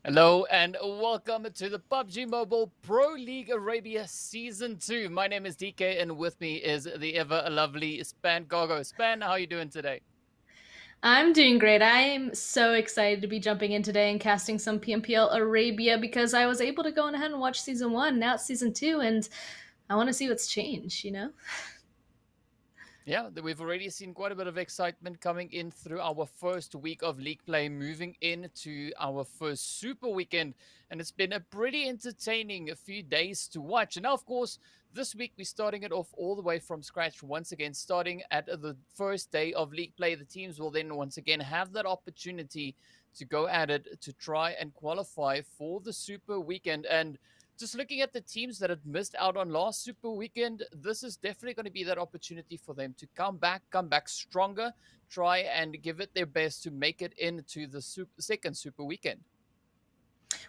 Hello and welcome to the PUBG Mobile Pro League Arabia Season 2. My name is DK and with me is the ever lovely Span Gogo. Span, how are you doing today? I'm doing great. I'm so excited to be jumping in today and casting some PMPL Arabia because I was able to go ahead and watch season one. Now it's season two, and I want to see what's changed. Yeah, we've already seen quite a bit of excitement coming in through our first week of league play, moving into our first super weekend. And it's been a pretty entertaining few days to watch. And now, of course, this week we're starting it off all the way from scratch once again, starting at the first day of league play. The teams will then once again have that opportunity to go at it to try and qualify for the super weekend. And just looking at the teams that had missed out on last Super Weekend, this is definitely going to be that opportunity for them to come back stronger, try and give it their best to make it into the second Super Weekend.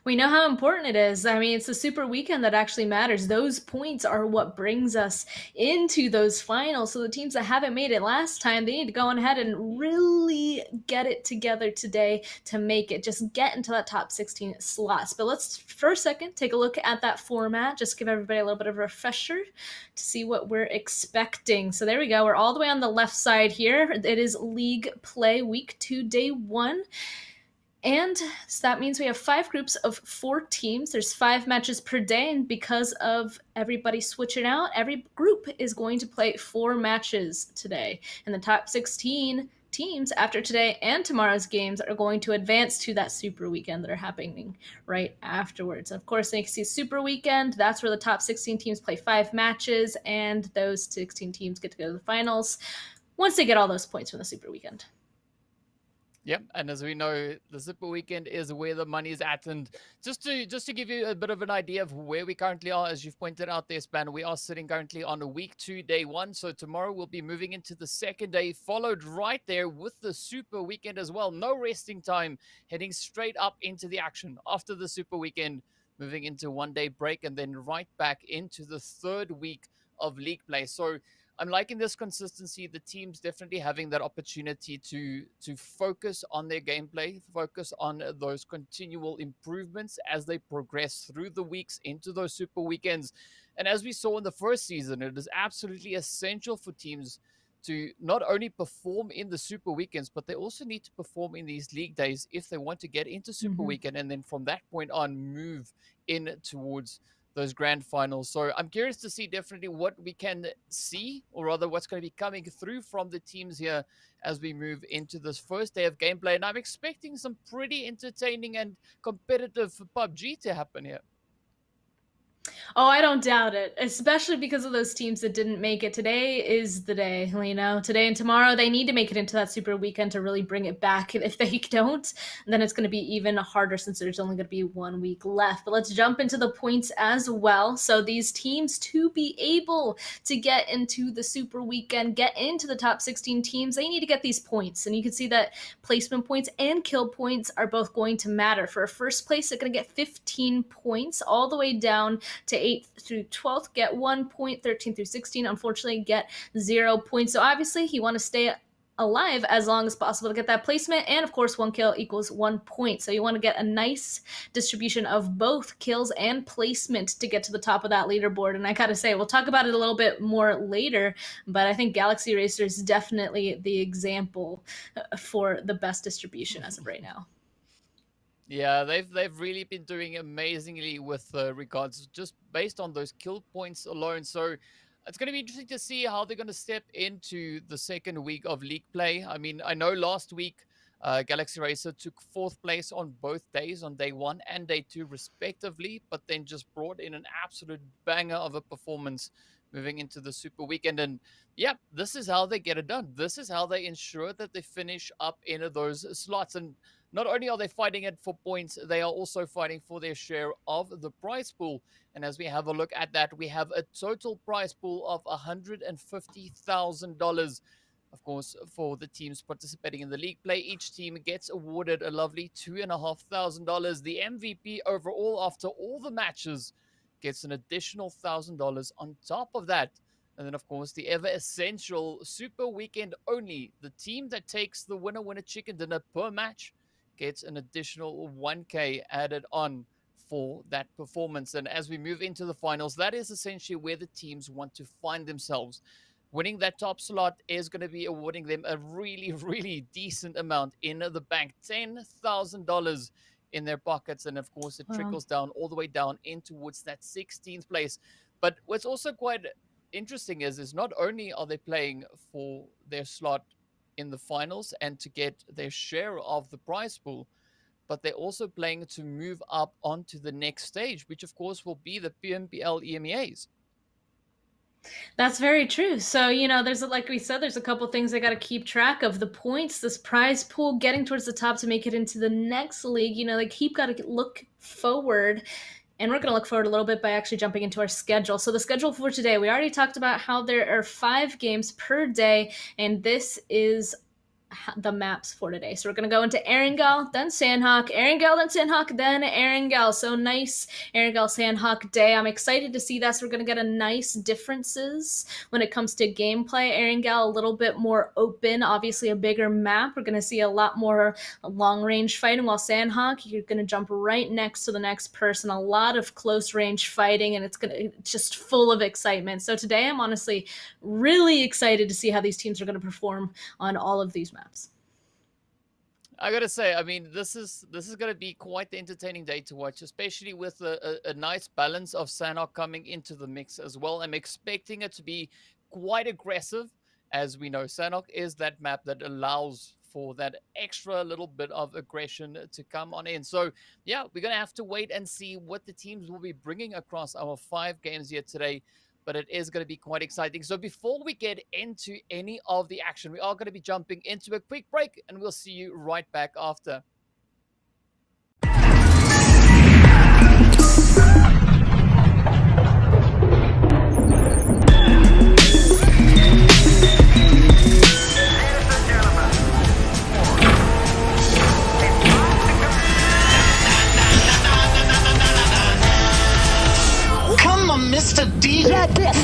We know how important it is. I mean, it's the super weekend that actually matters. Those points are what brings us into those finals. So the teams that haven't made it last time, they need to go on ahead and really get it together today to make it. Just get into that top 16 slots. But let's, for a second, take a look at that format. Just give everybody a little bit of a refresher to see what we're expecting. So there we go. We're all the way on the left side here. It is League Play Week 2, Day 1. And so that means we have 5 groups of 4 teams. There's 5 matches per day, and because of everybody switching out, every group is going to play 4 matches today. And the top 16 teams after today and tomorrow's games are going to advance to that super weekend that are happening right afterwards. Of course, you can see super weekend. That's where the top 16 teams play 5 matches, and those 16 teams get to go to the finals once they get all those points from the super weekend. Yep, and as we know, the Super Weekend is where the money is at. And just to give you a bit of an idea of where we currently are, as you've pointed out there, Span, we are sitting currently on a week 2, day 1. So tomorrow we'll be moving into the second day, followed right there with the Super Weekend as well. No resting time, heading straight up into the action after the Super Weekend, moving into 1 day break, and then right back into the third week of league play. So I'm liking this consistency. The teams definitely having that opportunity to focus on their gameplay, focus on those continual improvements as they progress through the weeks into those super weekends. And as we saw in the first season, it is absolutely essential for teams to not only perform in the super weekends, but they also need to perform in these league days if they want to get into super Mm-hmm. weekend and then from that point on move in towards those grand finals. So I'm curious to see definitely what we can see, or rather what's going to be coming through from the teams here as we move into this first day of gameplay. And I'm expecting some pretty entertaining and competitive PUBG to happen here. Oh, I don't doubt it, especially because of those teams that didn't make it. Today is the day, today and tomorrow, they need to make it into that super weekend to really bring it back. And if they don't, then it's going to be even harder since there's only going to be 1 week left. But let's jump into the points as well. So these teams, to be able to get into the super weekend, get into the top 16 teams, they need to get these points. And you can see that placement points and kill points are both going to matter. For a first place, they're going to get 15 points all the way down to 8th through 12th get 1 point, 13 through 16 unfortunately get 0 points. So obviously you want to stay alive as long as possible to get that placement, and of course 1 kill equals 1 point, so you want to get a nice distribution of both kills and placement to get to the top of that leaderboard. And I gotta say, we'll talk about it a little bit more later, but I think Galaxy Racer is definitely the example for the best distribution as of right now. Yeah, they've really been doing amazingly with regards just based on those kill points alone. So it's going to be interesting to see how they're going to step into the second week of league play. I mean, I know last week Galaxy Racer took fourth place on both days, on day 1 and day 2 respectively, but then just brought in an absolute banger of a performance moving into the super weekend. And yeah, this is how they get it done. This is how they ensure that they finish up in those slots. And not only are they fighting it for points, they are also fighting for their share of the prize pool. And as we have a look at that, we have a total prize pool of $150,000. Of course, for the teams participating in the league play, each team gets awarded a lovely $2,500. The MVP overall, after all the matches, gets an additional $1,000 on top of that. And then, of course, the ever essential super weekend only. The team that takes the winner chicken dinner per match gets an additional 1K added on for that performance. And as we move into the finals, that is essentially where the teams want to find themselves. Winning that top slot is going to be awarding them a really, really decent amount in the bank, $10,000 in their pockets. And of course, it trickles down all the way down in towards that 16th place. But what's also quite interesting is not only are they playing for their slot in the finals and to get their share of the prize pool, but they're also playing to move up onto the next stage, which of course will be the PMPL EMEAs. That's very true. So, you know, there's, like we said, there's a couple things I got to keep track of. The points, this prize pool, getting towards the top to make it into the next league. You know, they keep got to look forward. And we're going to look forward a little bit by actually jumping into our schedule. So the schedule for today, we already talked about how there are 5 games per day, and this is the maps for today. So we're going to go into Erangel, then Sanhok, Erangel, then Sanhok, then Erangel. So nice Erangel, Sanhok day. I'm excited to see that. So we're going to get a nice differences when it comes to gameplay. Erangel a little bit more open, obviously a bigger map. We're going to see a lot more long-range fighting, while Sanhok, you're going to jump right next to the next person. A lot of close-range fighting, and it's just full of excitement. So today I'm honestly really excited to see how these teams are going to perform on all of these maps. I gotta say, I mean, this is gonna be quite the entertaining day to watch, especially with a nice balance of Sanhok coming into the mix as well. I'm expecting it to be quite aggressive, as we know Sanhok is that map that allows for that extra little bit of aggression to come on in. So yeah, we're gonna have to wait and see what the teams will be bringing across our 5 games here today. But it is going to be quite exciting. So before we get into any of the action, we are going to be jumping into a quick break, and we'll see you right back after. Come on, Mr. DJ. Like this.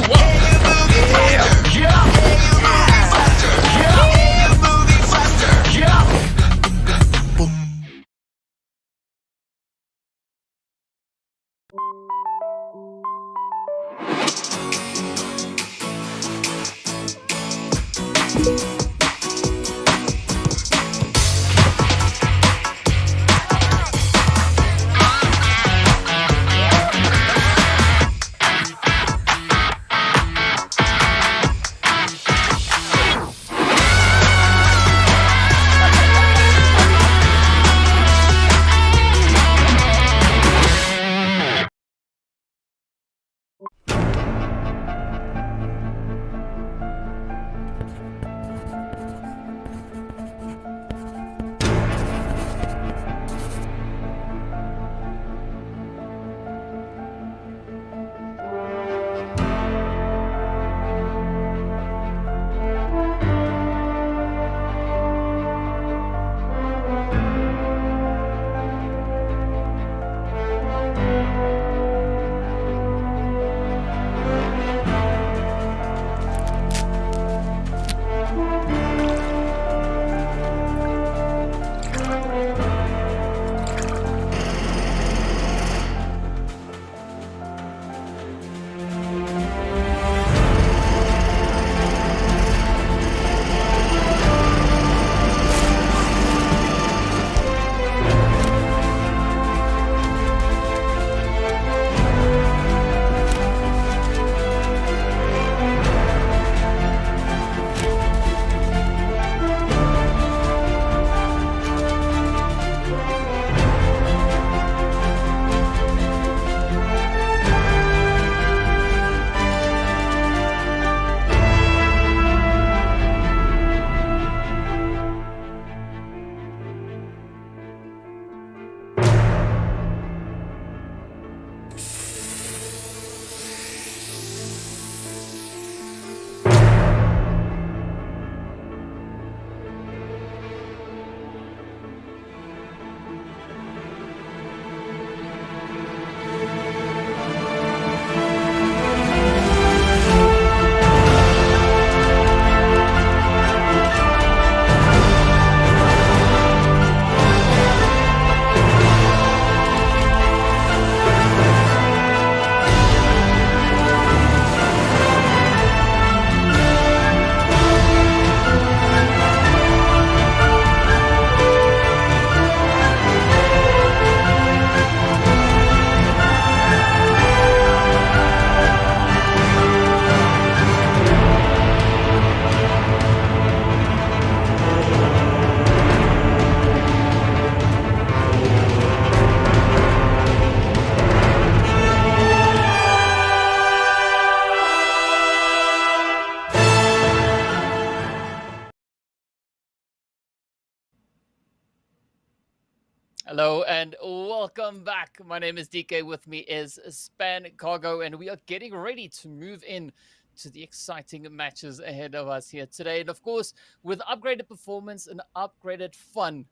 Hello and welcome back. My name is DK. With me is Span Cargo, and we are getting ready to move in to the exciting matches ahead of us here today. And of course, with upgraded performance and upgraded fun,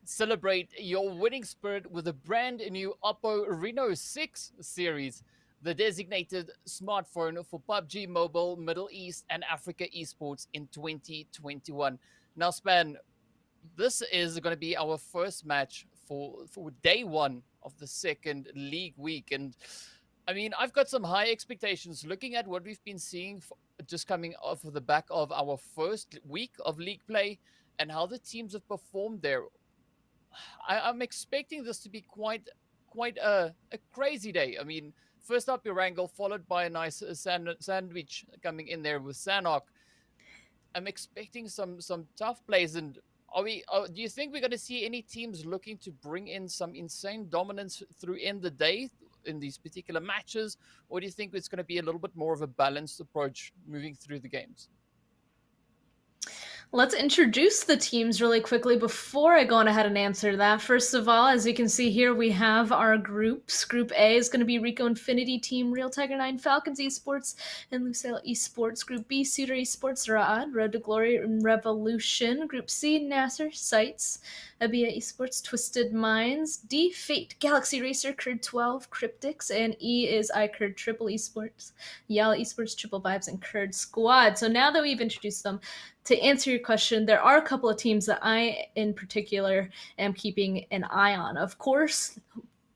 celebrate your winning spirit with a brand new Oppo Reno 6 series, the designated smartphone for PUBG Mobile, Middle East, and Africa esports in 2021. Now, Span, this is going to be our first match for day one of the second league week. And I mean, I've got some high expectations looking at what we've been seeing just coming off of the back of our first week of league play and how the teams have performed there. I'm expecting this to be quite a crazy day. I mean, first up, Erangel, followed by a nice sandwich coming in there with Sanhok. I'm expecting some tough plays. And do you think we're going to see any teams looking to bring in some insane dominance through in the day in these particular matches, or do you think it's going to be a little bit more of a balanced approach moving through the games? Let's introduce the teams really quickly before I go on ahead and answer that. First of all, as you can see here, we have our groups. Group A is going to be RICO Infinity Team, Real Tiger 9, Falcons Esports, and Lusail Esports. Group B, SUDOR Esports, Ra'ad, Road to Glory, and Revolution. Group C, NASR, SCYTES, ABIAH Esports, Twisted Minds. D, Fate, Galaxy Racer, KURD 12, Cryptics, and E is iKURD, Triple Esports, YaLLa Esports, Triple Vibes, and KURD Squad. So now that we've introduced them, to answer your question, there are a couple of teams that I, in particular, am keeping an eye on. Of course,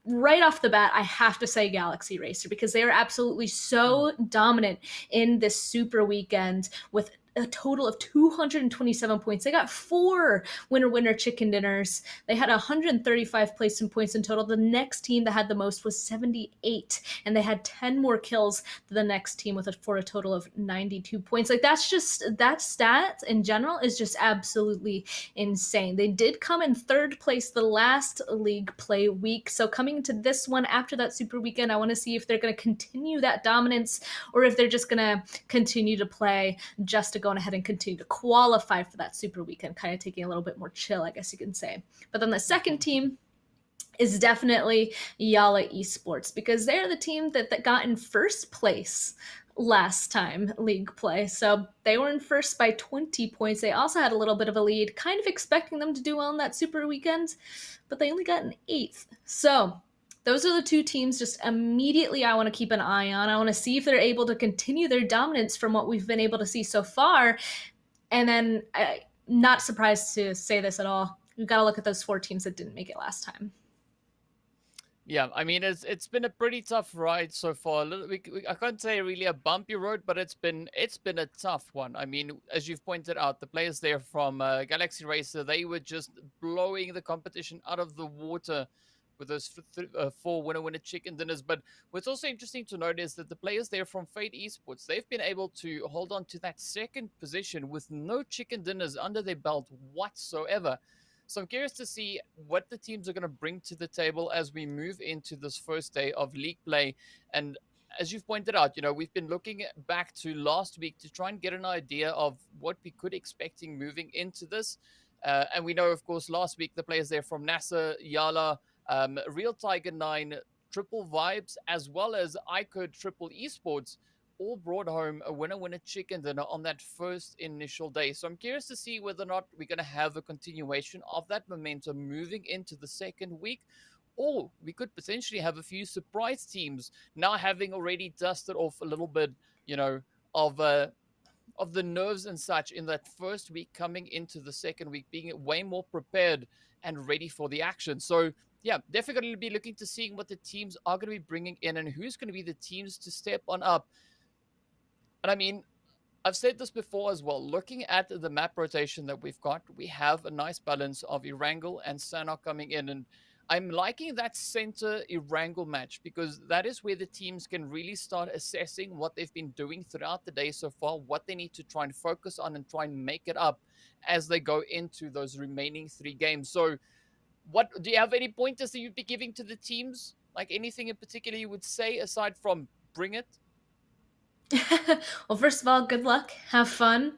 right off the bat, I have to say Galaxy Racer because they are absolutely so dominant in this super weekend with a total of 227 points. They got 4 winner chicken dinners. They had 135 placement points in total. The next team that had the most was 78, and they had 10 more kills than the next team for a total of 92 points. Like that stat in general is just absolutely insane. They did come in 3rd place the last league play week. So coming into this one after that super weekend, I want to see if they're going to continue that dominance or if they're just going to continue to play just to go ahead and continue to qualify for that super weekend, kind of taking a little bit more chill, I guess you can say. But then the second team is definitely YaLLa Esports because they're the team that got in 1st place last time league play. So they were in 1st by 20 points. They also had a little bit of a lead, kind of expecting them to do well in that super weekend, but they only got an 8th. So those are the 2 teams just immediately I want to keep an eye on. I want to see if they're able to continue their dominance from what we've been able to see so far. And then, not surprised to say this at all, we've got to look at those 4 teams that didn't make it last time. Yeah, I mean, it's been a pretty tough ride so far. I can't say really a bumpy road, but it's been a tough one. I mean, as you've pointed out, the players there from Galaxy Racer, they were just blowing the competition out of the water with those 4 winner chicken dinners. But what's also interesting to note is that the players there from Fate Esports, they've been able to hold on to that 2nd position with no chicken dinners under their belt whatsoever. So I'm curious to see what the teams are going to bring to the table as we move into this first day of league play. And as you've pointed out, we've been looking back to last week to try and get an idea of what we could expecting moving into this. And we know, of course, last week the players there from NASR, YaLLa, Real Tiger 9, Triple Vibes, as well as iKURD Triple Esports all brought home a winner chicken dinner on that first initial day. So I'm curious to see whether or not we're going to have a continuation of that momentum moving into the second week, or we could potentially have a few surprise teams now having already dusted off a little bit, of the nerves and such in that first week, coming into the second week being way more prepared and ready for the action. So yeah, definitely be looking to seeing what the teams are going to be bringing in and who's going to be the teams to step on up. And I mean, I've said this before as well. Looking at the map rotation that we've got, we have a nice balance of Erangel and Sanhok coming in. And I'm liking that center Erangel match because that is where the teams can really start assessing what they've been doing throughout the day so far, what they need to try and focus on and try and make it up as they go into those remaining 3 games. So what do you have any pointers that you'd be giving to the teams? Like anything in particular you would say aside from bring it? Well, first of all, good luck. Have fun.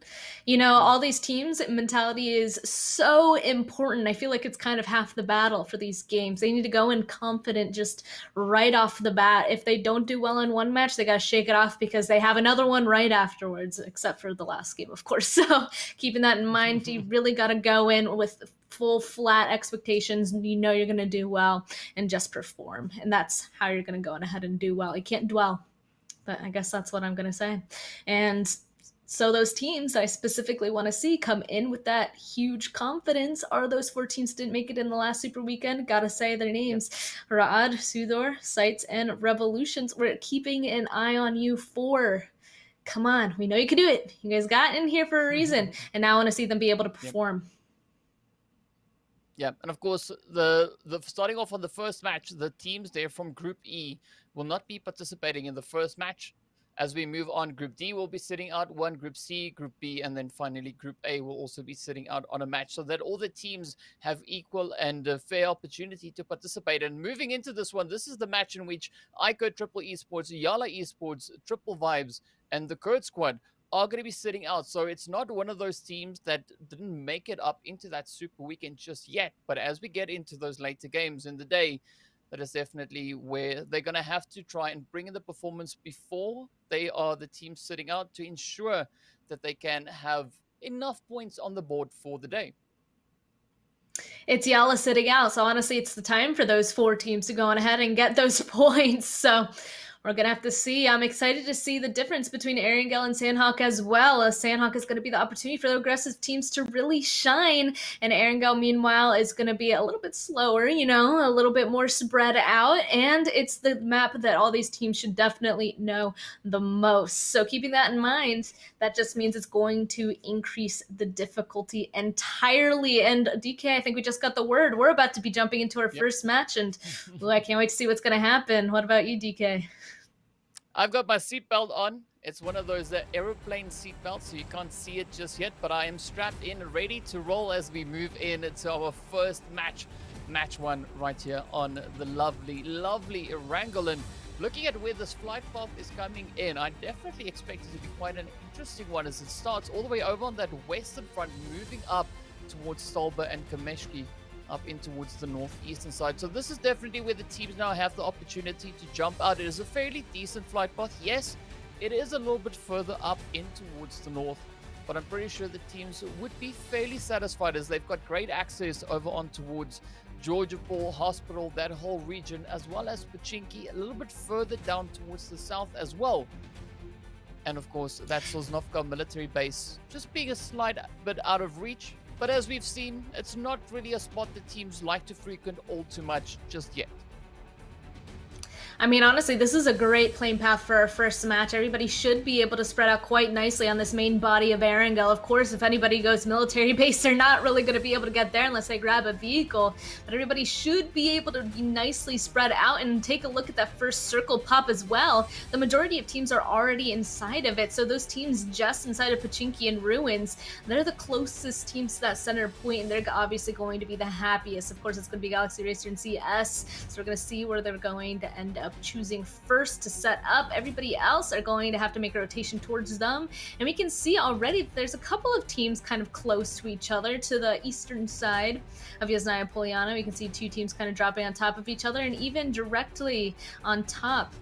You know, all these teams, mentality is so important. I feel like it's kind of half the battle for these games. They need to go in confident just right off the bat. If they don't do well in one match, they got to shake it off because they have another one right afterwards, except for the last game, of course. So, keeping that in mind, you really got to go in with full flat expectations. You know you're going to do well and just perform. And that's how you're going to go ahead and do well. You can't dwell. But I guess that's what I'm going to say. And so those teams I specifically want to see come in with that huge confidence are those 4 teams that didn't make it in the last Super Weekend. Gotta say their names. Raad, SUDOR, SCYTES, and Revolutions. We're keeping an eye on you 4. Come on, we know you can do it. You guys got in here for a reason. And now I want to see them be able to perform. Yeah, and of course, the starting off on the first match, the teams there from Group E will not be participating in the first match. As we move on, Group D will be sitting out one, Group C, Group B, and then finally Group A will also be sitting out on a match so that all the teams have equal and fair opportunity to participate. And moving into this one, this is the match in which iKURD Triple Esports, YaLLa Esports, Triple Vibes, and the KURD squad are going to be sitting out. So it's not one of those teams that didn't make it up into that Super Weekend just yet. But as we get into those later games in the day, that is definitely where they're going to have to try and bring in the performance before they are the team sitting out to ensure that they can have enough points on the board for the day. It's YaLLa sitting out, so honestly, it's the time for those 4 teams to go on ahead and get those points. So we're going to have to see. I'm excited to see the difference between Erangel and Sanhok as well. Sanhok is going to be the opportunity for the aggressive teams to really shine. And Erangel, meanwhile, is going to be a little bit slower, you know, a little bit more spread out. And it's the map that all these teams should definitely know the most. So keeping that in mind, that just means it's going to increase the difficulty entirely. And DK, I think we just got the word. We're about to be jumping into our first match. And ooh, I can't wait to see what's going to happen. What about you, DK? I've got my seatbelt on. It's one of those aeroplane seatbelts, so you can't see it just yet, but I am strapped in, ready to roll as we move into our first match. Match 1 right here on the lovely, lovely Erangel. And looking at where this flight path is coming in, I definitely expect it to be quite an interesting one as it starts all the way over on that western front, moving up towards Stolba and Kameshki, up in towards the northeastern side. So this is definitely where the teams now have the opportunity to jump out. It is a fairly decent flight path. Yes, it is a little bit further up in towards the north, but I'm pretty sure the teams would be fairly satisfied as they've got great access over on towards Georgia Paul Hospital, that whole region, as well as Pachinki, a little bit further down towards the south as well. And of course, that Sosnovka military base just being a slight bit out of reach. But as we've seen, it's not really a spot that teams like to frequent all too much just yet. I mean, honestly, this is a great playing path for our first match. Everybody should be able to spread out quite nicely on this main body of Erangel. Of course, if anybody goes military base, they're not really going to be able to get there unless they grab a vehicle. But everybody should be able to be nicely spread out and take a look at that first circle pop as well. The majority of teams are already inside of it. So those teams just inside of Pachinki and Ruins, they're the closest teams to that center point, and they're obviously going to be the happiest. Of course, it's going to be Galaxy Racer and CS. So we're going to see where they're going to end up choosing first to set up. Everybody else are going to have to make a rotation towards them, and we can see already that there's a couple of teams kind of close to each other. To the eastern side of Yasnaya Poliana, we can see 2 teams kind of dropping on top of each other, and even directly on top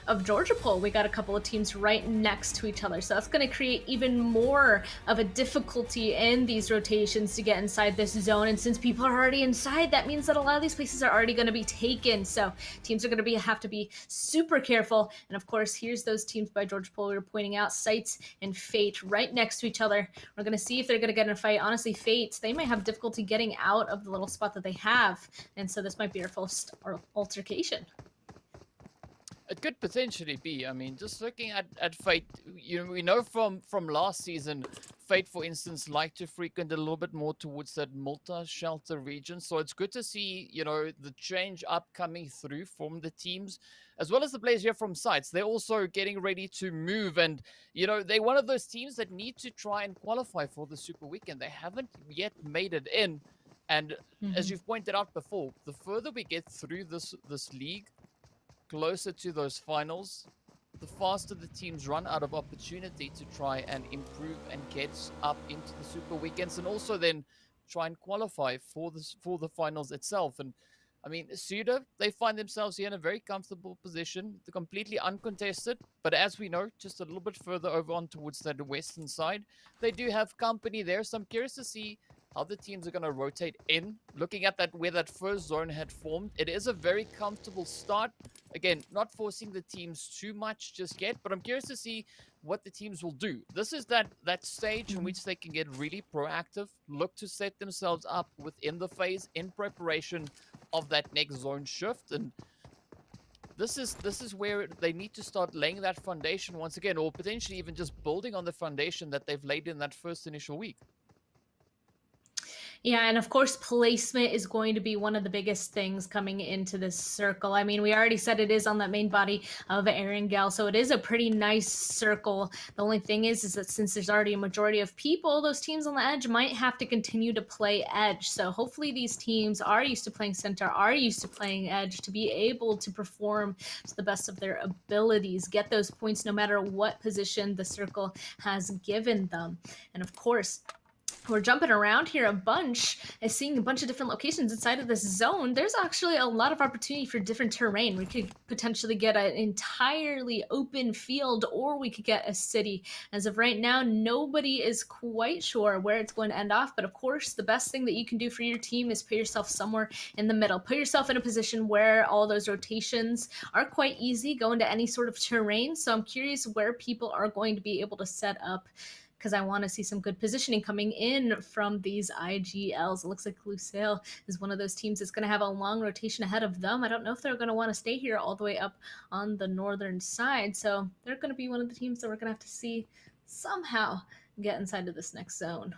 of Georgia Pole, we got a couple of teams right next to each other. So that's going to create even more of a difficulty in these rotations to get inside this zone. And since people are already inside, that means that a lot of these places are already going to be taken. So teams are going to have to be super careful. And of course, here's those teams by Georgia Pole we were pointing out, SCYTES and Fate right next to each other. We're going to see if they're going to get in a fight. Honestly, Fate, they might have difficulty getting out of the little spot that they have. And so this might be our first altercation. It could potentially be. I mean, just looking at Fate, you know, we know from last season, Fate, for instance, like to frequent a little bit more towards that multi-shelter region. So it's good to see, you know, the change up coming through from the teams, as well as the players here from SCYTES. They're also getting ready to move, and, you know, they're one of those teams that need to try and qualify for the Super Weekend. They haven't yet made it in. And as you've pointed out before, the further we get through this league, closer to those finals, the faster the teams run out of opportunity to try and improve and get up into the Super Weekends, and also then try and qualify for the finals itself. And I mean, SUDOR, they find themselves here in a very comfortable position. They're completely uncontested. But as we know, just a little bit further over on towards the western side, they do have company there. So I'm curious to see how the teams are going to rotate in. Looking at that, where that first zone had formed, it is a very comfortable start. Again, not forcing the teams too much just yet, but I'm curious to see what the teams will do. This is that stage in which they can get really proactive, look to set themselves up within the phase in preparation of that next zone shift. And this is where they need to start laying that foundation once again, or potentially even just building on the foundation that they've laid in that first initial week. Yeah, and of course, placement is going to be one of the biggest things coming into this circle. I mean, we already said it is on that main body of Erangel, so it is a pretty nice circle. The only thing is that since there's already a majority of people, those teams on the edge might have to continue to play edge. So hopefully these teams are used to playing center, are used to playing edge, to be able to perform to the best of their abilities, get those points no matter what position the circle has given them. And of course, we're jumping around here a bunch and seeing a bunch of different locations inside of this zone. There's actually a lot of opportunity for different terrain. We could potentially get an entirely open field, or we could get a city. As of right now, nobody is quite sure where it's going to end off. But of course, the best thing that you can do for your team is put yourself somewhere in the middle. Put yourself in a position where all those rotations are quite easy, go into any sort of terrain. So I'm curious where people are going to be able to set up, because I want to see some good positioning coming in from these IGLs. It looks like Lusail is one of those teams that's going to have a long rotation ahead of them. I don't know if they're going to want to stay here all the way up on the northern side. So they're going to be one of the teams that we're going to have to see somehow get inside of this next zone.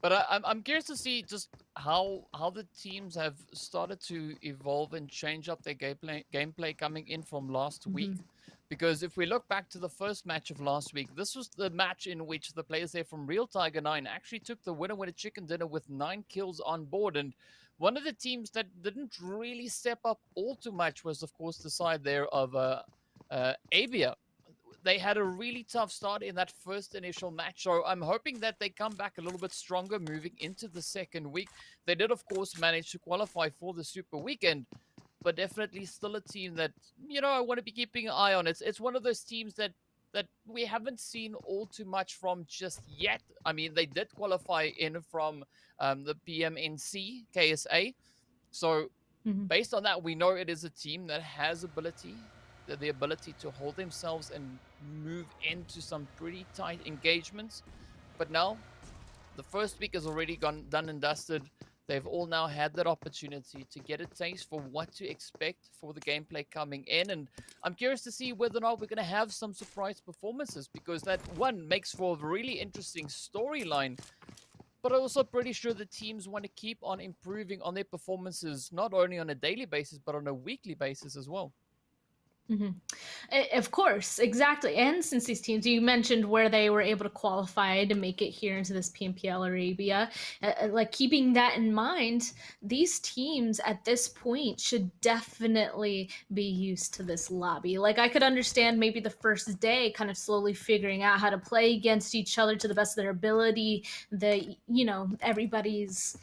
But I'm curious to see just how the teams have started to evolve and change up their gameplay coming in from last week. Because if we look back to the first match of last week, this was the match in which the players there from Real Tiger 9 actually took the winner with a chicken dinner with 9 kills on board. And one of the teams that didn't really step up all too much was, of course, the side there of ABIAH. They had a really tough start in that first initial match. So I'm hoping that they come back a little bit stronger moving into the second week. They did, of course, manage to qualify for the Super Weekend, but definitely still a team that, you know, I want to be keeping an eye on. It's one of those teams that we haven't seen all too much from just yet. I mean, they did qualify in from the PMNC KSA. So based on that, we know it is a team that has the ability to hold themselves and move into some pretty tight engagements. But now, the first week is already done and dusted. They've all now had that opportunity to get a taste for what to expect for the gameplay coming in. And I'm curious to see whether or not we're going to have some surprise performances, because that one makes for a really interesting storyline. But I'm also pretty sure the teams want to keep on improving on their performances, not only on a daily basis, but on a weekly basis as well. Of course, exactly. And since these teams, you mentioned where they were able to qualify to make it here into this PMPL Arabia, like keeping that in mind, these teams at this point should definitely be used to this lobby. Like, I could understand maybe the first day kind of slowly figuring out how to play against each other to the best of their ability, everybody's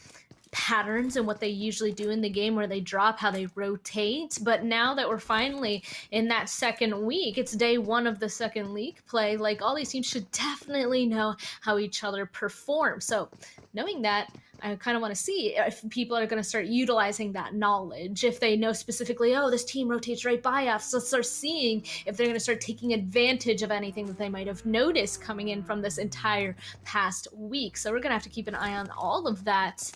patterns and what they usually do in the game, where they drop, how they rotate. But now that we're finally in that second week, it's day one of the second league play, like all these teams should definitely know how each other perform. So knowing that, I kind of want to see if people are going to start utilizing that knowledge. If they know specifically, oh, this team rotates right by us, so start seeing if they're going to start taking advantage of anything that they might have noticed coming in from this entire past week. So we're going to have to keep an eye on all of that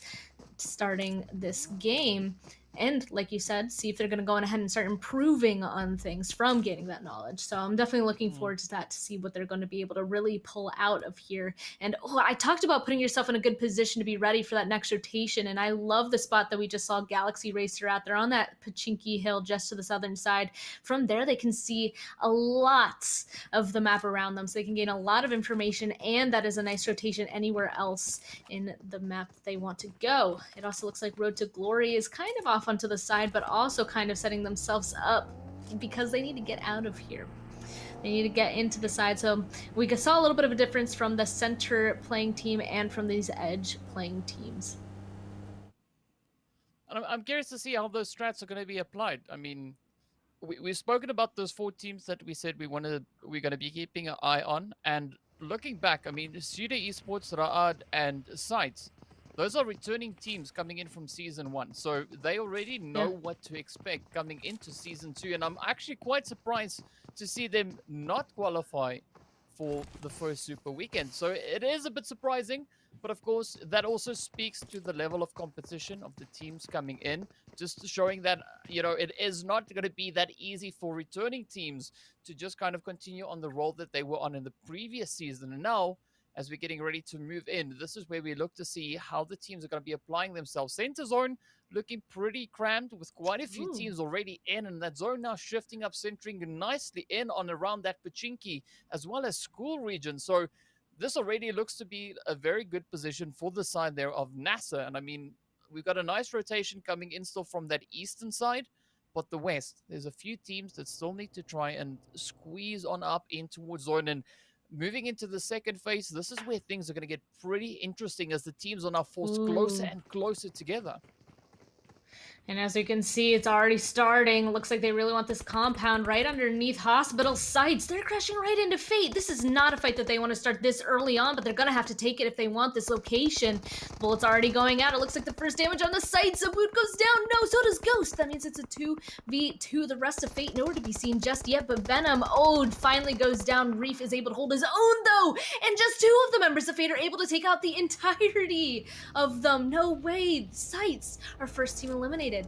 starting this game. And like you said, see if they're going to go on ahead and start improving on things from gaining that knowledge. So I'm definitely looking forward to that, to see what they're going to be able to really pull out of here. And I talked about putting yourself in a good position to be ready for that next rotation. And I love the spot that we just saw Galaxy Racer at. They're on that Pachinki Hill just to the southern side. From there, they can see a lot of the map around them. So they can gain a lot of information. And that is a nice rotation anywhere else in the map that they want to go. It also looks like Road to Glory is kind of off onto the side, but also kind of setting themselves up because they need to get out of here. They need to get into the side. So we saw a little bit of a difference from the center playing team and from these edge playing teams. And I'm curious to see how those strats are going to be applied. I mean, we've spoken about those 4 teams that we said we're going to be keeping an eye on. And looking back, I mean, SUDOR Esports, Ra'ad, and SCYTES, those are returning teams coming in from Season 1. So they already know what to expect coming into Season 2. And I'm actually quite surprised to see them not qualify for the first Super Weekend. So it is a bit surprising. But of course, that also speaks to the level of competition of the teams coming in, just showing that, you know, it is not going to be that easy for returning teams to just kind of continue on the role that they were on in the previous season. And now, as we're getting ready to move in, this is where we look to see how the teams are going to be applying themselves. Center zone looking pretty crammed with quite a few teams already in, and that zone now shifting up, centering nicely in on around that Pachinki as well as school region. So this already looks to be a very good position for the side there of NASR. And I mean, we've got a nice rotation coming in still from that eastern side, but the west, there's a few teams that still need to try and squeeze on up in towards zone. And moving into the second phase, this is where things are going to get pretty interesting as the teams are now forced closer and closer together. And as you can see, it's already starting. Looks like they really want this compound right underneath hospital sites. They're crashing right into Fate. This is not a fight that they want to start this early on, but they're going to have to take it if they want this location. Bullet's already going out. It looks like the first damage on the site. Zaboot goes down. No, so does Ghost. That means it's a 2v2. The rest of Fate nowhere to be seen just yet, but Venom, finally goes down. Reef is able to hold his own, though. And just 2 of the members of Fate are able to take out the entirety of them. No way. Sites, our first team eliminated.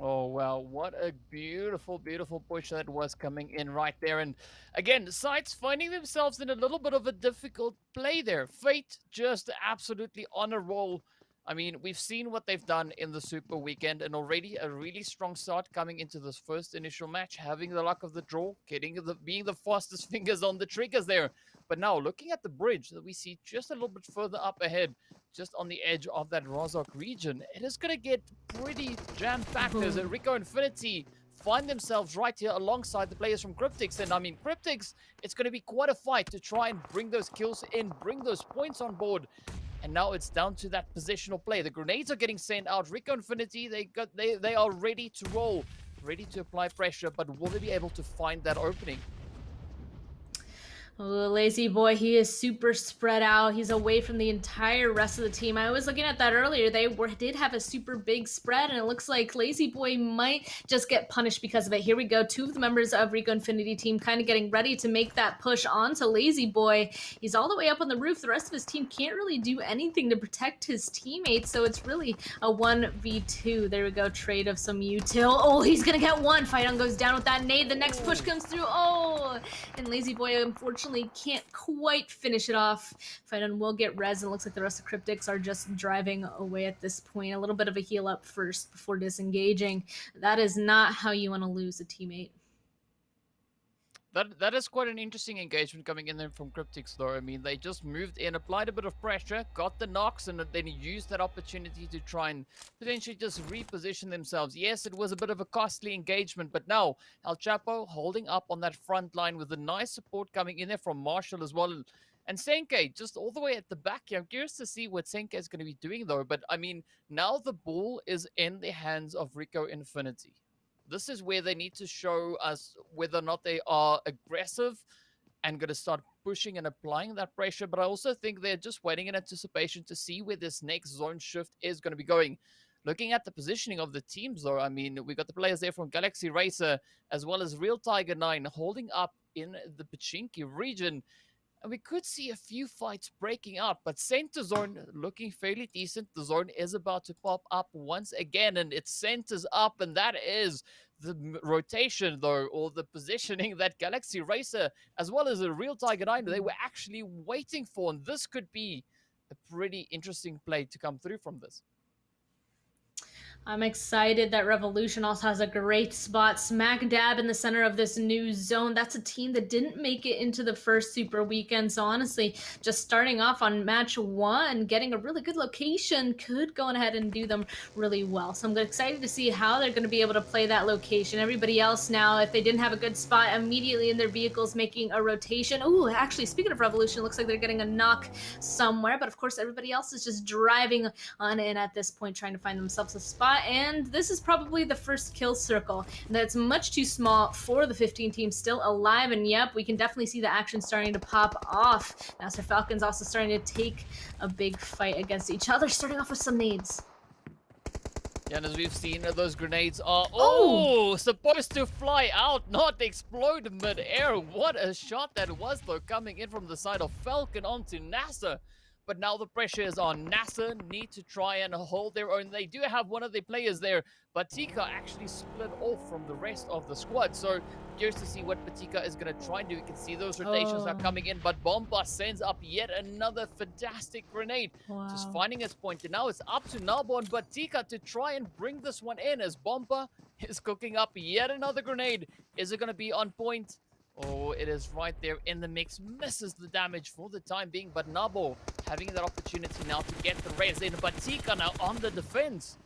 Oh, wow. What a beautiful, beautiful push that was coming in right there. And again, SCYTES finding themselves in a little bit of a difficult play there. Fate just absolutely on a roll. I mean, we've seen what they've done in the Super Weekend, and already a really strong start coming into this first initial match, having the luck of the draw, being the fastest fingers on the triggers there. But now, looking at the bridge that we see just a little bit further up ahead, just on the edge of that Rozhok region, it is going to get pretty jam-packed as RICO Infinity find themselves right here alongside the players from Cryptics. And I mean, Cryptics, it's going to be quite a fight to try and bring those kills in, bring those points on board. And now it's down to that positional play. The grenades are getting sent out. RICO Infinity, they are ready to roll, ready to apply pressure, but will they be able to find that opening? Oh, Lazy Boy, he is super spread out. He's away from the entire rest of the team. I was looking at that earlier. They did have a super big spread, and it looks like Lazy Boy might just get punished because of it. Here we go. 2 of the members of RICO Infinity team kind of getting ready to make that push onto Lazy Boy. He's all the way up on the roof. The rest of his team can't really do anything to protect his teammates, so it's really a 1v2. There we go. Trade of some util. Oh, he's going to get one. Fighton goes down with that nade. The next push comes through. Oh, and Lazy Boy, unfortunately, can't quite finish it off. Fighton will get res, and it looks like the rest of Cryptics are just driving away at this point. A little bit of a heal up first before disengaging. That is not how you want to lose a teammate. That is quite an interesting engagement coming in there from Cryptics, though. I mean, they just moved in, applied a bit of pressure, got the knocks, and then used that opportunity to try and potentially just reposition themselves. Yes, it was a bit of a costly engagement, but now El Chapo holding up on that front line with a nice support coming in there from Marshall as well. And Senke just all the way at the back here. I'm curious to see what Senke is going to be doing, though. But, I mean, now the ball is in the hands of RICO Infinity. This is where they need to show us whether or not they are aggressive and going to start pushing and applying that pressure. But I also think they're just waiting in anticipation to see where this next zone shift is going to be going. Looking at the positioning of the teams, though, I mean, we got the players there from Galaxy Racer as well as Real Tiger 9 holding up in the Pachinki region. And we could see a few fights breaking out, but center zone looking fairly decent. The zone is about to pop up once again, and it centers up, and that is the rotation, though, or the positioning that Galaxy Racer, as well as the Real Tiger 9, they were actually waiting for, and this could be a pretty interesting play to come through from this. I'm excited that Revolution also has a great spot smack dab in the center of this new zone. That's a team that didn't make it into the first Super Weekend. So honestly, just starting off on match 1, getting a really good location could go ahead and do them really well. So I'm excited to see how they're going to be able to play that location. Everybody else now, if they didn't have a good spot, immediately in their vehicles making a rotation. Ooh, actually, speaking of Revolution, looks like they're getting a knock somewhere. But of course, everybody else is just driving on in at this point, trying to find themselves a spot. And this is probably the first kill circle that's much too small for the 15 teams still alive. And yep, we can definitely see the action starting to pop off. NASR Falcons also starting to take a big fight against each other, starting off with some nades. Yeah, and as we've seen, those grenades are Oh! supposed to fly out, not explode mid-air. What a shot that was, though, coming in from the side of Falcon onto NASR. But now the pressure is on. NASR need to try and hold their own. They do have one of their players there, but Tika actually split off from the rest of the squad. So curious to see what Patika is going to try and do. You can see those rotations are coming in, but Bomba sends up yet another fantastic grenade. Wow. Just finding its point. And now it's up to Nabo and Patika to try and bring this one in as Bomba is cooking up yet another grenade. Is it going to be on point? Oh, it is right there in the mix. Misses the damage for the time being, but Nabo having that opportunity now to get the res in. But Tika now on the defense.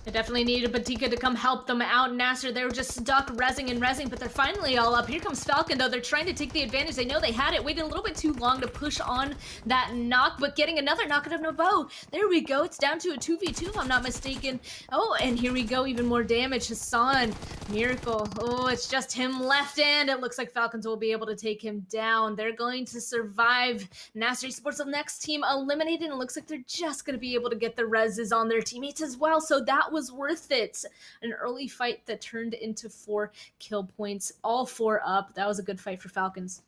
They definitely needed Patika to come help them out. NASR, they were just stuck rezzing, but they're finally all up. Here comes Falcon, though. They're trying to take the advantage. They know they had it. Waited a little bit too long to push on that knock, but getting another knock out of Nabo. There we go. It's down to a 2v2, if I'm not mistaken. Oh, and here we go. Even more damage. Hassan, Miracle. Oh, it's just him left, and it looks like Falcons will be able to take him down. They're going to survive. NASR Esports, the next team eliminated, and it looks like they're just going to be able to get the reses on their teammates as well. So that was worth it. An early fight that turned into 4 kill points, all 4 up. That was a good fight for Falcons.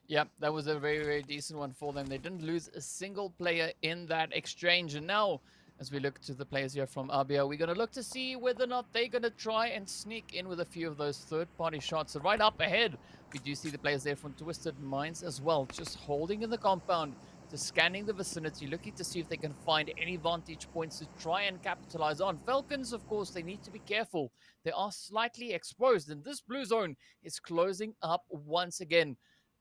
Yep, that was a very, very decent one for them. They didn't lose a single player in that exchange. And now, as we look to the players here from ABIAH, we're going to look to see whether or not they're going to try and sneak in with a few of those third-party shots. So right up ahead, we do see the players there from Twisted Minds as well, just holding in the compound, just scanning the vicinity, looking to see if they can find any vantage points to try and capitalize on. Falcons, of course, they need to be careful. They are slightly exposed, and this blue zone is closing up once again.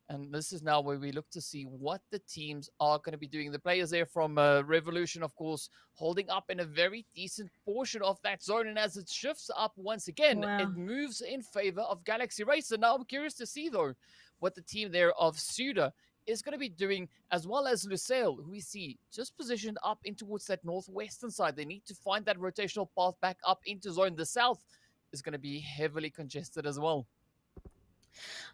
And this is now where we look to see what the teams are going to be doing. The players there from Revolution, of course, holding up in a very decent portion of that zone. And as it shifts up once again, it moves in favor of Galaxy Racer. Now, I'm curious to see, though, what the team there of SUDOR is going to be doing, as well as Lusail, who we see just positioned up in towards that northwestern side. They need to find that rotational path back up into zone. The south is going to be heavily congested as well.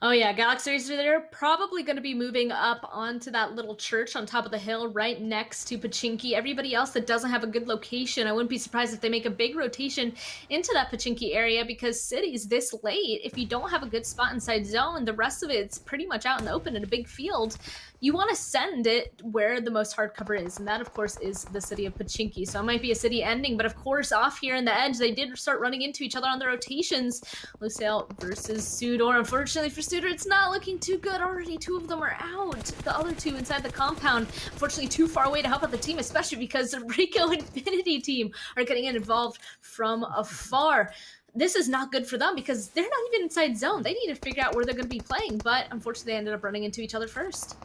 Oh yeah, Galaxy Racer, they're probably going to be moving up onto that little church on top of the hill right next to Pachinki. Everybody else that doesn't have a good location, I wouldn't be surprised if they make a big rotation into that Pachinki area, because cities this late, if you don't have a good spot inside zone, the rest of it's pretty much out in the open in a big field. You want to send it where the most hard cover is, and that, of course, is the city of Pachinki. So it might be a city ending, but of course, off here in the edge, they did start running into each other on the rotations. Lusail versus SUDOR. Unfortunately for SUDOR, it's not looking too good. Already 2 of them are out. The other 2 inside the compound. Unfortunately, too far away to help out the team, especially because the RICO Infinity team are getting involved from afar. This is not good for them because they're not even inside zone. They need to figure out where they're going to be playing, but unfortunately, they ended up running into each other first.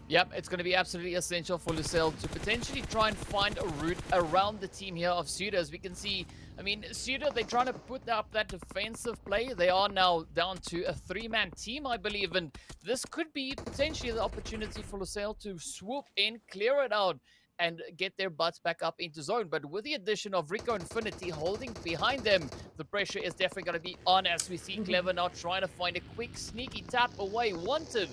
Yep, it's going to be absolutely essential for Lusail to potentially try and find a route around the team here of SUDOR. As we can see, I mean, SUDOR, they're trying to put up that defensive play. They are now down to a 3-man team, I believe, and this could be potentially the opportunity for Lusail to swoop in, clear it out, and get their butts back up into zone. But with the addition of RICO Infinity holding behind them, the pressure is definitely going to be on, as we see Clever now trying to find a quick, sneaky tap away. Wanted.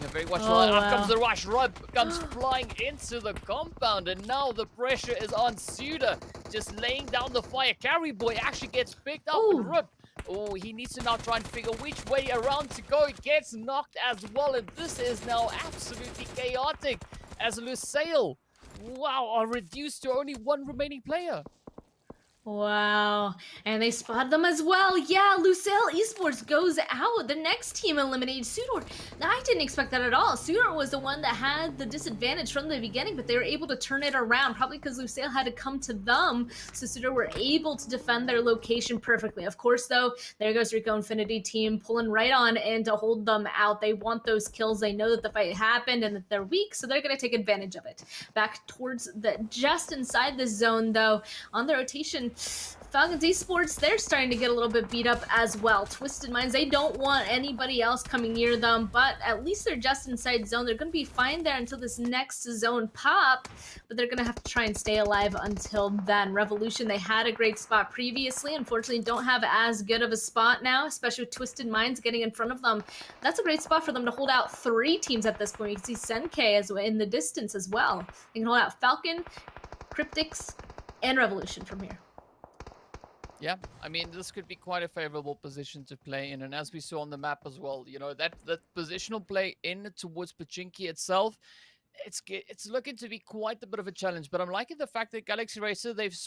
A very watchful. Up comes the rush. Rub comes flying into the compound, and now the pressure is on SUDOR, just laying down the fire. Carry Boy actually gets picked up and ripped. Oh, he needs to now try and figure which way around to go. He gets knocked as well, and this is now absolutely chaotic as Lusail, wow, are reduced to only 1 remaining player. Wow. And they spotted them as well. Yeah, Lusail Esports goes out. The next team eliminated SUDOR. Now, I didn't expect that at all. SUDOR was the one that had the disadvantage from the beginning, but they were able to turn it around, probably because Lusail had to come to them. So SUDOR were able to defend their location perfectly. Of course, though, there goes RICO Infinity team pulling right on in to hold them out. They want those kills. They know that the fight happened and that they're weak, so they're going to take advantage of it. Back towards just inside the zone, though, on the rotation, FalconsEsport, they're starting to get a little bit beat up as well. Twisted Minds, they don't want anybody else coming near them, but at least they're just inside zone. They're going to be fine there until this next zone pop, but they're going to have to try and stay alive until then. Revolution, they had a great spot previously. Unfortunately, don't have as good of a spot now, especially with Twisted Minds getting in front of them. That's a great spot for them to hold out 3 teams at this point. You can see Senke as in the distance as well. They can hold out Falcon, Cryptics, and Revolution from here. Yeah, I mean, this could be quite a favorable position to play in. And as we saw on the map as well, you know, that positional play in towards Pachinki itself, it's looking to be quite a bit of a challenge. But I'm liking the fact that Galaxy Racer, they've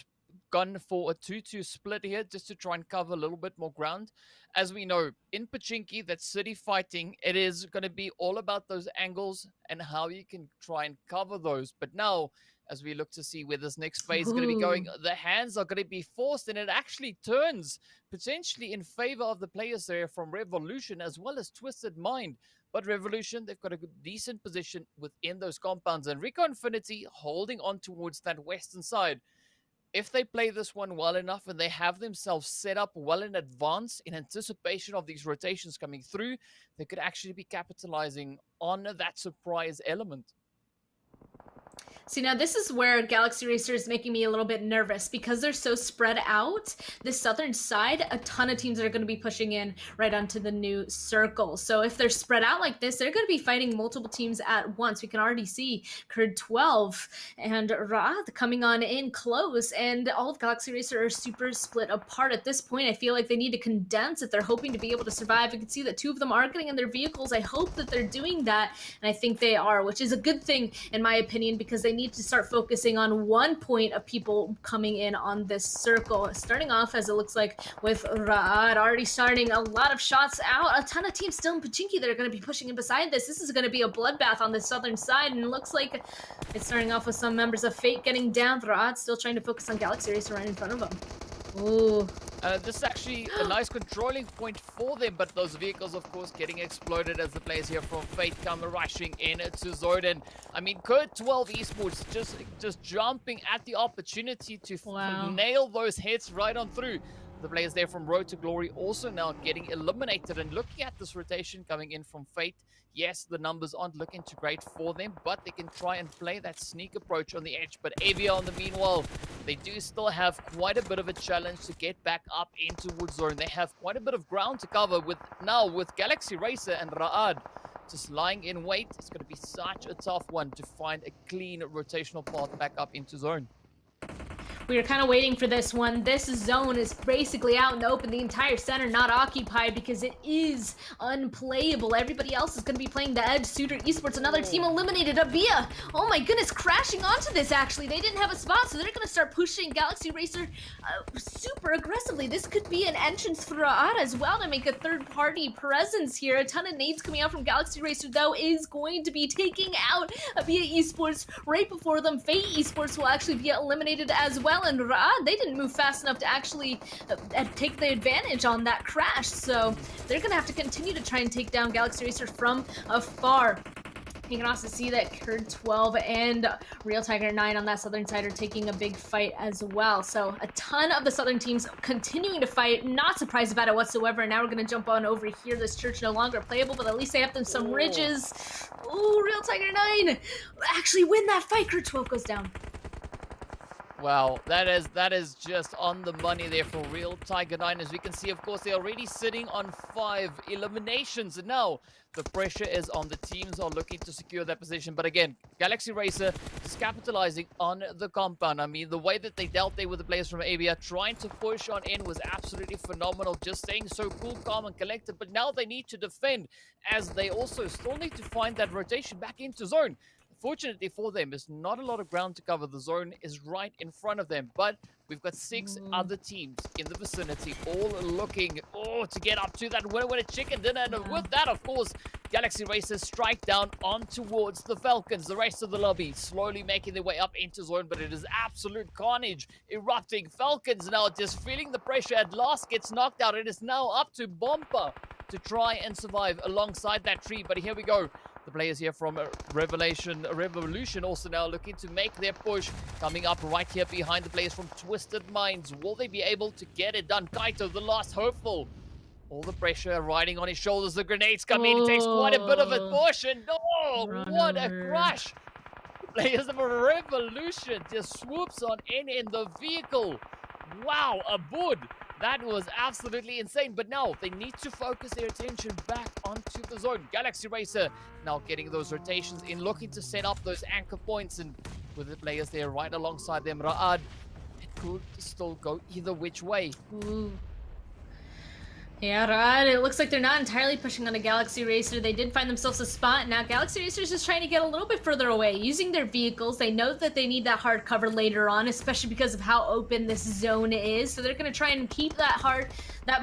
gone for a 2-2 split here just to try and cover a little bit more ground. As we know, in Pachinki, that city fighting, it is going to be all about those angles and how you can try and cover those. But now, as we look to see where this next phase is going to be going, the hands are going to be forced, and it actually turns potentially in favor of the players there from Revolution as well as Twisted Mind. But Revolution, they've got a decent position within those compounds, and RICO Infinity holding on towards that western side. If they play this one well enough and they have themselves set up well in advance in anticipation of these rotations coming through, they could actually be capitalizing on that surprise element. See, now this is where Galaxy Racer is making me a little bit nervous because they're so spread out. The southern side, a ton of teams are going to be pushing in right onto the new circle. So if they're spread out like this, they're going to be fighting multiple teams at once. We can already see KURD 12 and Ra'ad coming on in close, and all of Galaxy Racer are super split apart. At this point, I feel like they need to condense if they're hoping to be able to survive. You can see that 2 of them are getting in their vehicles. I hope that they're doing that, and I think they are, which is a good thing in my opinion, because they need to start focusing on one point of people coming in on this circle. Starting off, as it looks like, with Ra'ad already starting a lot of shots out. A ton of teams still in Pachinki that are going to be pushing in beside this. This is going to be a bloodbath on the southern side, and it looks like it's starting off with some members of Fate getting down. Ra'ad still trying to focus on Galaxy Racer right in front of them. Ooh. This is actually a nice controlling point for them, but those vehicles, of course, getting exploded as the players here from Fate come rushing in to Zorden. I mean, KURD 12 Esports just jumping at the opportunity to nail those hits right on through. The players there from Road to Glory also now getting eliminated, and looking at this rotation coming in from Fate, yes, the numbers aren't looking too great for them, but they can try and play that sneak approach on the edge. But ABIAH, in the meanwhile, they do still have quite a bit of a challenge to get back up into Wood Zone. They have quite a bit of ground to cover with Galaxy Racer and Ra'ad just lying in wait. It's going to be such a tough one to find a clean rotational path back up into zone. We were kind of waiting for this one. This zone is basically out in the open. The entire center not occupied because it is unplayable. Everybody else is going to be playing the edge. SUDOR Esports, another team eliminated. ABIAH, oh my goodness, crashing onto this actually. They didn't have a spot, so they're going to start pushing Galaxy Racer super aggressively. This could be an entrance for Ra'ad as well to make a third-party presence here. A ton of nades coming out from Galaxy Racer, though, is going to be taking out ABIAH Esports right before them. Fate Esports will actually be eliminated as well. And Ra'ad, they didn't move fast enough to actually take the advantage on that crash, so they're gonna have to continue to try and take down Galaxy Racer from afar. You can also see that KURD 12 and Real Tiger 9 on that southern side are taking a big fight as well. So a ton of the southern teams continuing to fight, not surprised about it whatsoever. And now we're going to jump on over here. This church no longer playable, but at least they have them some ridges. Ooh, Real Tiger 9 actually win that fight. KURD 12 goes down. Wow, that is just on the money there for Real Tiger 9. As we can see, of course, they're already sitting on 5 eliminations. And now the pressure is on. The teams are looking to secure that position. But again, Galaxy Racer is capitalizing on the compound. I mean, the way that they dealt there with the players from ABIAH, trying to push on in was absolutely phenomenal. Just staying so cool, calm, and collected. But now they need to defend, as they also still need to find that rotation back into zone. Unfortunately for them, there's not a lot of ground to cover. The zone is right in front of them, but we've got 6 other teams in the vicinity, all looking to get up to that winner chicken dinner. And with that, of course, Galaxy Racers strike down on towards the Falcons. The rest of the lobby slowly making their way up into zone, but it is absolute carnage erupting. Falcons now just feeling the pressure. At last gets knocked out. It is now up to Bompa to try and survive alongside that tree. But here we go. The players here from Revolution also now looking to make their push. Coming up right here behind the players from Twisted Minds. Will they be able to get it done? Kaito, the last hopeful. All the pressure riding on his shoulders. The grenades come in. He takes quite a bit of a push. And what a crush. The players of Revolution just swoops on in the vehicle. Wow, a bud. That was absolutely insane. But now they need to focus their attention back onto the zone. Galaxy Racer now getting those rotations in, looking to set up those anchor points. And with the players there right alongside them, Ra'ad, it could still go either which way. Ooh. Yeah, right. It looks like they're not entirely pushing on a Galaxy Racer. They did find themselves a spot. Now Galaxy Racer's just trying to get a little bit further away, using their vehicles. They know that they need that hard cover later on, especially because of how open this zone is. So they're going to try and keep that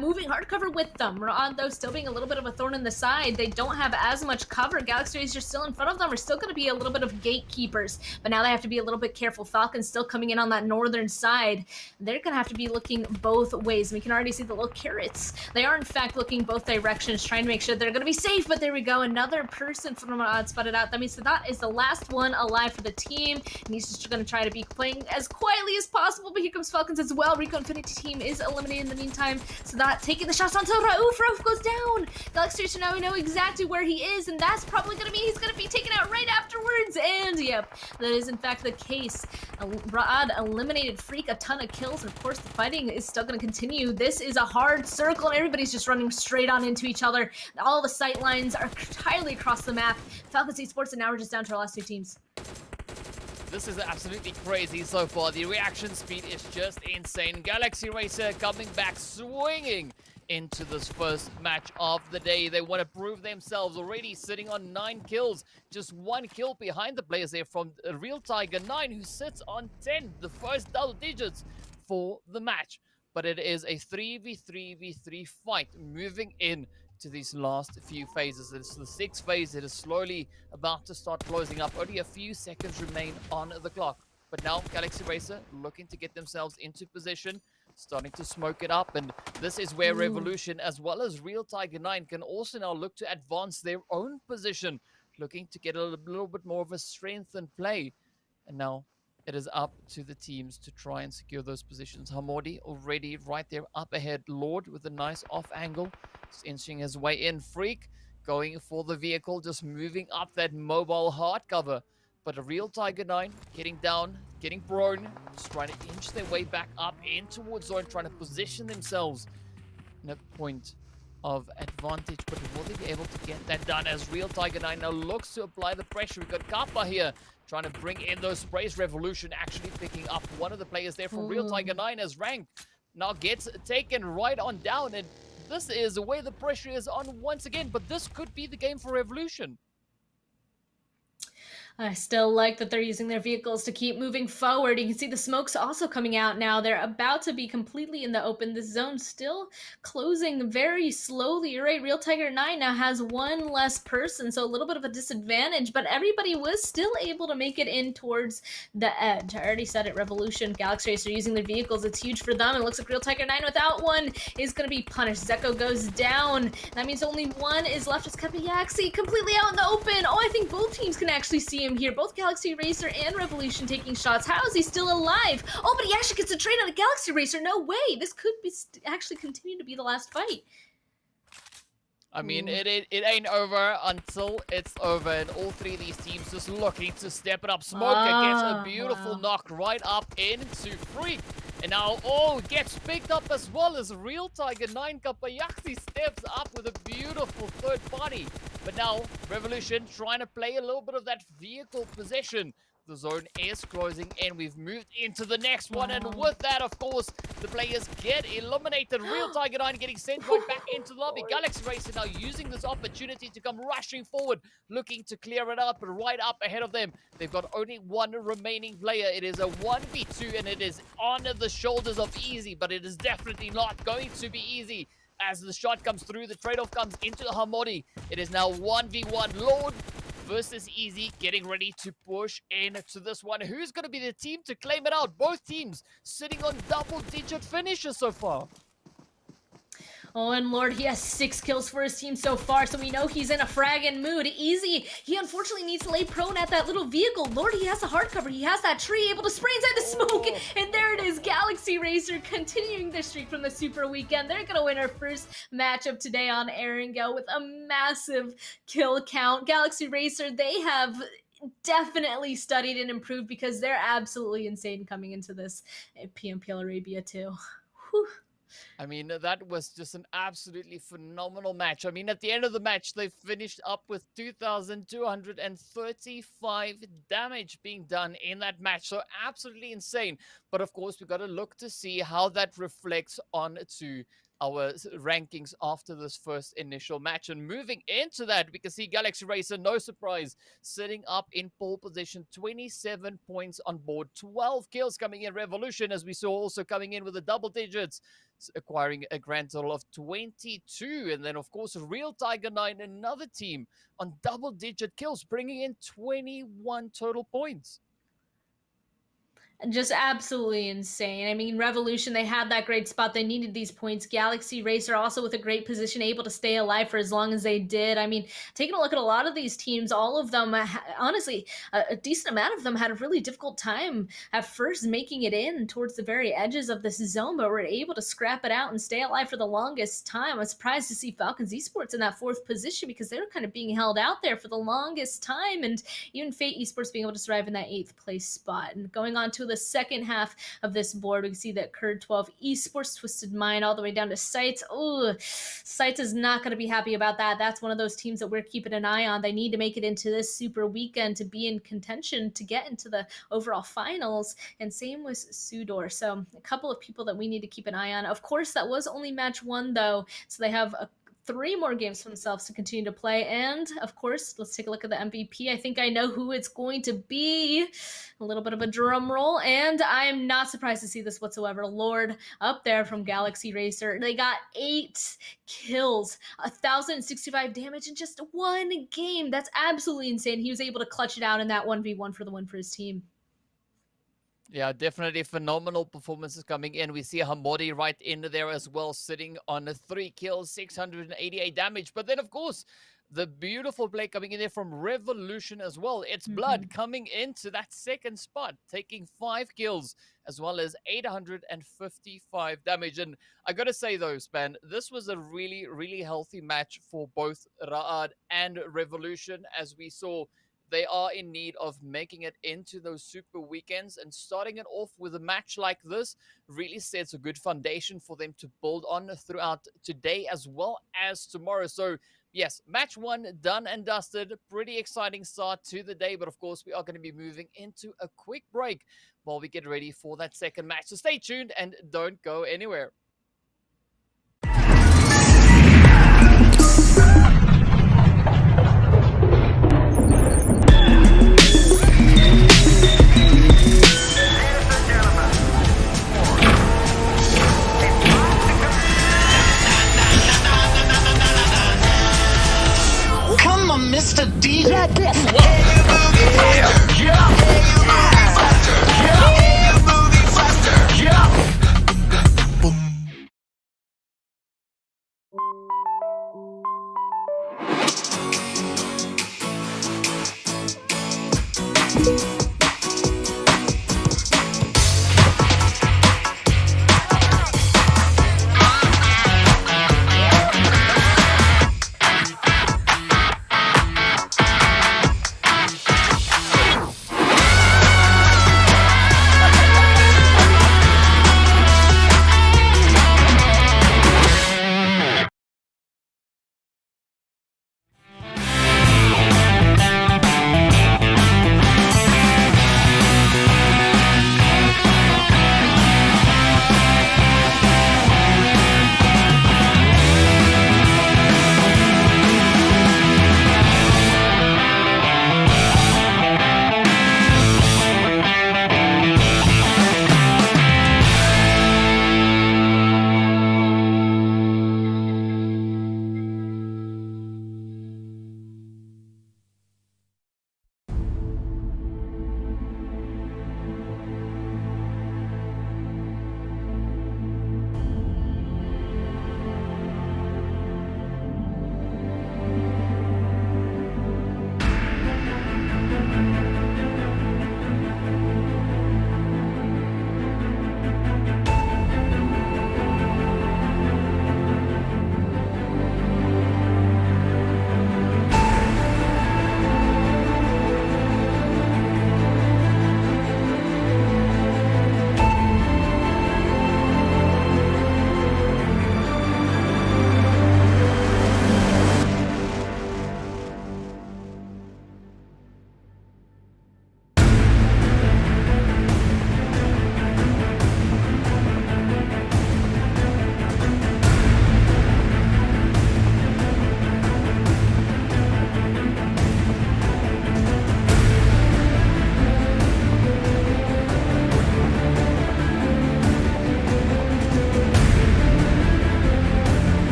moving hard cover with them. Ra'ad, though, still being a little bit of a thorn in the side. They don't have as much cover. Galaxy Racer still in front of them are still going to be a little bit of gatekeepers. But now they have to be a little bit careful. Falcons still coming in on that northern side. They're going to have to be looking both ways. We can already see the little carrots. They are, in fact, looking both directions, trying to make sure they're going to be safe. But there we go. Another person from Ra'ad spotted out. That means that is the last one alive for the team. And he's just going to try to be playing as quietly as possible. But here comes Falcons as well. RICO Infinity team is eliminated in the meantime. So that taking the shots onto Rauf. Rauf goes down. Galaxy Racer, now we know exactly where he is. And that's probably going to mean he's going to be taken out right afterwards. And yep, that is in fact the case. Ra'ad eliminated Freak, a ton of kills. And of course, the fighting is still going to continue. This is a hard circle. And everybody's just running straight on into each other. All the sight lines are entirely across the map. Falcons Esports, and now we're just down to our last 2 teams. This is absolutely crazy so far. The reaction speed is just insane. Galaxy Racer coming back swinging into this first match of the day. They want to prove themselves, already sitting on 9 kills. Just 1 kill behind the players there from Real Tiger 9, who sits on 10, the first double digits for the match. But it is a 3v3v3 fight moving in to these last few phases. It's the 6th phase. It is slowly about to start closing up. Only a few seconds remain on the clock. But now Galaxy Racer looking to get themselves into position, starting to smoke it up. And this is where Revolution, as well as Real Tiger 9, can also now look to advance their own position, looking to get a little bit more of a strengthened play. And now it is up to the teams to try and secure those positions. Hamordi already right there up ahead. Lord with a nice off angle, just inching his way in. Freak going for the vehicle, just moving up that mobile hard cover. But a Real Tiger 9 getting down, getting prone, just trying to inch their way back up in towards zone, trying to position themselves in a point of advantage. But will they be able to get that done as Real Tiger 9 now looks to apply the pressure? We've got Kappa here trying to bring in those sprays. Revolution actually picking up one of the players there from Real Tiger 9 as Rank now gets taken right on down. And this is where the pressure is on once again. But this could be the game for Revolution. I still like that they're using their vehicles to keep moving forward. You can see the smoke's also coming out now. They're about to be completely in the open. This zone's still closing very slowly. You're right, Real Tiger 9 now has 1 less person, so a little bit of a disadvantage, but everybody was still able to make it in towards the edge. I already said it, Revolution, Galaxy Racer using their vehicles. It's huge for them. It looks like Real Tiger 9 without one is going to be punished. Zeko goes down. That means only 1 is left. It's Kapayaxi completely out in the open. Oh, I think both teams can actually see him here. Both Galaxy Racer and Revolution taking shots. How is he still alive? Oh, but he actually gets a trade on a Galaxy Racer. No way. This could be actually continue to be the last fight. I mean, it ain't over until it's over, and all 3 of these teams just looking to step it up. Smoker gets a beautiful knock right up into Freak. And now, gets picked up as well as Real Tiger 9. Kapayaxi steps up with a beautiful third party. But now, Revolution trying to play a little bit of that vehicle possession. The zone is closing in. We've moved into the next one, and with that, of course, the players get eliminated. Real Tiger 9 getting sent right back into the lobby. Galaxy Racer now using this opportunity to come rushing forward, looking to clear it up, right up ahead of them. They've got only one remaining player. It is a 1v2, and it is on the shoulders of Easy, but it is definitely not going to be easy. As the shot comes through, the trade-off comes into the Hamodi. It is now 1v1. Lord versus Easy, getting ready to push into this one. Who's going to be the team to claim it out? Both teams sitting on double-digit finishes so far. Oh, and Lord, he has 6 kills for his team so far, so we know he's in a fragging mood. Easy, he unfortunately needs to lay prone at that little vehicle. Lord, he has a hard cover. He has that tree, able to spray inside the smoke. And there it is, Galaxy Racer continuing their streak from the Super Weekend. They're going to win our first matchup today on Erangel with a massive kill count. Galaxy Racer, they have definitely studied and improved because they're absolutely insane coming into this PMPL Arabia too. Whew. I mean, that was just an absolutely phenomenal match. I mean, at the end of the match, they finished up with 2,235 damage being done in that match. So absolutely insane. But of course, we've got to look to see how that reflects onto our rankings after this first initial match. And moving into that, we can see Galaxy Racer, no surprise, sitting up in pole position, 27 points on board, 12 kills coming in. Revolution, as we saw, also coming in with the double digits, acquiring a grand total of 22. And then, of course, Real Tiger 9, another team on double-digit kills, bringing in 21 total points. Just absolutely insane. I mean, Revolution, they had that great spot. They needed these points. Galaxy Racer also with a great position, able to stay alive for as long as they did. I mean, taking a look at a lot of these teams, all of them, honestly, a decent amount of them had a really difficult time at first making it in towards the very edges of this zone, but were able to scrap it out and stay alive for the longest time. I'm surprised to see FalconsEsport in that 4th position because they were kind of being held out there for the longest time, and even Fate Esports being able to survive in that 8th place spot. And going on to the second half of this board, we can see that KURD 12 Esports, Twisted Mind, all the way down to SCYTES. Oh, SCYTES is not going to be happy about that. That's one of those teams that we're keeping an eye on. They need to make it into this Super Weekend to be in contention to get into the overall finals, and same with SUDOR. So a couple of people that we need to keep an eye on. Of course, that was only match 1 though, so they have 3 more games for themselves to continue to play. And of course, let's take a look at the MVP. I think I know who it's going to be. A little bit of a drum roll, and I'm not surprised to see this whatsoever. Lord up there from Galaxy Racer. They got 8 kills, 1,065 damage in just 1 game. That's absolutely insane. He was able to clutch it out in that 1v1 for the win for his team. Yeah, definitely phenomenal performances coming in. We see Hamodi right in there as well, sitting on 3 kills, 688 damage. But then, of course, the beautiful play coming in there from Revolution as well. It's Blood coming into that 2nd spot, taking 5 kills as well as 855 damage. And I got to say, though, Span, this was a really, really healthy match for both Ra'ad and Revolution, as we saw. They are in need of making it into those Super Weekends, and starting it off with a match like this really sets a good foundation for them to build on throughout today as well as tomorrow. So yes, match 1 done and dusted. Pretty exciting start to the day, but of course we are going to be moving into a quick break while we get ready for that 2nd match. So stay tuned and don't go anywhere. Mr. DJ.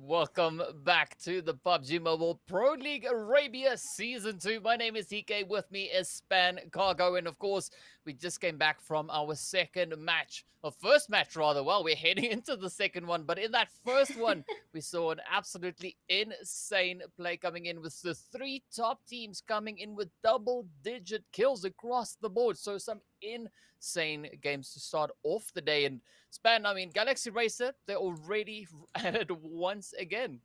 Welcome back to the PUBG Mobile Pro League Arabia Season 2. My name is EK. With me is Span Cargo. And of course, we just came back from our second match, or first match rather. Well, we're heading into the second one. But in that first one, we saw an absolutely insane play coming in with the three top teams coming in with double-digit kills across the board. So some insane games to start off the day. And Span, I mean, Galaxy Racer, they're already at it once again.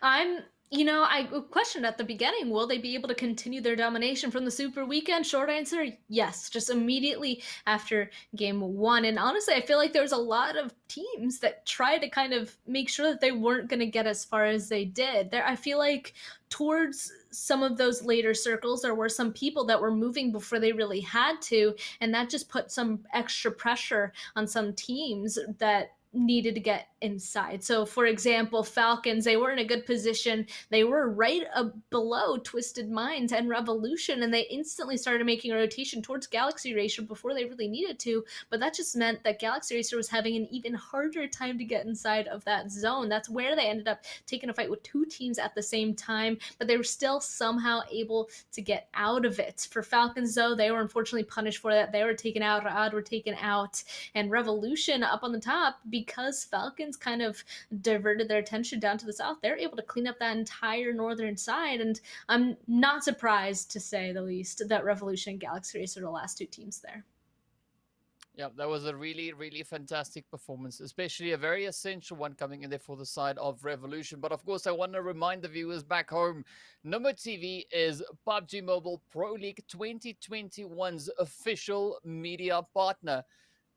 I questioned at the beginning, will they be able to continue their domination from the Super Weekend? Short answer, yes. Just immediately after game one. And honestly, I feel like there was a lot of teams that tried to kind of make sure that they weren't going to get as far as they did. I feel like towards some of those later circles, there were some people that were moving before they really had to. And that just put some extra pressure on some teams that needed to get inside. So for example, Falcons, they were in a good position. They were right below Twisted Minds and Revolution, and they instantly started making a rotation towards Galaxy Racer before they really needed to. But that just meant that Galaxy Racer was having an even harder time to get inside of that zone. That's where they ended up taking a fight with two teams at the same time, but they were still somehow able to get out of it. For Falcons, though, they were unfortunately punished for that. They were taken out, Raad were taken out, and Revolution up on the top, because Falcons kind of diverted their attention down to the south, they're able to clean up that entire northern side. And I'm not surprised, to say the least, that Revolution and Galaxy Racer are the last two teams there. Yeah, that was a really, really fantastic performance, especially a very essential one coming in there for the side of Revolution. But of course, I want to remind the viewers back home, Nomo TV is PUBG Mobile Pro League 2021's official media partner.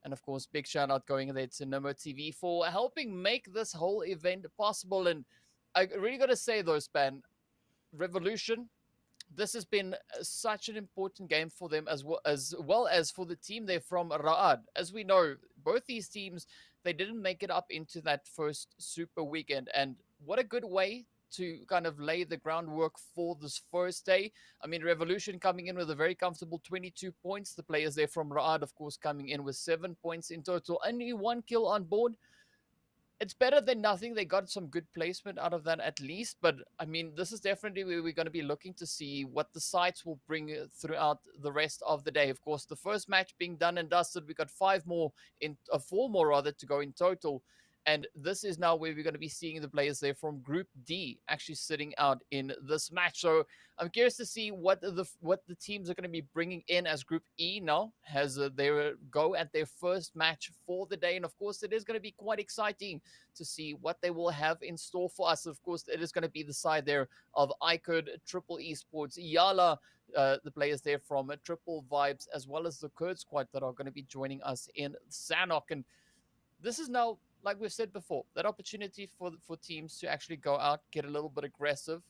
And of course, big shout out going there to Nomo TV for helping make this whole event possible. And I really got to say though, Span, Revolution, this has been such an important game for them as well as for the team there from Raad. As we know, both these teams, they didn't make it up into that first Super Weekend. And what a good way to kind of lay the groundwork for this first day. I mean, Revolution coming in with a very comfortable 22 points. The players there from Raad, of course, coming in with 7 points in total. Only 1 kill on board. It's better than nothing. They got some good placement out of that at least. But, I mean, this is definitely where we're going to be looking to see what the sites will bring throughout the rest of the day. Of course, the first match being done and dusted. We got 4 more rather to go in total. And this is now where we're going to be seeing the players there from Group D actually sitting out in this match. So I'm curious to see what the teams are going to be bringing in as Group E now has their go at their first match for the day. And of course, it is going to be quite exciting to see what they will have in store for us. Of course, it is going to be the side there of iKURD, Triple Esports, YaLLa, the players there from Triple Vibes, as well as the KURD squad that are going to be joining us in Sanhok. And this is now, like we've said before, that opportunity for teams to actually go out, get a little bit aggressive,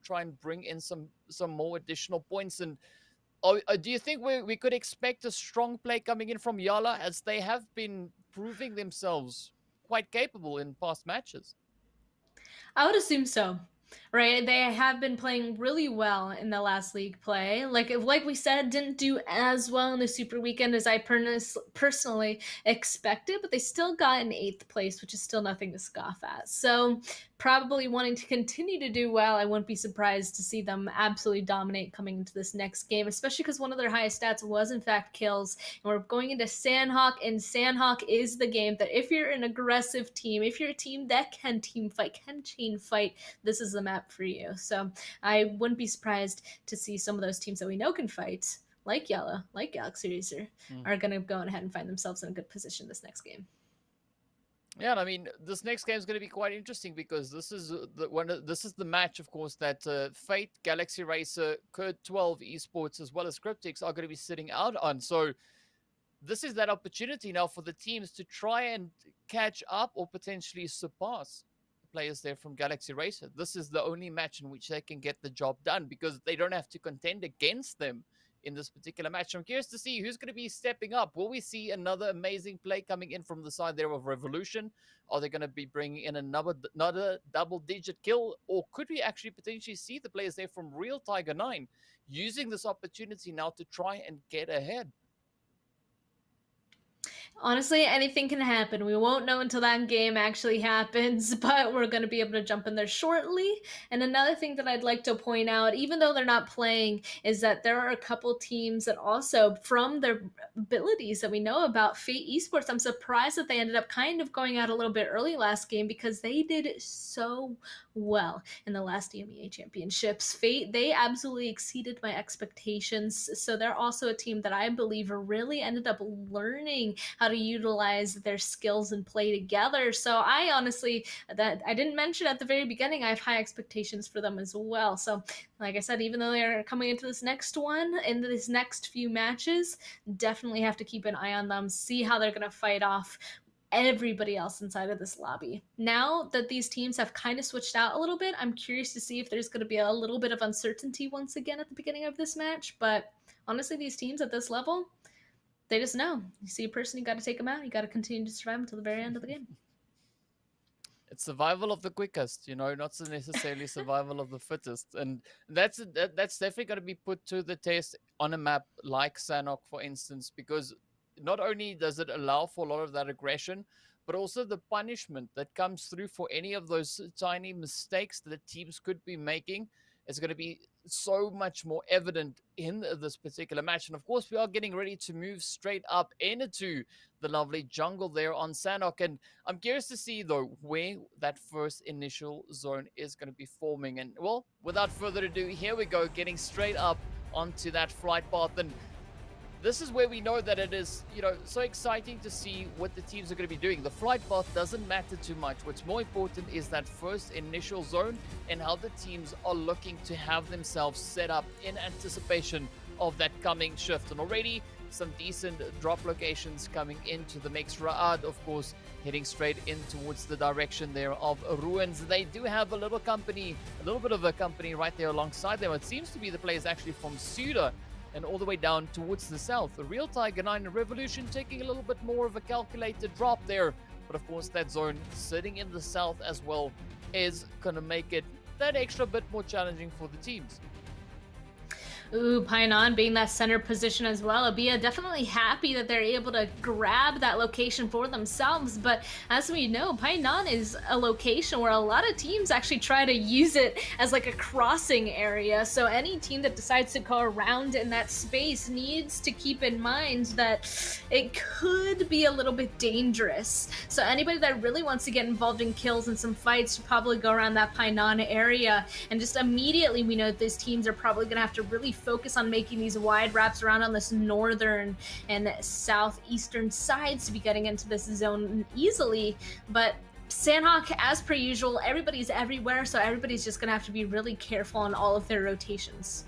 try and bring in some more additional points. And do you think we could expect a strong play coming in from YaLLa, as they have been proving themselves quite capable in past matches? I would assume so. Right, they have been playing really well in the last league play. Like we said, didn't do as well in the Super Weekend as I personally expected, but they still got in 8th place, which is still nothing to scoff at. So probably wanting to continue to do well. I wouldn't be surprised to see them absolutely dominate coming into this next game, especially because one of their highest stats was in fact kills. And we're going into Sanhok, and Sanhok is the game that if you're an aggressive team, if you're a team that can team fight, can chain fight, this is the map for you. So I wouldn't be surprised to see some of those teams that we know can fight, like YaLLa, like Galaxy Racer, are going to go ahead and find themselves in a good position this next game. Yeah, and I mean, this next game is going to be quite interesting because this is the match, of course, that Fate, Galaxy Racer, KURD 12 Esports, as well as Cryptics are going to be sitting out on. So this is that opportunity now for the teams to try and catch up or potentially surpass the players there from Galaxy Racer. This is the only match in which they can get the job done because they don't have to contend against them in this particular match. I'm curious to see who's going to be stepping up. Will we see another amazing play coming in from the side there of Revolution? Are they going to be bringing in another double-digit kill? Or could we actually potentially see the players there from Real Tiger 9 using this opportunity now to try and get ahead? Honestly, anything can happen. We won't know until that game actually happens, but we're going to be able to jump in there shortly. And another thing that I'd like to point out, even though they're not playing, is that there are a couple teams that also, from their abilities that we know about, Fate Esports, I'm surprised that they ended up kind of going out a little bit early last game because they did so well in the last ABIAH championships. Fate, they absolutely exceeded my expectations. So they're also a team that I believe really ended up learning how to utilize their skills and play together. So I honestly, that I didn't mention at the very beginning, I have high expectations for them as well. So like I said, even though they're coming into this next one, into this next few matches, definitely have to keep an eye on them, see how they're going to fight off everybody else inside of this lobby. Now that these teams have kind of switched out a little bit, I'm curious to see if there's going to be a little bit of uncertainty once again at the beginning of this match. But honestly, these teams at this level, they just know. You see a person, you got to take them out. You got to continue to survive until the very end of the game. It's survival of the quickest, you know, not so necessarily survival of the fittest. And that's definitely going to be put to the test on a map like Sanhok, for instance, because not only does it allow for a lot of that aggression, but also the punishment that comes through for any of those tiny mistakes that the teams could be making is going to be so much more evident in this particular match. And of course, we are getting ready to move straight up into the lovely jungle there on Sanhok. And I'm curious to see, though, where that first initial zone is going to be forming. And, well, without further ado, here we go, getting straight up onto that flight path. And this is where we know that it is, you know, so exciting to see what the teams are going to be doing. The flight path doesn't matter too much. What's more important is that first initial zone and how the teams are looking to have themselves set up in anticipation of that coming shift. And already some decent drop locations coming into the mix. Raad, of course, heading straight in towards the direction there of Ruins. They do have a little company, a little bit of a company right there alongside them. It seems to be the players actually from SUDOR, and all the way down towards the south. The Real Tiger 9 Revolution taking a little bit more of a calculated drop there. But of course, that zone sitting in the south as well is going to make it that extra bit more challenging for the teams. Ooh, Painan being that center position as well. ABIAH definitely happy that they're able to grab that location for themselves. But as we know, Painan is a location where a lot of teams actually try to use it as like a crossing area. So any team that decides to go around in that space needs to keep in mind that it could be a little bit dangerous. So anybody that really wants to get involved in kills and some fights should probably go around that Painan area. And just immediately we know that these teams are probably going to have to really focus on making these wide wraps around on this northern and southeastern sides to be getting into this zone easily. But Sanhok, as per usual, everybody's everywhere, so everybody's just gonna have to be really careful on all of their rotations.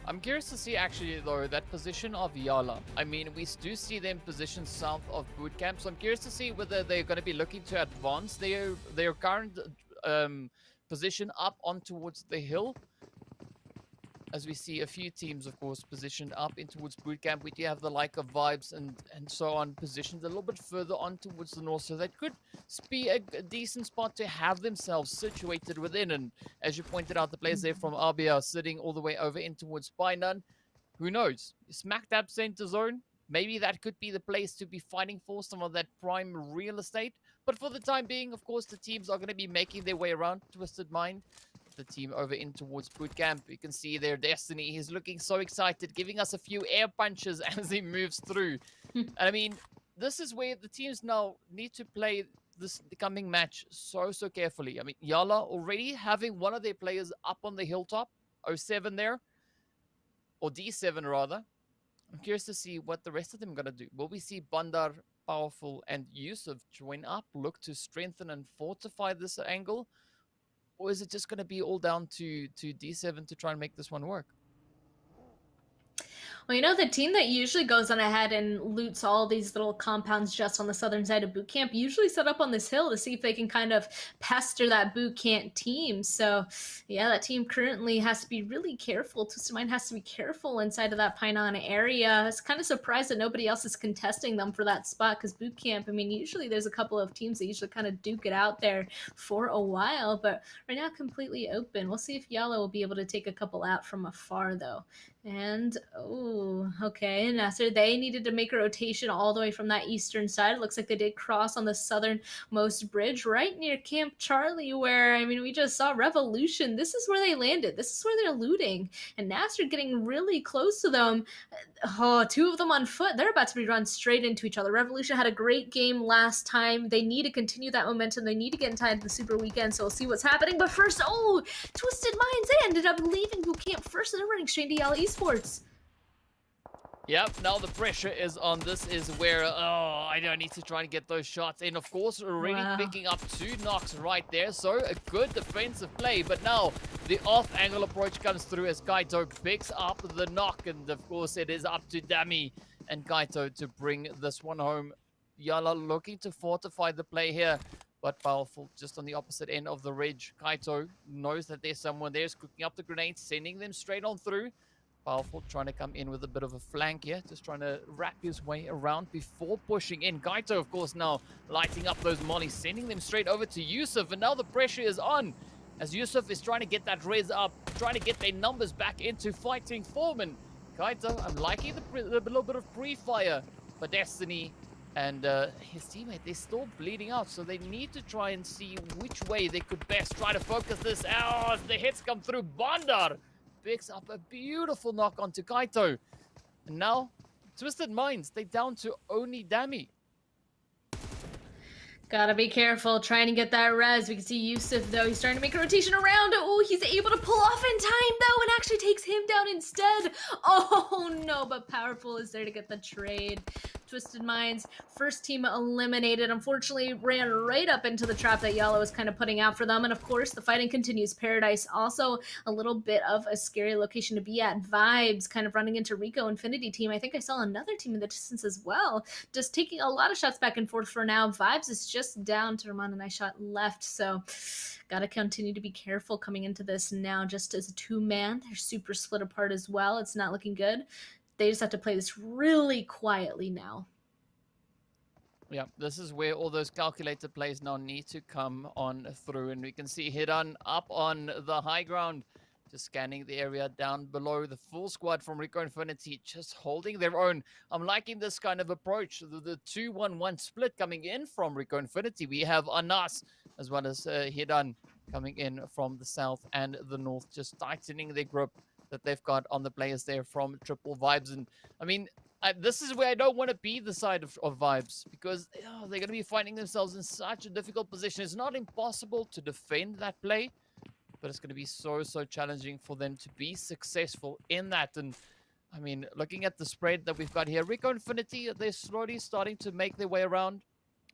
I'm curious to see, actually, though, that position of YaLLa. I mean, we do see them positioned south of bootcamp, so I'm curious to see whether they're going to be looking to advance their current position up on towards the hill. As we see a few teams, of course, positioned up in towards bootcamp. We do have the like of Vibes and so on positioned a little bit further on towards the north. So that could be a decent spot to have themselves situated within. And as you pointed out, the players there from ABIAH sitting all the way over in towards Painan. Who knows? Smack dab center zone. Maybe that could be the place to be fighting for some of that prime real estate. But for the time being, of course, the teams are going to be making their way around. Twisted Mind, the team over in towards bootcamp. You can see their Destiny. He's looking so excited, giving us a few air punches as he moves through. And I mean, this is where the teams now need to play this coming match so carefully. I mean, YaLLa already having one of their players up on the hilltop, 07 there, or D7 rather. I'm curious to see what the rest of them are going to do. Will we see Bandar, Powerful, and Yusuf join up, look to strengthen and fortify this angle? Or is it just going to be all down to D7 to try and make this one work? Well, you know, the team that usually goes on ahead and loots all these little compounds just on the southern side of boot camp usually set up on this hill to see if they can kind of pester that boot camp team. So yeah, that team currently has to be really careful. Twisted Mind has to be careful inside of that Painan area. I was kind of surprised that nobody else is contesting them for that spot, because boot camp, I mean, usually there's a couple of teams that usually kind of duke it out there for a while, but right now completely open. We'll see if YaLLa will be able to take a couple out from afar though. And, oh, okay, NASR, they needed to make a rotation all the way from that eastern side. It looks like they did cross on the southernmost bridge right near Camp Charlie, where, I mean, we just saw Revolution. This is where they landed. This is where they're looting. And NASR getting really close to them. Oh, two of them on foot. They're about to be run straight into each other. Revolution had a great game last time. They need to continue that momentum. They need to get in time to the Super Weekend, so we'll see what's happening. But first, oh, Twisted Minds, they ended up leaving boot camp first, and they're running straight into YaLLa Esports. Yep, now the pressure is on. This is where, I don't need to try and get those shots in. Of course, already picking up 2 knocks right there. So a good defensive play. But now the off-angle approach comes through as Kaito picks up the knock. And of course, it is up to Dami and Kaito to bring this one home. YaLLa looking to fortify the play here, but powerful just on the opposite end of the ridge. Kaito knows that there's someone there. He's cooking up the grenades, sending them straight on through. Powerful trying to come in with a bit of a flank here, just trying to wrap his way around before pushing in. Kaito, of course, now lighting up those mollies, sending them straight over to Yusuf, and now the pressure is on as Yusuf is trying to get that res up, trying to get their numbers back into fighting form. And Kaito, I'm liking the little bit of pre-fire for Destiny, and his teammate, they're still bleeding out, so they need to try and see which way they could best try to focus this out as the hits come through. Bandar picks up a beautiful knock onto Kaito. And now, Twisted Minds, they down to only Dami. Gotta be careful trying to get that res. We can see Yusuf, though. He's starting to make a rotation around. Oh, he's able to pull off in time, though, and actually takes him down instead. Oh, no, but Powerful is there to get the trade. Twisted Minds, first team eliminated. Unfortunately, ran right up into the trap that YaLLa was kind of putting out for them. And, of course, the fighting continues. Paradise, also a little bit of a scary location to be at. Vibes kind of running into RICO Infinity team. I think I saw another team in the distance as well. Just taking a lot of shots back and forth for now. Vibes is just down to Roman and I shot left, so gotta continue to be careful coming into this now. Just as a 2-man, they're super split apart as well. It's not looking good. They just have to play this really quietly now. Yeah, this is where all those calculated plays now need to come on through, and we can see Hidan up on the high ground, just scanning the area down below. The full squad from RICO Infinity just holding their own. I'm liking this kind of approach. The 2-1-1 split coming in from RICO Infinity. We have Anas as well as Hidan coming in from the south and the north, just tightening their grip that they've got on the players there from Triple Vibes. And I mean, this is where I don't want to be the side of Vibes, because they're going to be finding themselves in such a difficult position. It's not impossible to defend that play, but it's going to be so challenging for them to be successful in that. And I mean, looking at the spread that we've got here, RICO Infinity, they're slowly starting to make their way around,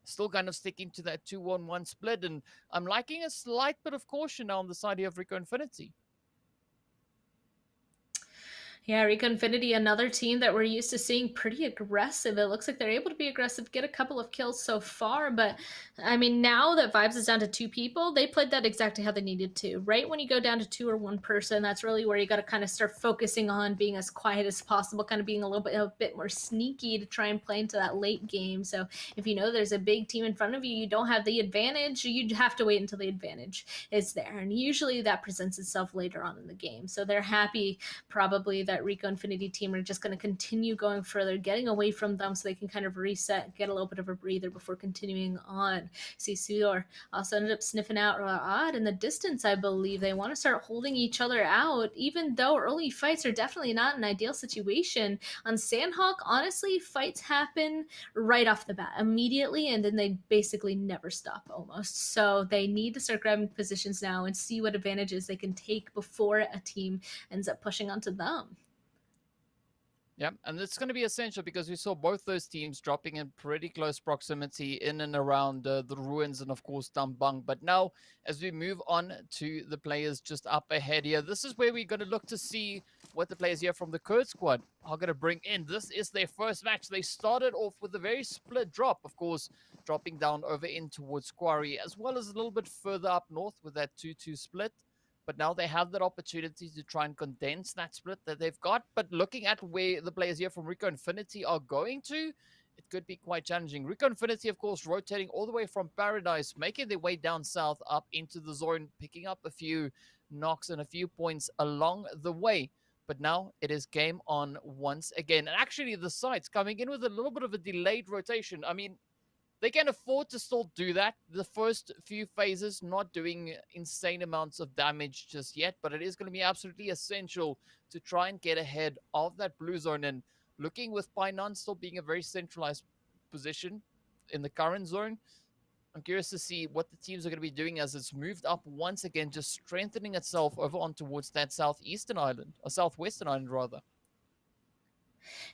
still kind of sticking to that 2-1-1 split. And I'm liking a slight bit of caution now on the side here of RICO Infinity. Yeah, RICO Infinity, another team that we're used to seeing pretty aggressive. It looks like they're able to be aggressive, get a couple of kills so far, but I mean, now that Vibes is down to 2 people, they played that exactly how they needed to. Right when you go down to 2 or 1 person, that's really where you got to kind of start focusing on being as quiet as possible, kind of being a bit more sneaky to try and play into that late game. So if you know there's a big team in front of you, you don't have the advantage, you'd have to wait until the advantage is there. And usually that presents itself later on in the game. So they're happy probably that RICO Infinity team are just going to continue going further, getting away from them so they can kind of reset, get a little bit of a breather before continuing on. See, SUDOR also ended up sniffing out Ra'ad in the distance, I believe. They want to start holding each other out, even though early fights are definitely not an ideal situation. On Sanhok, honestly, fights happen right off the bat, immediately, and then they basically never stop almost. So they need to start grabbing positions now and see what advantages they can take before a team ends up pushing onto them. Yeah, and it's going to be essential because we saw both those teams dropping in pretty close proximity in and around the ruins and, of course, Dambang. But now, as we move on to the players just up ahead here, this is where we're going to look to see what the players here from the KURD squad are going to bring in. This is their first match. They started off with a very split drop, of course, dropping down over in towards Quarry, as well as a little bit further up north with that 2-2 split. But now they have that opportunity to try and condense that split that they've got. But looking at where the players here from RICO Infinity are going to, it could be quite challenging. RICO Infinity, of course, rotating all the way from Paradise, making their way down south up into the zone, picking up a few knocks and a few points along the way. But now it is game on once again. And actually, the sites coming in with a little bit of a delayed rotation. I mean, they can afford to still do that. The first few phases, not doing insane amounts of damage just yet, but it is going to be absolutely essential to try and get ahead of that blue zone. And looking with Painan still being a very centralized position in the current zone, I'm curious to see what the teams are going to be doing as it's moved up once again, just strengthening itself over on towards that southeastern island, or southwestern island rather.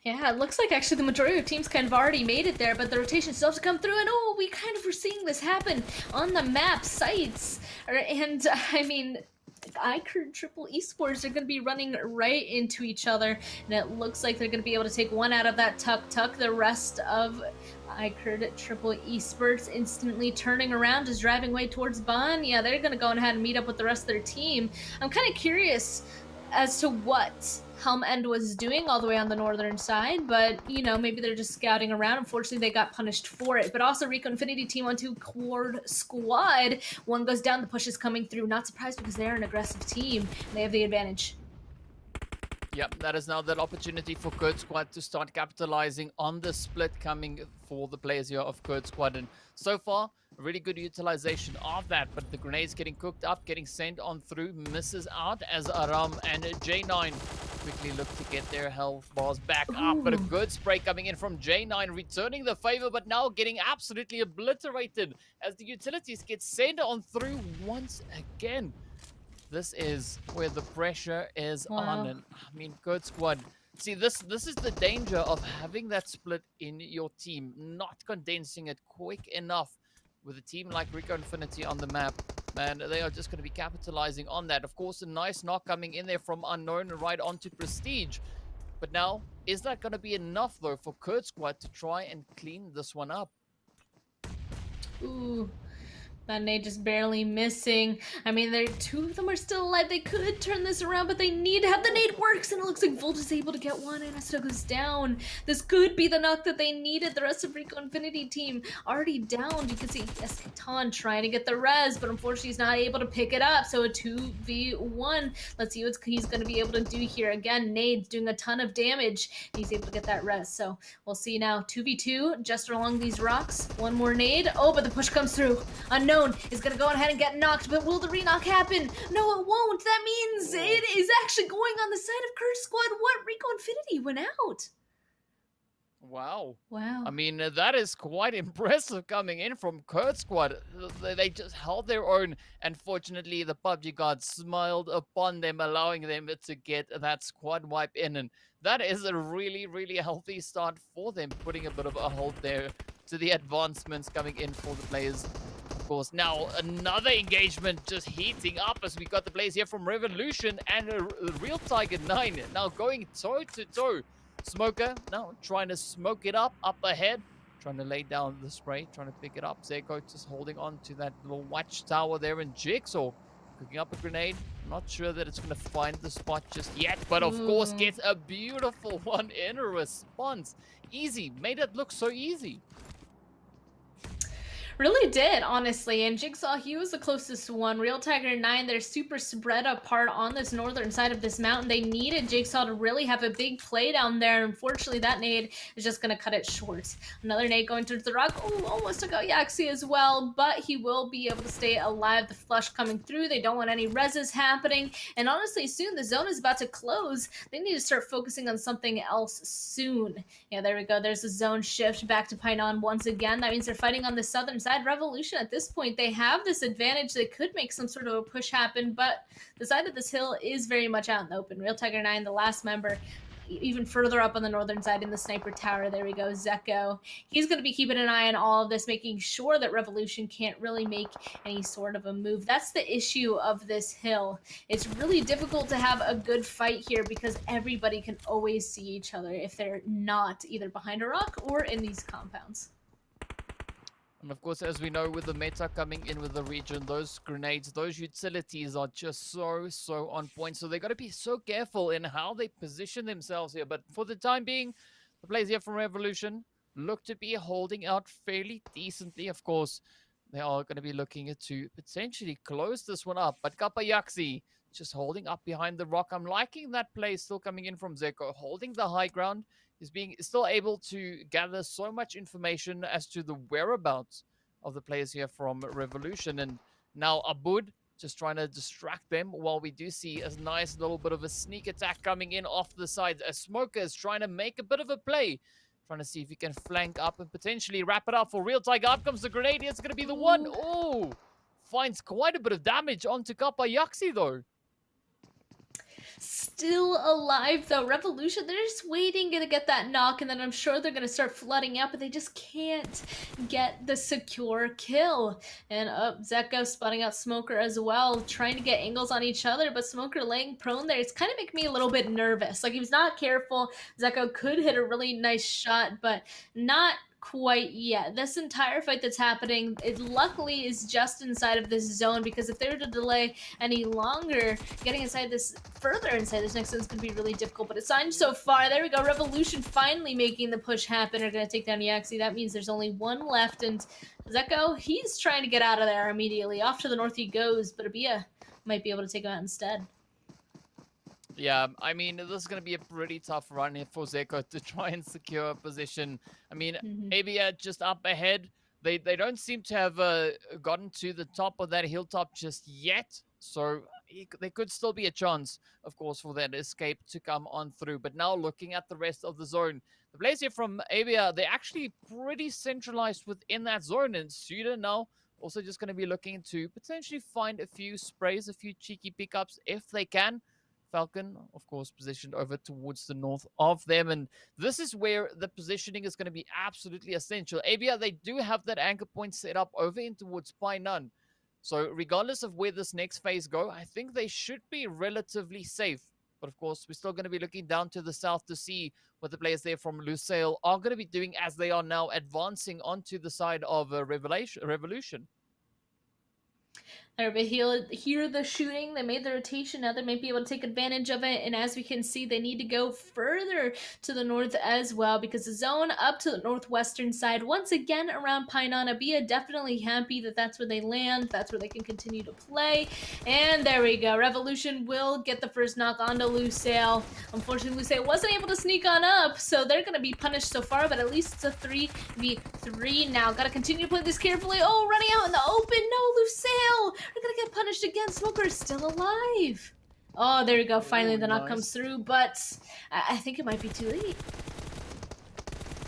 Yeah, it looks like actually the majority of teams kind of already made it there, but the rotation still has to come through, and oh, we kind of were seeing this happen on the map sites. And I mean, iKURD Triple Esports are going to be running right into each other, and it looks like they're going to be able to take one out of that tuck. The rest of iKURD Triple Esports instantly turning around, just driving way towards Ban. Yeah, they're going to go ahead and meet up with the rest of their team. I'm kind of curious as to what Helm End was doing all the way on the northern side, but you know, maybe they're just scouting around. Unfortunately, they got punished for it. But also RICO Infinity Team 1-2 KURD squad. One goes down, the push is coming through. Not surprised because they're an aggressive team. They have the advantage. Yep, that is now that opportunity for KURD Squad to start capitalizing on the split coming for the players here of KURD Squad. And so far, a really good utilization of that, but the grenades getting cooked up, getting sent on through, misses out as Aram and J9 quickly look to get their health bars back up. But a good spray coming in from J9, returning the favor, but now getting absolutely obliterated as the utilities get sent on through once again. This is where the pressure is on. And I mean, KURD Squad. See, this is the danger of having that split in your team, not condensing it quick enough. With a team like RICO Infinity on the map, man, they are just going to be capitalizing on that. Of course, a nice knock coming in there from Unknown right onto Prestige. But now, is that going to be enough, though, for KURD Squad to try and clean this one up? Ooh. That nade just barely missing. I mean, two of them are still alive. They could turn this around, but they need to have the nade works, and it looks like Volt is able to get one, and it still goes down. This could be the knock that they needed. The rest of RICO Infinity team already downed. You can see Escaton trying to get the res, but unfortunately he's not able to pick it up. So a 2v1. Let's see what he's going to be able to do here. Again, nades doing a ton of damage. He's able to get that res. So we'll see now. 2v2 just along these rocks. One more nade. Oh, but the push comes through. Unknown is going to go ahead and get knocked, but will the re-knock happen? No, it won't. That means it is actually going on the side of KURD Squad. What? RICO Infinity went out. Wow. Wow. I mean, that is quite impressive coming in from KURD Squad. They just held their own, and fortunately, the PUBG gods smiled upon them, allowing them to get that squad wipe in. And that is a really, really healthy start for them, putting a bit of a hold there to the advancements coming in for the players. Of course, now another engagement just heating up as we got the players here from Revolution and a real Tiger 9 now going toe-to-toe. Smoker now trying to smoke it up ahead, trying to lay down the spray, trying to pick it up. Zeko just holding on to that little watchtower there, and Jigsaw cooking up a grenade. Not sure that it's going to find the spot just yet, but of course gets a beautiful one in a response. Easy, made it look so easy. Really did, honestly. And Jigsaw, he was the closest one. Real Tiger 9, they're super spread apart on this northern side of this mountain. They needed Jigsaw to really have a big play down there. Unfortunately, that nade is just going to cut it short. Another nade going towards the rock. Oh, almost took out Yaxi as well, but he will be able to stay alive. The flush coming through. They don't want any reses happening. And honestly, soon the zone is about to close. They need to start focusing on something else soon. Yeah, there we go. There's a zone shift back to Painan once again. That means they're fighting on the southern side. Revolution at this point, they have this advantage. They could make some sort of a push happen, but the side of this hill is very much out in the open. Real Tiger 9, the last member, even further up on the northern side in the sniper tower. There we go, Zeko. He's going to be keeping an eye on all of this, making sure that Revolution can't really make any sort of a move. That's the issue of this hill. It's really difficult to have a good fight here because everybody can always see each other if they're not either behind a rock or in these compounds. And of course, as we know, with the meta coming in with the region, those grenades, those utilities are just so on point. So they got to be so careful in how they position themselves here. But for the time being, the players here from Revolution look to be holding out fairly decently. Of course, they are going to be looking to potentially close this one up. But Kappa Yaxi just holding up behind the rock. I'm liking that play still coming in from Zeko, holding the high ground. He's being still able to gather so much information as to the whereabouts of the players here from Revolution. And now Abud just trying to distract them while we do see a nice little bit of a sneak attack coming in off the side. A Smoker is trying to make a bit of a play, trying to see if he can flank up and potentially wrap it up for real. Tiger, up comes the grenade. It's going to be the one. Oh, finds quite a bit of damage onto Kappa Yaxi though. Still alive though. Revolution, they're just waiting to get that knock, and then I'm sure they're gonna start flooding out, but they just can't get the secure kill. And Zeko spotting out Smoker as well, trying to get angles on each other, but Smoker laying prone there. It's kind of making me a little bit nervous. Like, he was not careful. Zeko could hit a really nice shot, but not quite yet. This entire fight that's happening, it luckily is just inside of this zone, because if they were to delay any longer, getting further inside this next zone is going to be really difficult. But it's signed so far. There we go. Revolution finally making the push happen. Are going to take down Yaxi. That means there's only one left, and Zeko, he's trying to get out of there immediately. Off to the north he goes, but ABIAH might be able to take him out instead. Yeah, I mean, this is going to be a pretty tough run here for Zeko to try and secure a position. I mean, ABIAH just up ahead. They don't seem to have gotten to the top of that hilltop just yet. So there could still be a chance, of course, for that escape to come on through. But now looking at the rest of the zone, the players here from ABIAH, they're actually pretty centralized within that zone. And SUDOR now also just going to be looking to potentially find a few sprays, a few cheeky pickups if they can. Falcon, of course, positioned over towards the north of them. And this is where the positioning is going to be absolutely essential. ABIAH, they do have that anchor point set up over in towards Painan. So regardless of where this next phase go, I think they should be relatively safe. But of course, we're still going to be looking down to the south to see what the players there from Lusail are going to be doing as they are now advancing onto the side of Revolution. They hear the shooting. They made the rotation. Now they might be able to take advantage of it. And as we can see, they need to go further to the north as well, because the zone up to the northwestern side, once again around Painan. ABIAH definitely happy that that's where they land. That's where they can continue to play. And there we go. Revolution will get the first knock onto Lusail. Unfortunately, Lusail wasn't able to sneak on up, so they're going to be punished so far, but at least it's a 3v3 now. Got to continue to play this carefully. Oh, running out in the open. No, Lusail. We're gonna get punished again. Smoker is still alive. Oh, there you go. Finally, the knock comes through, but I think it might be too late.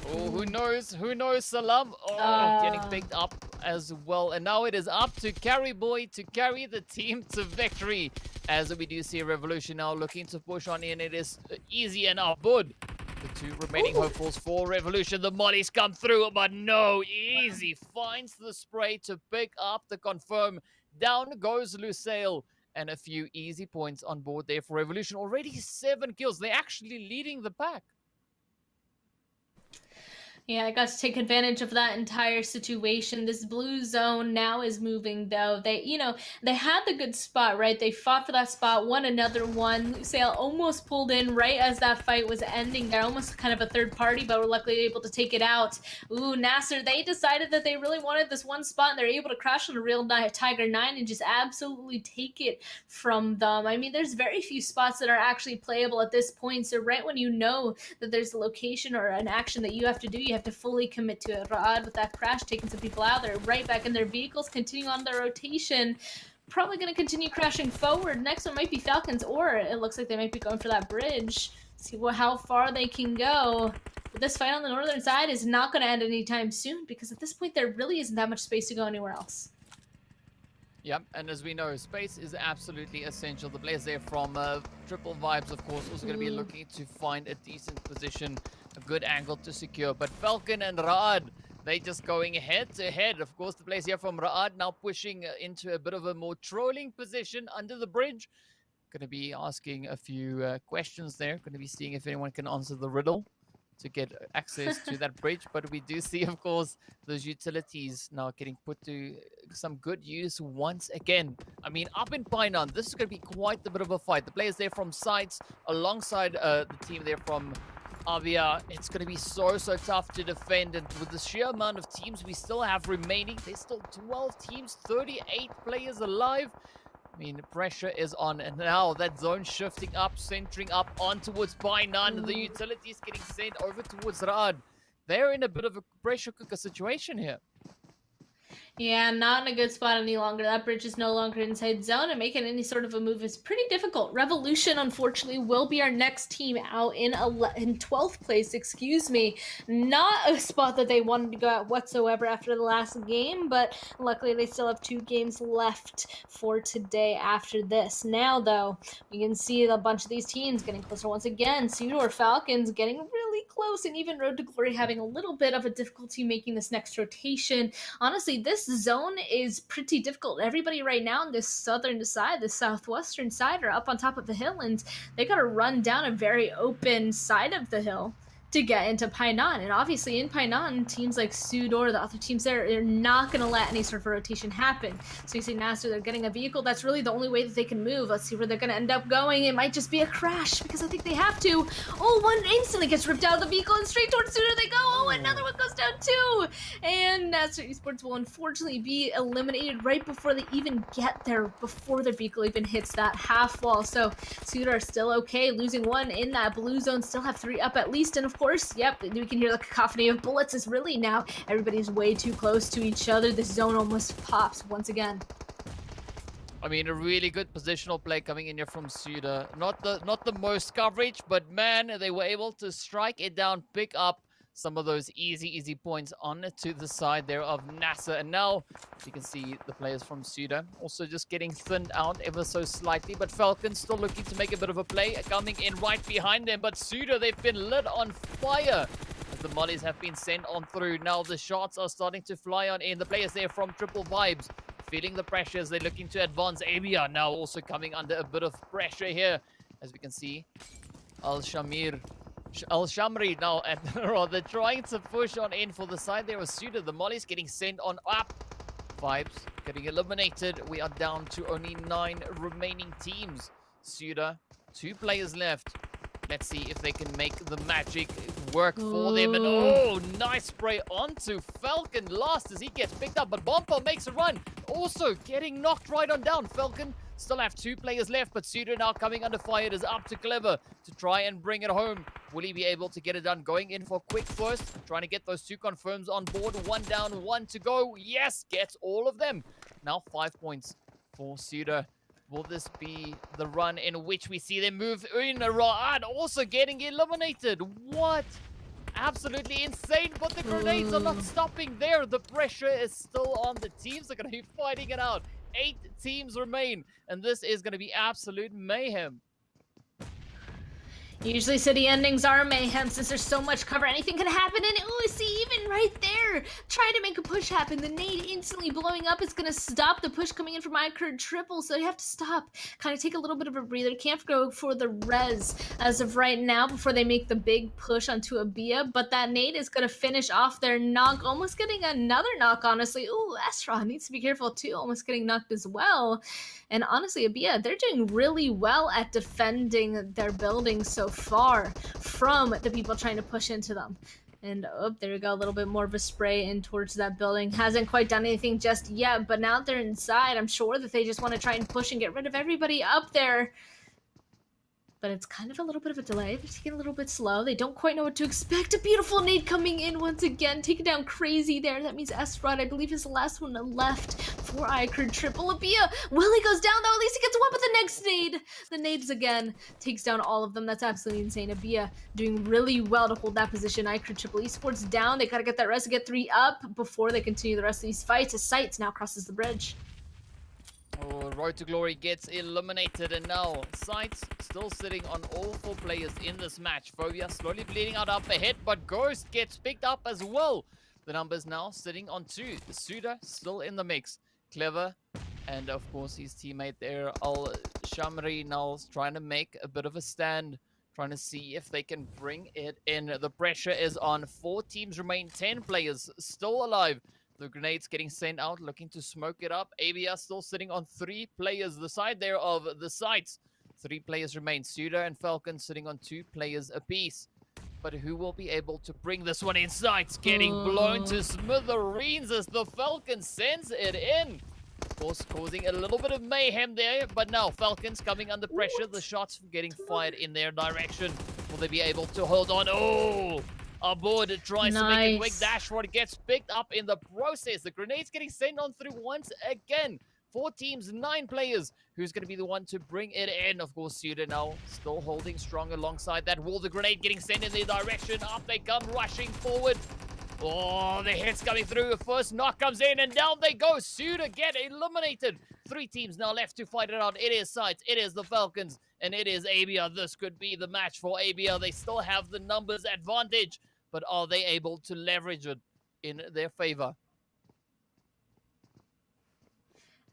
Oh, who knows? Who knows, Salam? Oh, getting picked up as well. And now it is up to Carry Boy to carry the team to victory. As we do see Revolution now looking to push on in. It is easy enough. Bud. The two remaining hopefuls for Revolution. The mollies come through, but no. Easy finds the spray to pick up the confirm. Down goes Lusail. And a few easy points on board there for Revolution. Already 7 kills. They're actually leading the pack. Yeah, I got to take advantage of that entire situation. This blue zone now is moving, though. They had the good spot, right? They fought for that spot, won another one. Lusail almost pulled in right as that fight was ending. They're almost kind of a third party, but were luckily able to take it out. Ooh, NASR, they decided that they really wanted this one spot, and they're able to crash on a real Tiger 9 and just absolutely take it from them. I mean, there's very few spots that are actually playable at this point, so right when you know that there's a location or an action that you have to do, you have to fully commit to it. Ra'ad with that crash, taking some people out. They're right back in their vehicles, continuing on their rotation. Probably going to continue crashing forward. Next one might be Falcons, or it looks like they might be going for that bridge. See how far they can go. But this fight on the northern side is not going to end anytime soon, because at this point there really isn't that much space to go anywhere else. Yep, and as we know, space is absolutely essential. The players there from Triple Vibes, of course, also going to be looking to find a decent position, a good angle to secure. But Falcon and Ra'ad, they just going head to head. Of course, the players here from Ra'ad now pushing into a bit of a more trolling position under the bridge. Going to be asking a few questions there. Going to be seeing if anyone can answer the riddle to get access to that bridge. But we do see, of course, those utilities now getting put to some good use once again. I mean, up in Painan, this is going to be quite a bit of a fight. The players there from SCYTES alongside the team there from ABIAH. It's going to be so tough to defend. And with the sheer amount of teams we still have remaining, there's still 12 teams, 38 players alive. I mean, pressure is on, and now that zone shifting up, centering up on towards Painan. The utilities getting sent over towards Rad. They're in a bit of a pressure cooker situation here. Yeah, not in a good spot any longer. That bridge is no longer inside zone, and making any sort of a move is pretty difficult. Revolution, unfortunately, will be our next team out in 12th place, excuse me. Not a spot that they wanted to go at whatsoever after the last game, but luckily they still have 2 games left for today after this. Now, though, we can see a bunch of these teams getting closer once again. SUDOR Falcons getting really close, and even Road to Glory having a little bit of a difficulty making this next rotation. Honestly, this zone is pretty difficult. Everybody right now on this southern side, the southwestern side, are up on top of the hill, and they got to run down a very open side of the hill to get into Painan. And obviously in Painan, teams like SUDOR, the other teams there, they're not going to let any sort of rotation happen. So you see NASR, they're getting a vehicle. That's really the only way that they can move. Let's see where they're going to end up going. It might just be a crash because I think they have to. Oh, one instantly gets ripped out of the vehicle and straight towards SUDOR they go. Oh, another one goes down too. And NASR Esports will unfortunately be eliminated right before they even get there, before their vehicle even hits that half wall. So SUDOR are still okay, losing one in that blue zone, still have 3 up at least. And of course, yep, we can hear the cacophony of bullets. Is really now everybody's way too close to each other. This zone almost pops once again. I mean, a really good positional play coming in here from SUDOR. Not the most coverage, but man, they were able to strike it down, pick up some of those easy points on to the side there of NASR. And now you can see the players from SUDOR also just getting thinned out ever so slightly, but Falcons still looking to make a bit of a play, coming in right behind them. But SUDOR, they've been lit on fire as the mollies have been sent on through. Now the shots are starting to fly on in. The players there from Triple Vibes feeling the pressure as they're looking to advance. ABIAH now also coming under a bit of pressure here, as we can see. Al-Shamri now, and rather trying to push on in for the side there of SUDOR. The mollies getting sent on up. Vibes getting eliminated. We are down to only 9 remaining teams. SUDOR, 2 players left. Let's see if they can make the magic work for them. And oh, nice spray onto Falcon last as he gets picked up. But Bompa makes a run. Also getting knocked right on down. Falcon still have 2 players left, but SUDOR now coming under fire. It is up to Clever to try and bring it home. Will he be able to get it done? Going in for quick first, trying to get those 2 confirms on board. 1 down, 1 to go. Yes, gets all of them. Now 5 points for SUDOR. Will this be the run in which we see them move in? Ra'ad also getting eliminated. What? Absolutely insane, but the grenades are not stopping there. The pressure is still on. The teams are going to be fighting it out. 8 teams remain, and this is going to be absolute mayhem. Usually city endings are mayhem since there's so much cover. Anything can happen, and oh, see, even right there, trying to make a push happen. The nade instantly blowing up is going to stop the push coming in from iKURD triple, so you have to stop. Kind of take a little bit of a breather. Can't go for the res as of right now before they make the big push onto ABIAH, but that nade is going to finish off their knock, almost getting another knock, honestly. Ooh, Astra needs to be careful too, almost getting knocked as well. And honestly, ABIAH, they're doing really well at defending their buildings so far from the people trying to push into them. And oh, there we go, a little bit more of a spray in towards that building. Hasn't quite done anything just yet, but now they're inside. I'm sure that they just want to try and push and get rid of everybody up there. But it's kind of a little bit of a delay. They're taking a little bit slow. They don't quite know what to expect. A beautiful nade coming in once again, taking down Crazy there. That means S-Rod, I believe, is the last one left for iKURD triple. ABIAH, Willie goes down though. At least he gets one with the next nade. The nades again takes down all of them. That's absolutely insane. ABIAH doing really well to hold that position. iKURD triple Esports down. They gotta get that rest to get 3 up before they continue the rest of these fights. As SCYTES now crosses the bridge. Oh, Road to Glory gets eliminated, and now SCYTES still sitting on all 4 players in this match. Phobia slowly bleeding out up ahead, but Ghost gets picked up as well. The numbers now sitting on 2. The SUDOR still in the mix. Clever, and of course his teammate there, Al-Shamri, now trying to make a bit of a stand, trying to see if they can bring it in. The pressure is on. 4 teams remain, 10 players still alive. The grenades getting sent out, looking to smoke it up. ABIAH still sitting on 3 players. The side there of the SCYTES. 3 players remain. SUDOR and Falcon sitting on 2 players apiece. But who will be able to bring this one in? SCYTES getting blown to smithereens as the Falcon sends it in. course, causing a little bit of mayhem there. But now, Falcons coming under pressure. The shots getting fired in their direction. Will they be able to hold on? Oh! Aboard tries to make a quick dash for it. Gets picked up in the process. The grenade's getting sent on through once again. 4 teams, 9 players. Who's going to be the one to bring it in? Of course, SUDOR now still holding strong alongside that wall. The grenade getting sent in their direction. Up they come, rushing forward. Oh, the hits coming through. First knock comes in, and down they go. SUDOR get eliminated. 3 teams now left to fight it out. It is SCYTES, it is the Falcons, and it is ABIAH. This could be the match for ABIAH. They still have the numbers advantage, but are they able to leverage it in their favor?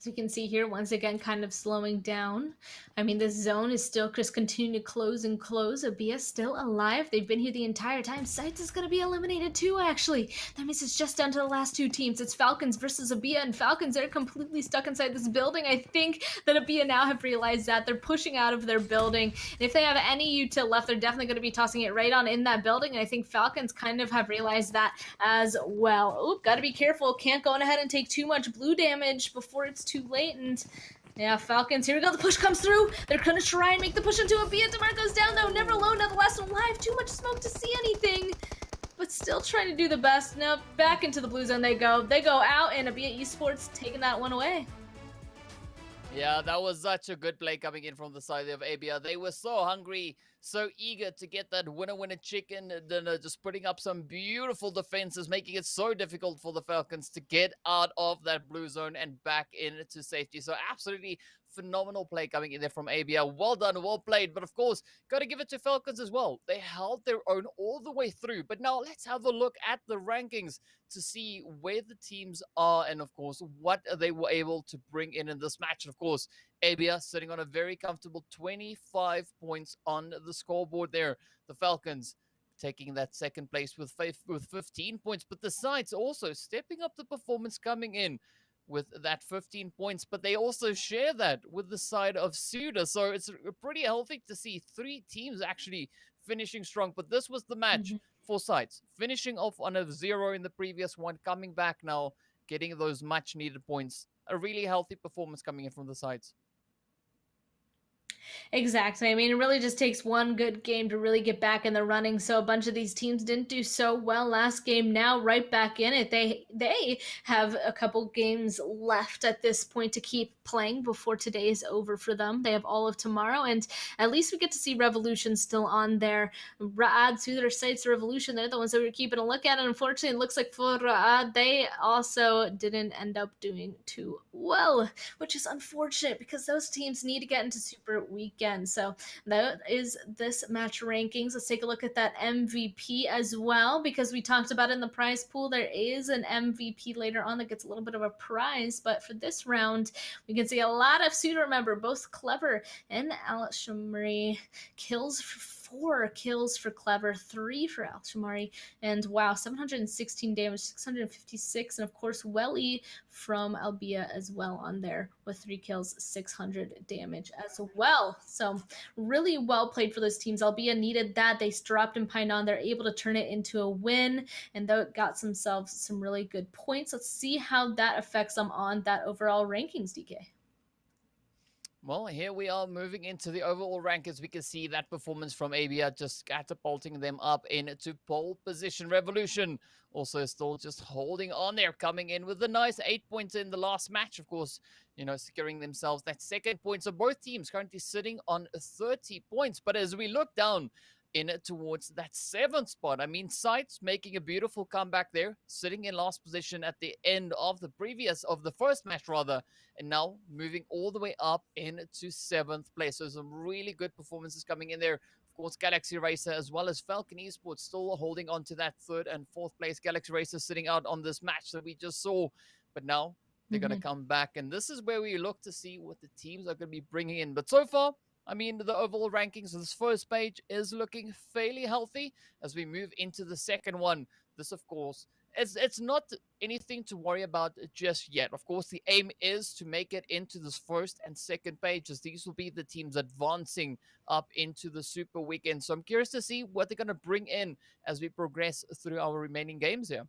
As you can see here, once again, kind of slowing down. I mean, this zone is still just continuing to close and close. ABIAH still alive. They've been here the entire time. SCYTES is going to be eliminated too, actually. That means it's just down to the last 2 teams. It's Falcons versus ABIAH, and Falcons are completely stuck inside this building. I think that ABIAH now have realized that. They're pushing out of their building. And if they have any util left, they're definitely going to be tossing it right on in that building. And I think Falcons kind of have realized that as well. Oop, got to be careful. Can't go on ahead and take too much blue damage before it's too late. And yeah, Falcons, here we go. The push comes through. They're going to try and make the push into ABIAH. DeMar goes down, though. Never alone. Now the last one alive. Too much smoke to see anything. But still trying to do the best. Now back into the blue zone they go. They go out, and ABIAH Esports taking that one away. Yeah, that was such a good play coming in from the side of ABIAH. They were so hungry, so eager to get that winner chicken dinner, just putting up some beautiful defenses, making it so difficult for the Falcons to get out of that blue zone and back into safety. So absolutely phenomenal play coming in there from ABIAH. Well done, well played. But of course, got to give it to Falcons as well. They held their own all the way through. But now let's have a look at the rankings to see where the teams are and, of course, what they were able to bring in this match. And, of course, ABIAH sitting on a very comfortable 25 points on the scoreboard there. The Falcons taking that second place with 15 points. But the SCYTES also stepping up the performance coming in with that 15 points, but they also share that with the side of SUDOR. So it's pretty healthy to see 3 teams actually finishing strong. But this was the match for SCYTES, finishing off on a 0 in the previous one, coming back now, getting those much needed points. A really healthy performance coming in from the SCYTES. Exactly. I mean, it really just takes one good game to really get back in the running. So a bunch of these teams didn't do so well last game. Now right back in it. They have a couple games left at this point to keep playing before today is over for them. They have all of tomorrow, and at least we get to see Revolution still on there. Ra'ad, SUDOR, SCYTES, Revolution, they're the ones that we're keeping a look at. And unfortunately, it looks like for Ra'ad, they also didn't end up doing too well, which is unfortunate because those teams need to get into Super Weekend. So that is this match rankings. Let's take a look at that MVP as well, because we talked about in the prize pool, there is an MVP later on that gets a little bit of a prize. But for this round, we can see a lot of SUDOR, remember, both Clever and Al-Shamari. Kills for 4 kills for Clever, 3 for Al-Shamari, and wow, 716 damage, 656, and of course YaLLa from ABIAH as well on there with 3 kills, 600 damage as well. So really well played for those teams. ABIAH needed that. They dropped and pined on. They're able to turn it into a win, and they got themselves some really good points. Let's see how that affects them on that overall rankings, DK. Well, here we are moving into the overall rankings. We can see that performance from ABIAH just catapulting them up into pole position. Revolution also still just holding on there, coming in with a nice 8 points in the last match, of course, you know, securing themselves that second point. So both teams currently sitting on 30 points. But as we look down in towards that 7th spot, I mean, SCYTES making a beautiful comeback there, sitting in last position at the end of the first match rather, and now moving all the way up into 7th place. So some really good performances coming in there. Of course, Galaxy Racer as well as Falcon Esports still holding on to that 3rd and 4th place. Galaxy Racer sitting out on this match that we just saw, but now they're going to come back, and this is where we look to see what the teams are going to be bringing in. But so far, I mean, the overall rankings of this first page is looking fairly healthy as we move into the second one. This, of course, it's not anything to worry about just yet. Of course, the aim is to make it into this first and second pages. These will be the teams advancing up into the Super Weekend. So I'm curious to see what they're going to bring in as we progress through our remaining games here.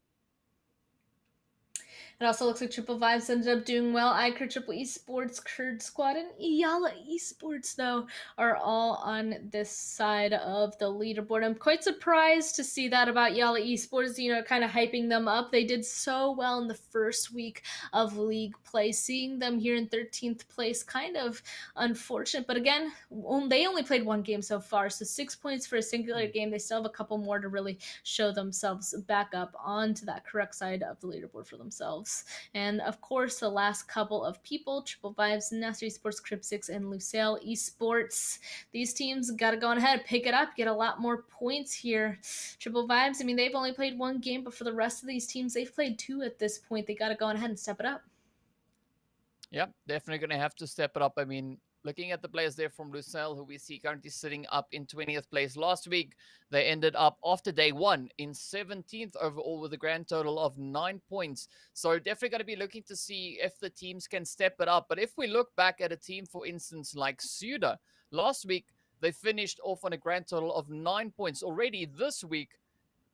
It also looks like Triple Vibes ended up doing well. iKURD, Triple Esports, KURD Squad, and YaLLa Esports, though, are all on this side of the leaderboard. I'm quite surprised to see that about YaLLa Esports, you know, kind of hyping them up. They did so well in the first week of league play. Seeing them here in 13th place, kind of unfortunate. But again, they only played one game so far, so 6 points for a singular game. They still have a couple more to really show themselves back up onto that correct side of the leaderboard for themselves. And of course, the last couple of people, Triple Vibes, NASR Esports, Cryptics, and Lusail Esports. These teams got to go on ahead, pick it up, get a lot more points here. Triple Vibes, I mean, they've only played one game, but for the rest of these teams, they've played two at this point. They got to go on ahead and step it up. Yep, definitely going to have to step it up. I mean, looking at the players there from Lusail, who we see currently sitting up in 20th place. Last week, they ended up, after day one, in 17th overall with a grand total of 9 points. So definitely going to be looking to see if the teams can step it up. But if we look back at a team, for instance, like SUDOR, last week, they finished off on a grand total of 9 points. Already this week,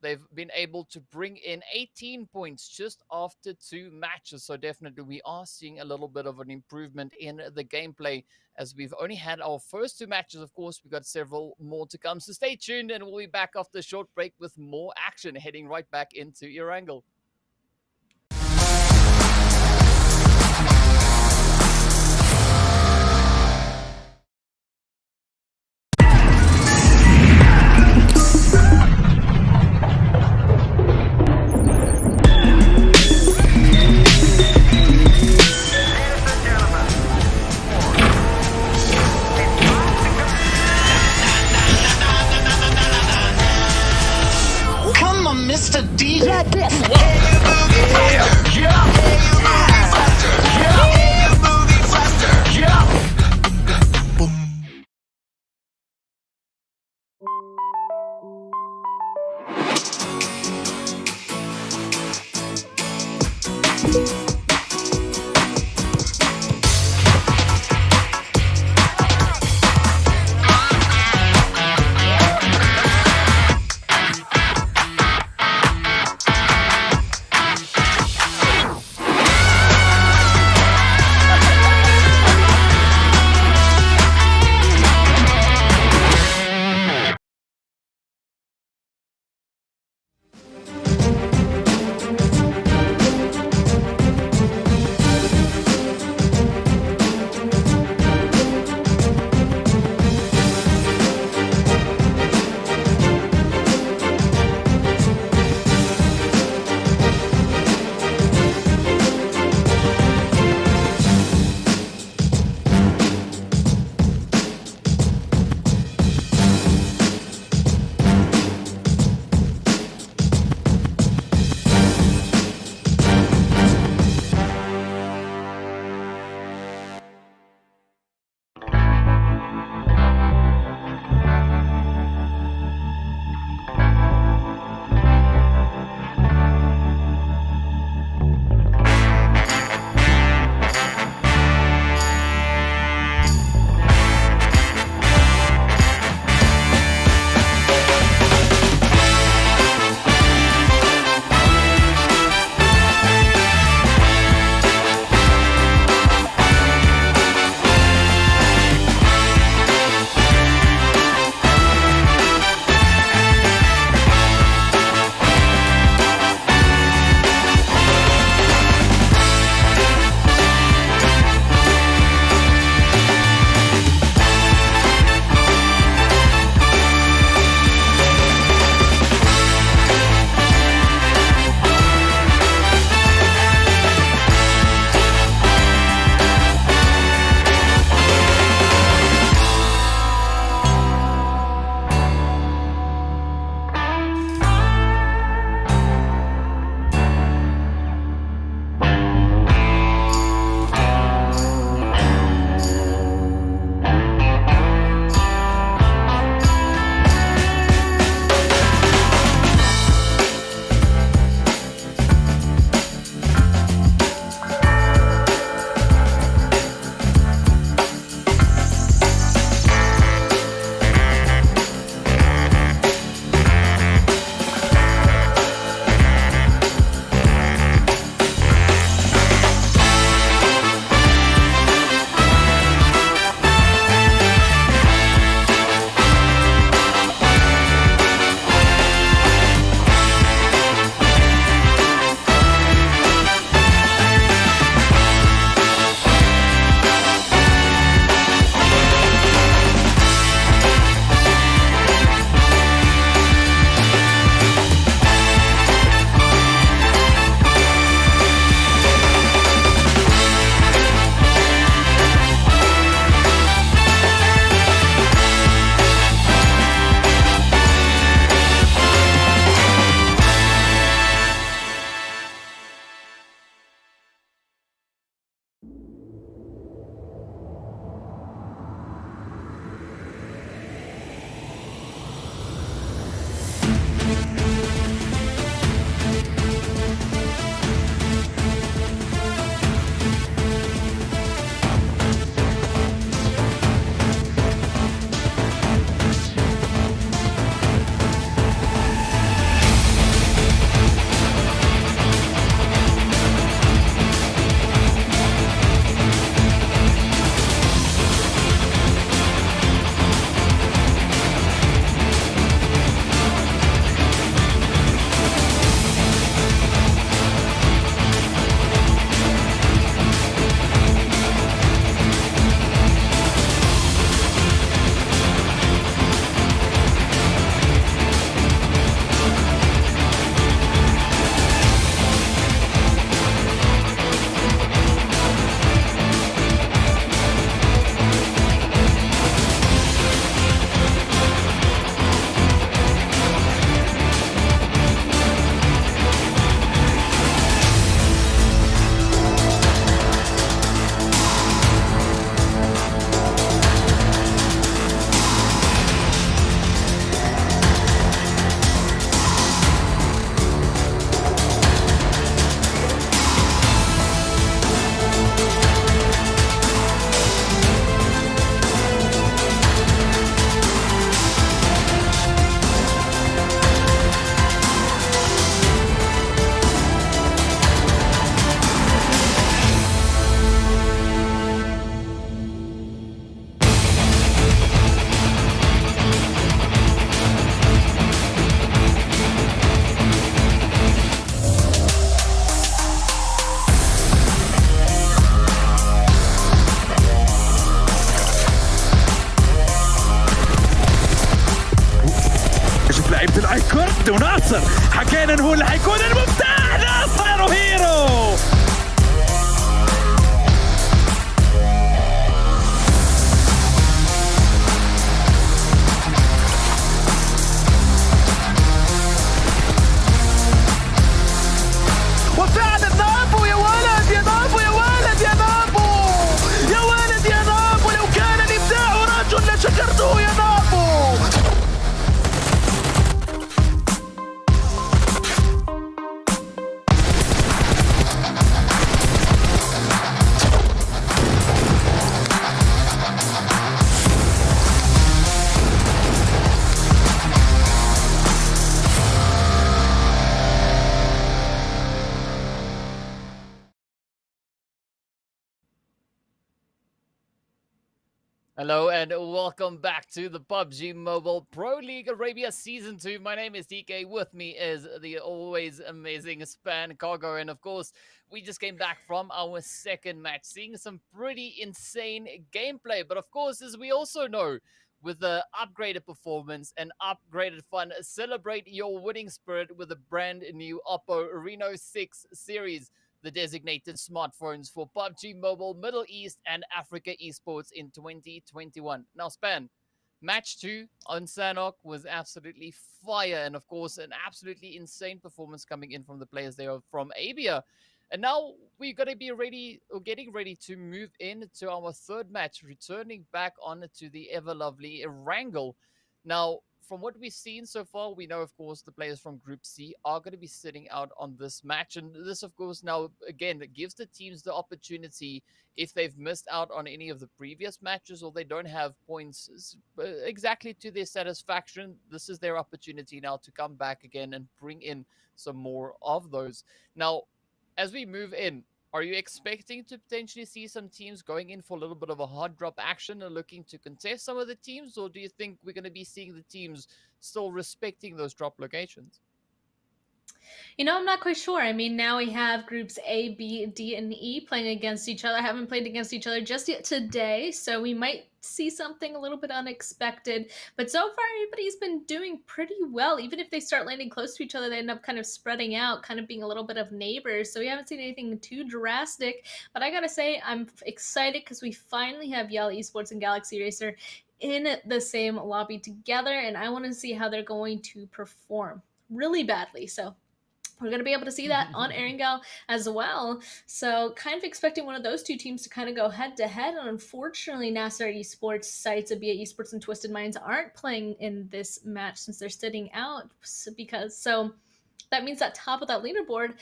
they've been able to bring in 18 points just after 2 matches. So definitely we are seeing a little bit of an improvement in the gameplay, as we've only had our first 2 matches. Of course, we've got several more to come. So stay tuned, and we'll be back after a short break with more action, heading right back into Erangel. Come on, Mr. DJ. كوردي وناصر حكينا انه هو اللي حيكون المفتاح. ناصر وهيرو وفعلا نابو. يا ولد يا نابو، يا ولد يا نابو، يا ولد يا نابو. لو كان الابداع رجل لشكرته يا نابو. Hello and welcome back to the PUBG Mobile Pro League Arabia Season 2. My name is DK. With me is the always amazing Span Cargo. And of course, we just came back from our second match, seeing some pretty insane gameplay. But of course, as we also know, with the upgraded performance and upgraded fun, celebrate your winning spirit with a brand new Oppo Reno 6 series, the designated smartphones for PUBG Mobile, Middle East, and Africa Esports in 2021. Now, Span, match 2 on Sanhok was absolutely fire, and of course, an absolutely insane performance coming in from the players there from ABIAH. And now we're going to be ready, or getting ready to move into our third match, returning back on to the ever lovely Erangel. Now, from what we've seen so far, we know, of course, the players from Group C are going to be sitting out on this match. And this, of course, now, again, gives the teams the opportunity, if they've missed out on any of the previous matches or they don't have points exactly to their satisfaction, this is their opportunity now to come back again and bring in some more of those. Now, as we move in, are you expecting to potentially see some teams going in for a little bit of a hard drop action and looking to contest some of the teams? Or do you think we're going to be seeing the teams still respecting those drop locations? You know, I'm not quite sure. I mean, now we have groups A, B, D, and E playing against each other. Haven't played against each other just yet today, so we might see something a little bit unexpected. But so far, everybody's been doing pretty well. Even if they start landing close to each other, they end up kind of spreading out, kind of being a little bit of neighbors. So we haven't seen anything too drastic. But I gotta say, I'm excited because we finally have YaLLa Esports and Galaxy Racer in the same lobby together, and I want to see how they're going to perform really badly. So we're going to be able to see that on Erangel as well. So kind of expecting one of those two teams to kind of go head to head. And unfortunately, NASR Esports, SCYTES, ABIAH Esports, and Twisted Minds aren't playing in this match since they're sitting out. So that means that top of that leaderboard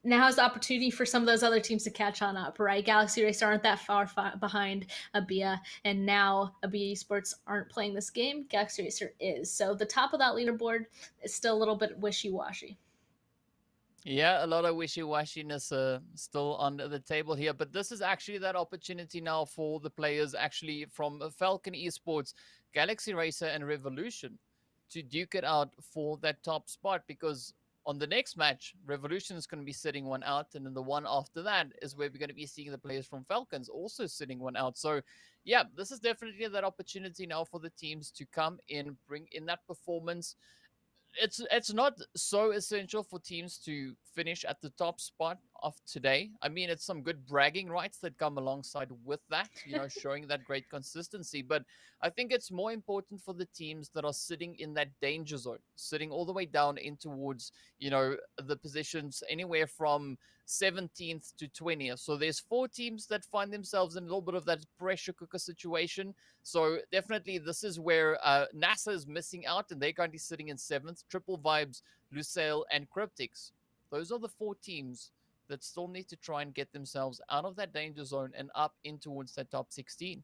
now has the opportunity for some of those other teams to catch on up, right? Galaxy Racer aren't that far behind ABIAH, and now ABIAH Esports aren't playing this game. Galaxy Racer is. So the top of that leaderboard is still a little bit wishy-washy. Yeah, a lot of wishy-washiness still on the table here, but this is actually that opportunity now for the players actually from FalconsEsport, Galaxy Racer, and Revolution to duke it out for that top spot, because on the next match, Revolution is going to be sitting one out, and then the one after that is where we're going to be seeing the players from Falcons also sitting one out. So, yeah, this is definitely that opportunity now for the teams to come in, bring in that performance. It's not so essential for teams to finish at the top spot of today. I mean, it's some good bragging rights that come alongside with that, showing that great consistency. But I think it's more important for the teams that are sitting in that danger zone, sitting all the way down in towards, the positions anywhere from 17th to 20th. So there's 4 teams that find themselves in a little bit of that pressure cooker situation. So definitely this is where NASR is missing out, and they're currently sitting in 7th. Triple Vibes, Lusail, and Cryptics. Those are the 4 teams that still need to try and get themselves out of that danger zone and up in towards that top 16.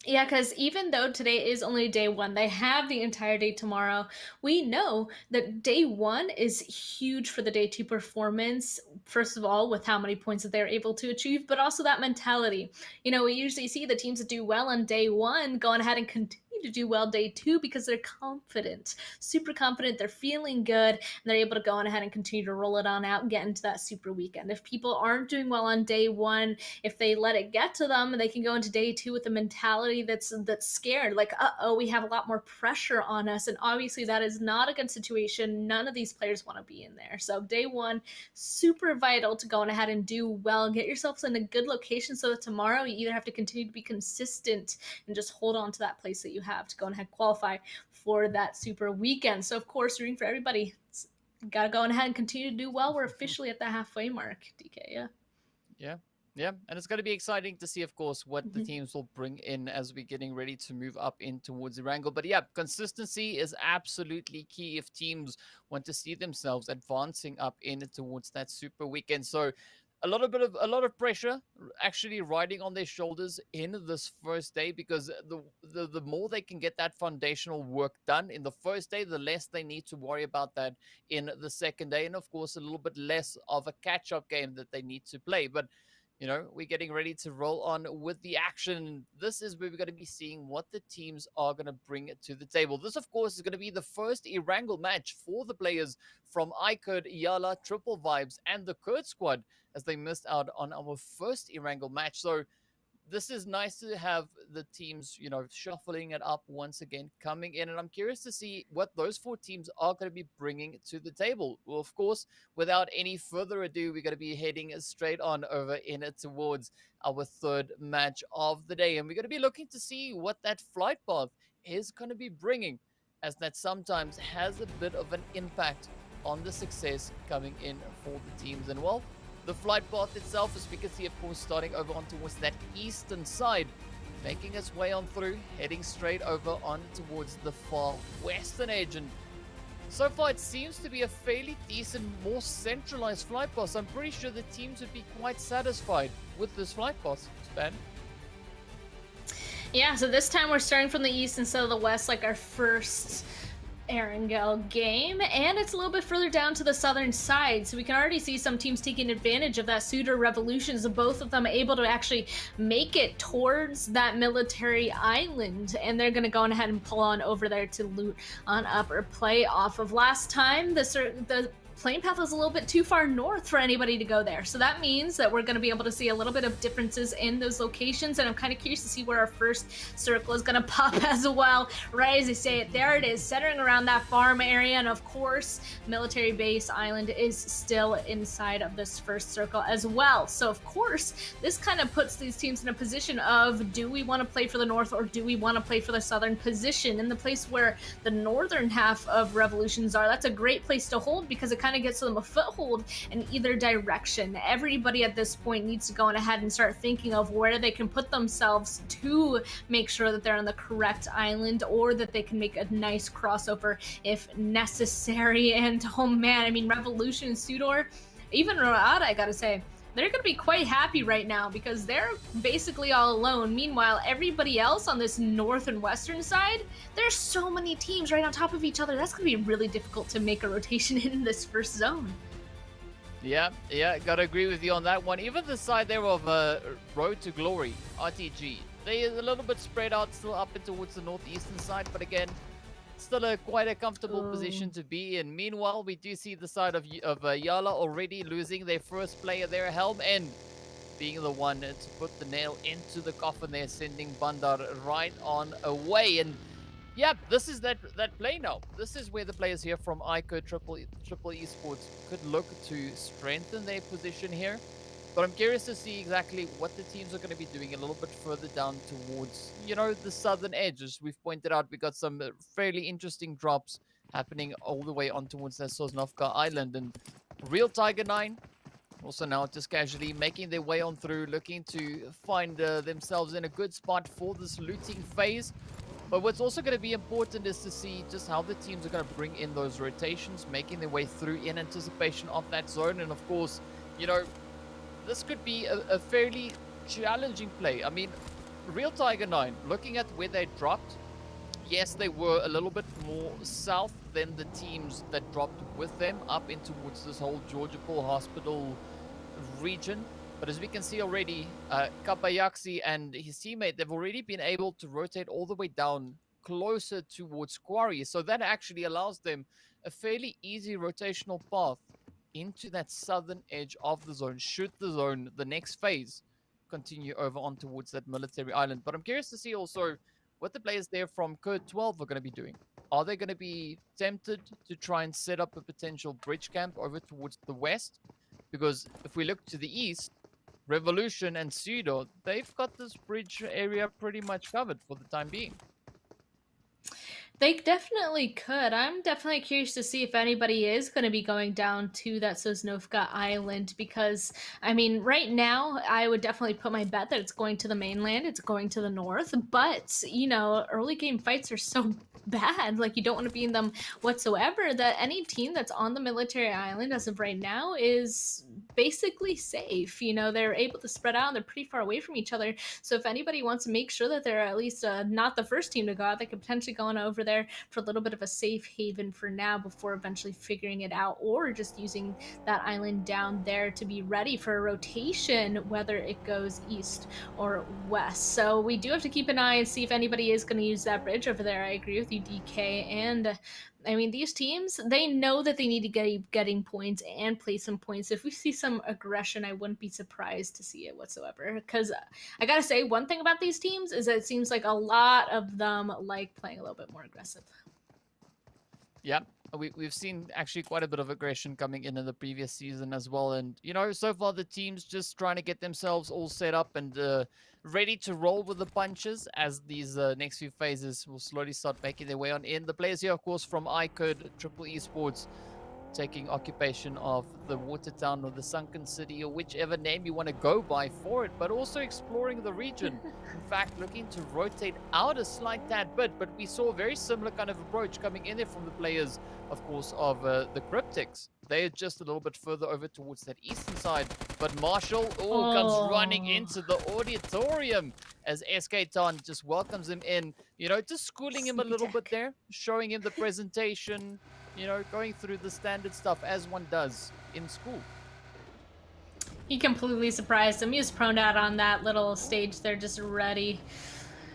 Yeah, because even though today is only day 1, they have the entire day tomorrow. We know that day 1 is huge for the day 2 performance. First of all, with how many points that they're able to achieve, but also that mentality. We usually see the teams that do well on day 1 going ahead and continue to do well day 2 because they're confident, super confident, they're feeling good, and they're able to go on ahead and continue to roll it on out and get into that super weekend. If people aren't doing well on day 1, if they let it get to them, they can go into day 2 with a mentality that's scared, like, uh-oh, we have a lot more pressure on us, and obviously that is not a good situation. None of these players want to be in there. So day 1, super vital to go on ahead and do well, get yourselves in a good location so that tomorrow you either have to continue to be consistent and just hold on to that place that you have to go on ahead and qualify for that super weekend. So of course, rooting for everybody. Got to go on ahead and continue to do well. We're officially at the halfway mark, DK. Yeah, and it's going to be exciting to see, of course, what the teams will bring in as we're getting ready to move up in towards Erangel. But yeah, consistency is absolutely key if teams want to see themselves advancing up in towards that super weekend. So a lot of pressure actually riding on their shoulders in this first day, because the more they can get that foundational work done in the first day, the less they need to worry about that in the second day, and of course a little bit less of a catch-up game that they need to play. But you know, we're getting ready to roll on with the action. This is where we're going to be seeing what the teams are going to bring to the table. This, of course, is going to be the first Erangel match for the players from iKURD, YaLLa, Triple Vibes, and the KURD squad, as they missed out on our first Erangel match. So this is nice to have the teams, you know, shuffling it up once again, coming in. And I'm curious to see what those 4 teams are going to be bringing to the table. Well, of course, without any further ado, we're going to be heading straight on over in towards our third match of the day. And we're going to be looking to see what that flight path is going to be bringing, as that sometimes has a bit of an impact on the success coming in for the teams. And well, the flight path itself, as we can see, of course, starting over on towards that eastern side, making its way on through, heading straight over on towards the far western edge. And so far, it seems to be a fairly decent, more centralized flight path. So I'm pretty sure the teams would be quite satisfied with this flight path, Span. Yeah, so this time we're starting from the east instead of the west, like our first Erangel game, and it's a little bit further down to the southern side, so we can already see some teams taking advantage of that SUDOR revolutions, of both of them able to actually make it towards that military island, and they're going to go on ahead and pull on over there to loot on up or play off of. Last time the plane path was a little bit too far north for anybody to go there, so that means that we're going to be able to see a little bit of differences in those locations, and I'm kind of curious to see where our first circle is going to pop as well. Right as I say it, there it is, centering around that farm area, and of course military base island is still inside of this first circle as well. So of course this kind of puts these teams in a position of, do we want to play for the north or do we want to play for the southern position? In the place where the northern half of revolutions are, that's a great place to hold, because it kind of gets them a foothold in either direction. Everybody at this point needs to go on ahead and start thinking of where they can put themselves to make sure that they're on the correct island, or that they can make a nice crossover if necessary. And oh man, I mean, Revolution and SUDOR, even Road, I gotta say, they're going to be quite happy right now, because they're basically all alone. Meanwhile, everybody else on this north and western side, there's so many teams right on top of each other. That's going to be really difficult to make a rotation in this first zone. Yeah, gotta agree with you on that one. Even the side there of Road to Glory, RTG, they are a little bit spread out, still up and towards the northeastern side, but again, still quite a comfortable position to be in. Meanwhile, we do see the side of YaLLa already losing their first player there, Helm N being the one to put the nail into the coffin there, sending Bandar right on away. And yeah, this is that play now. This is where the players here from iKURD, Triple Esports could look to strengthen their position here. But I'm curious to see exactly what the teams are going to be doing a little bit further down towards, you know, the southern edge. As we've pointed out, we got some fairly interesting drops happening all the way on towards the Sosnovka Island. And Real Tiger 9 also now just casually making their way on through, looking to find themselves in a good spot for this looting phase. But what's also going to be important is to see just how the teams are going to bring in those rotations, making their way through in anticipation of that zone. And of course, you know, this could be a fairly challenging play. I mean, Real Tiger 9, looking at where they dropped, yes, they were a little bit more south than the teams that dropped with them, up in towards this whole Georgia Paul Hospital region. But as we can see already, Kabayaksi and his teammate, they've already been able to rotate all the way down closer towards Quarry. So that actually allows them a fairly easy rotational path into that southern edge of the zone, should the zone, the next phase, continue over on towards that military island. But I'm curious to see also what the players there from KURD 12 are going to be doing. Are they going to be tempted to try and set up a potential bridge camp over towards the west? Because if we look to the east, Revolution and SUDOR, they've got this bridge area pretty much covered for the time being. They definitely could. I'm definitely curious to see if anybody is going to be going down to that Sosnovka Island because, I mean, right now, I would definitely put my bet that it's going to the mainland, it's going to the north, but, you know, early game fights are so bad, like you don't want to be in them whatsoever, that any team that's on the military island as of right now is basically safe. You know, they're able to spread out and they're pretty far away from each other. So if anybody wants to make sure that they're at least not the first team to go out, they could potentially go on over there for a little bit of a safe haven for now before eventually figuring it out, or just using that island down there to be ready for a rotation, whether it goes east or west. So we do have to keep an eye and see if anybody is going to use that bridge over there. I agree with you, DK. And I mean, these teams, they know that they need to get getting points and play some points. If we see some aggression, I wouldn't be surprised to see it whatsoever. Because I gotta say, one thing about these teams is that it seems like a lot of them like playing a little bit more aggressive. Yeah, we've seen actually quite a bit of aggression coming in the previous season as well. And, you know, so far the team's just trying to get themselves all set up and ready to roll with the punches as these next few phases will slowly start making their way on in. The players here, of course, from iKURD, YaLLa Esports, taking occupation of the water town or the sunken city or whichever name you want to go by for it, but also exploring the region. In fact, looking to rotate out a slight tad bit, but we saw a very similar kind of approach coming in there from the players, of course, of the Cryptics. They are just a little bit further over towards that eastern side, but Marshall comes running into the auditorium as SK just welcomes him in, you know, just schooling him a little bit there, showing him the presentation, you know, going through the standard stuff as one does in school. He completely surprised him. He was prone out on that little stage there, just ready.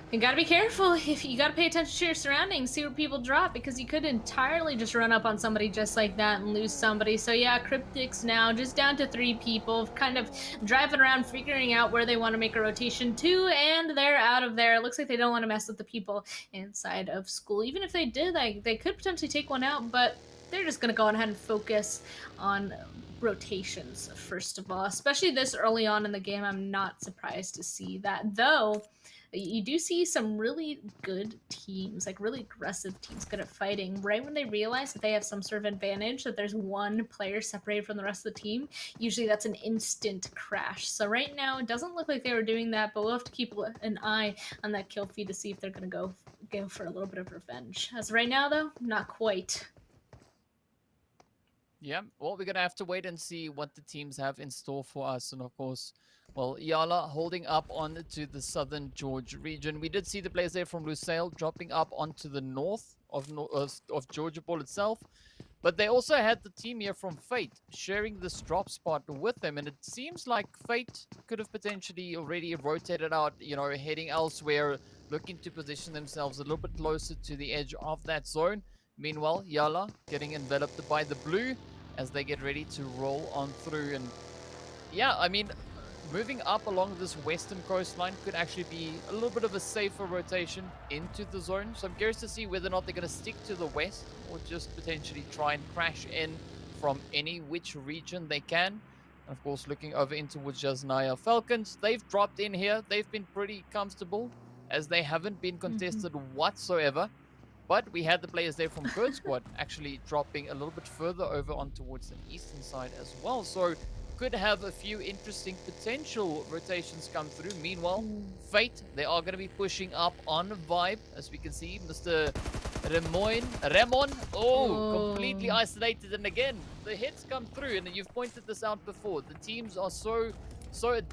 You gotta be careful. If you gotta pay attention to your surroundings, see where people drop, because you could entirely just run up on somebody just like that and lose somebody. So yeah, Cryptics now just down to 3 people, kind of driving around, figuring out where they want to make a rotation to, and they're out of there. It looks like they don't want to mess with the people inside of school. Even if they did, they could potentially take one out, but they're just gonna go ahead and focus on rotations first of all. Especially this early on in the game, I'm not surprised to see that, though. You do see some really good teams, like really aggressive teams, good at fighting. Right when they realize that they have some sort of advantage, that there's one player separated from the rest of the team, usually that's an instant crash. So right now, it doesn't look like they were doing that, but we'll have to keep an eye on that kill feed to see if they're going to go for a little bit of revenge. As of right now, though, not quite. Yeah, well, we're going to have to wait and see what the teams have in store for us. And of course, well, YaLLa holding up onto the southern George region. We did see the players there from Lusail dropping up onto the north of Georgia Ball itself. But they also had the team here from Fate sharing this drop spot with them. And it seems like Fate could have potentially already rotated out, you know, heading elsewhere, looking to position themselves a little bit closer to the edge of that zone. Meanwhile, YaLLa getting enveloped by the blue as they get ready to roll on through. And yeah, I mean, moving up along this western coastline could actually be a little bit of a safer rotation into the zone. So I'm curious to see whether or not they're going to stick to the west or just potentially try and crash in from any which region they can. And of course, looking over in towards Jasnaya Falcons, they've dropped in here. They've been pretty comfortable as they haven't been contested whatsoever. But we had the players there from KURD squad actually dropping a little bit further over on towards the eastern side as well. So could have a few interesting potential rotations come through. Meanwhile, Fate, they are going to be pushing up on Vibe. As we can see, Mr. Ramon, completely isolated. And again, the hits come through. And you've pointed this out before. The teams are so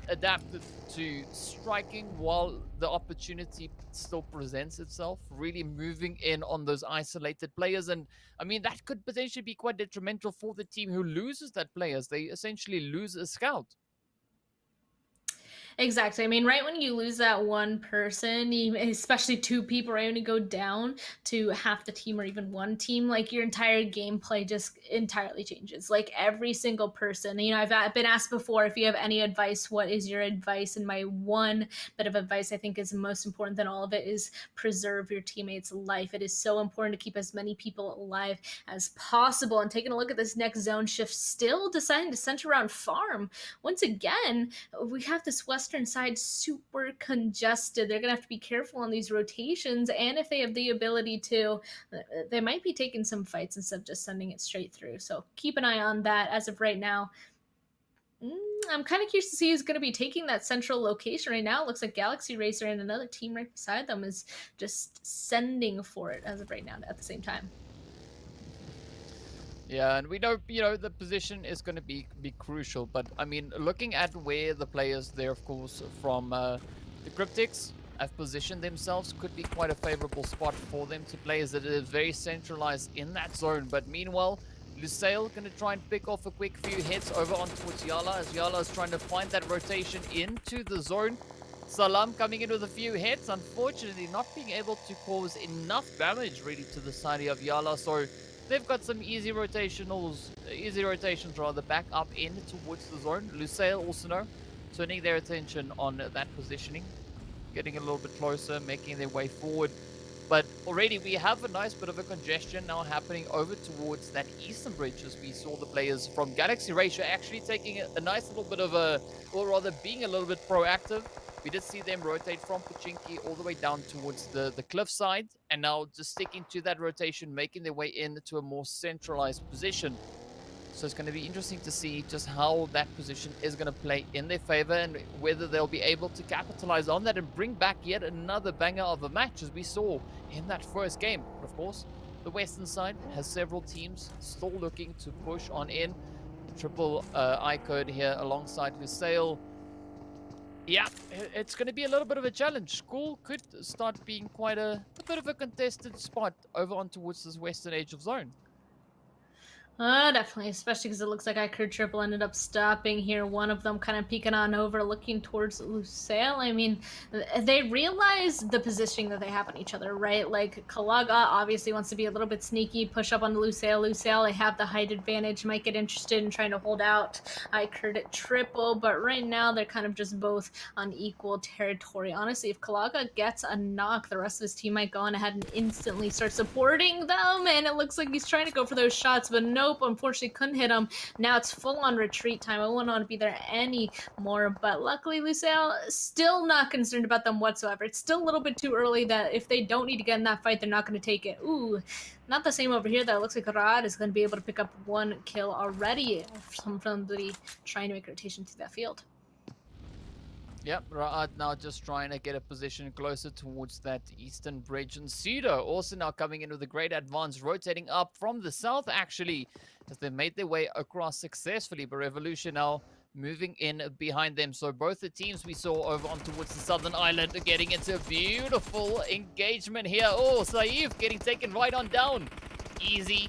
adapted to striking while the opportunity still presents itself, really moving in on those isolated players. And I mean, that could potentially be quite detrimental for the team who loses that player, as they essentially lose a scout. Exactly. I mean, right when you lose that one person, especially two people, right when you go down to half the team or even one team, like your entire gameplay just entirely changes. Like every single person, I've been asked before if you have any advice, what is your advice? And my one bit of advice I think is most important than all of it is preserve your teammates' life. It is so important to keep as many people alive as possible. And taking a look at this next zone shift, still deciding to center around farm. Once again, we have this western side super congested. They're gonna have to be careful on these rotations, and if they have the ability to, they might be taking some fights instead of just sending it straight through. So keep an eye on that. As of right now, I'm kind of curious to see who's going to be taking that central location right now. It looks like Galaxy Racer and another team right beside them is just sending for it as of right now at the same time. Yeah, and we know, the position is going to be crucial. But, I mean, looking at where the players there, of course, from the Cryptics have positioned themselves, could be quite a favorable spot for them to play, as it is very centralized in that zone. But meanwhile, Lusail going to try and pick off a quick few hits over on towards YaLLa, as YaLLa is trying to find that rotation into the zone. Salam coming in with a few hits, unfortunately not being able to cause enough damage really to the side of YaLLa. So they've got some easy rotations rather back up in towards the zone. Lusail also now turning their attention on that positioning, getting a little bit closer, making their way forward. But already we have a nice bit of a congestion now happening over towards that eastern bridge, as we saw the players from Galaxy Racer actually taking a nice little bit of a, or rather being a little bit proactive. We did see them rotate from Pachinki all the way down towards the cliff side, and now just sticking to that rotation, making their way into a more centralized position. So it's going to be interesting to see just how that position is going to play in their favor, and whether they'll be able to capitalize on that and bring back yet another banger of a match, as we saw in that first game. But of course, the western side has several teams still looking to push on in. Triple iKURD here alongside Lusail. Yeah, it's going to be a little bit of a challenge. School could start being quite a bit of a contested spot over on towards this western edge of zone. Definitely, especially because it looks like iKURD Triple ended up stopping here. One of them kind of peeking on over, looking towards Lusail. I mean, they realize the positioning that they have on each other, right? Like, KURD obviously wants to be a little bit sneaky, push up on Lusail. Lusail, they have the height advantage, might get interested in trying to hold out iKURD at Triple, but right now they're kind of just both on equal territory. Honestly, if KURD gets a knock, the rest of his team might go on ahead and instantly start supporting them, and it looks like he's trying to go for those shots, but no. Unfortunately couldn't hit him. Now it's full on retreat time. I wouldn't want to be there anymore, but luckily Lusail still not concerned about them whatsoever. It's still a little bit too early that if they don't need to get in that fight, they're not going to take it. Ooh, not the same over here though. It looks like Rad is going to be able to pick up one kill already from somebody trying to make a rotation through that field. Yep, Ra'ad now just trying to get a position closer towards that eastern bridge. And SUDOR also now coming in with a great advance, rotating up from the south actually, as they made their way across successfully. But Revolution now moving in behind them. So both the teams we saw over on towards the southern island are getting into a beautiful engagement here. Oh, Saif getting taken right on down. Easy.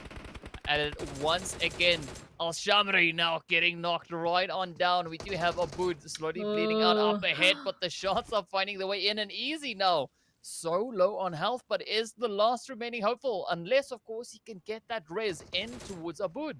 And once again, Al-Shamri now getting knocked right on down. We do have Abud slowly bleeding out up ahead, but the shots are finding their way in, and Easy now so low on health, but is the last remaining hopeful, unless of course he can get that res in towards Abud.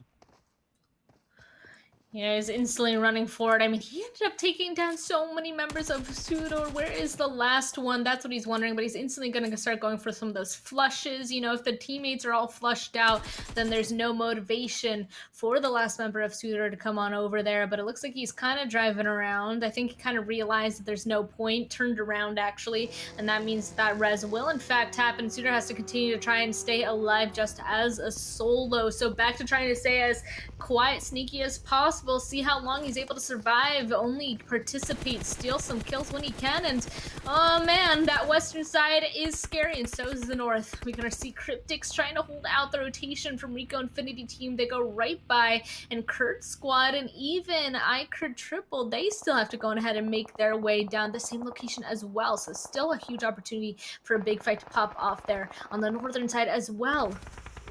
Yeah, he's instantly running forward. I mean, he ended up taking down so many members of SUDOR. Where is the last one? That's what he's wondering, but he's instantly going to start going for some of those flushes. You know, if the teammates are all flushed out, then there's no motivation for the last member of SUDOR to come on over there, but it looks like he's kind of driving around. I think he kind of realized that there's no point, turned around actually, and that means that res will in fact happen. SUDOR has to continue to try and stay alive just as a solo, so back to trying to stay as quiet, sneaky as possible. See how long he's able to survive, only participate, steal some kills when he can, and oh man, that western side is scary, and so is the north. We're gonna see Cryptics trying to hold out the rotation from RICO Infinity team. They go right by, and KURD squad and even iKURD Triple, they still have to go ahead and make their way down the same location as well, so still a huge opportunity for a big fight to pop off there on the northern side as well.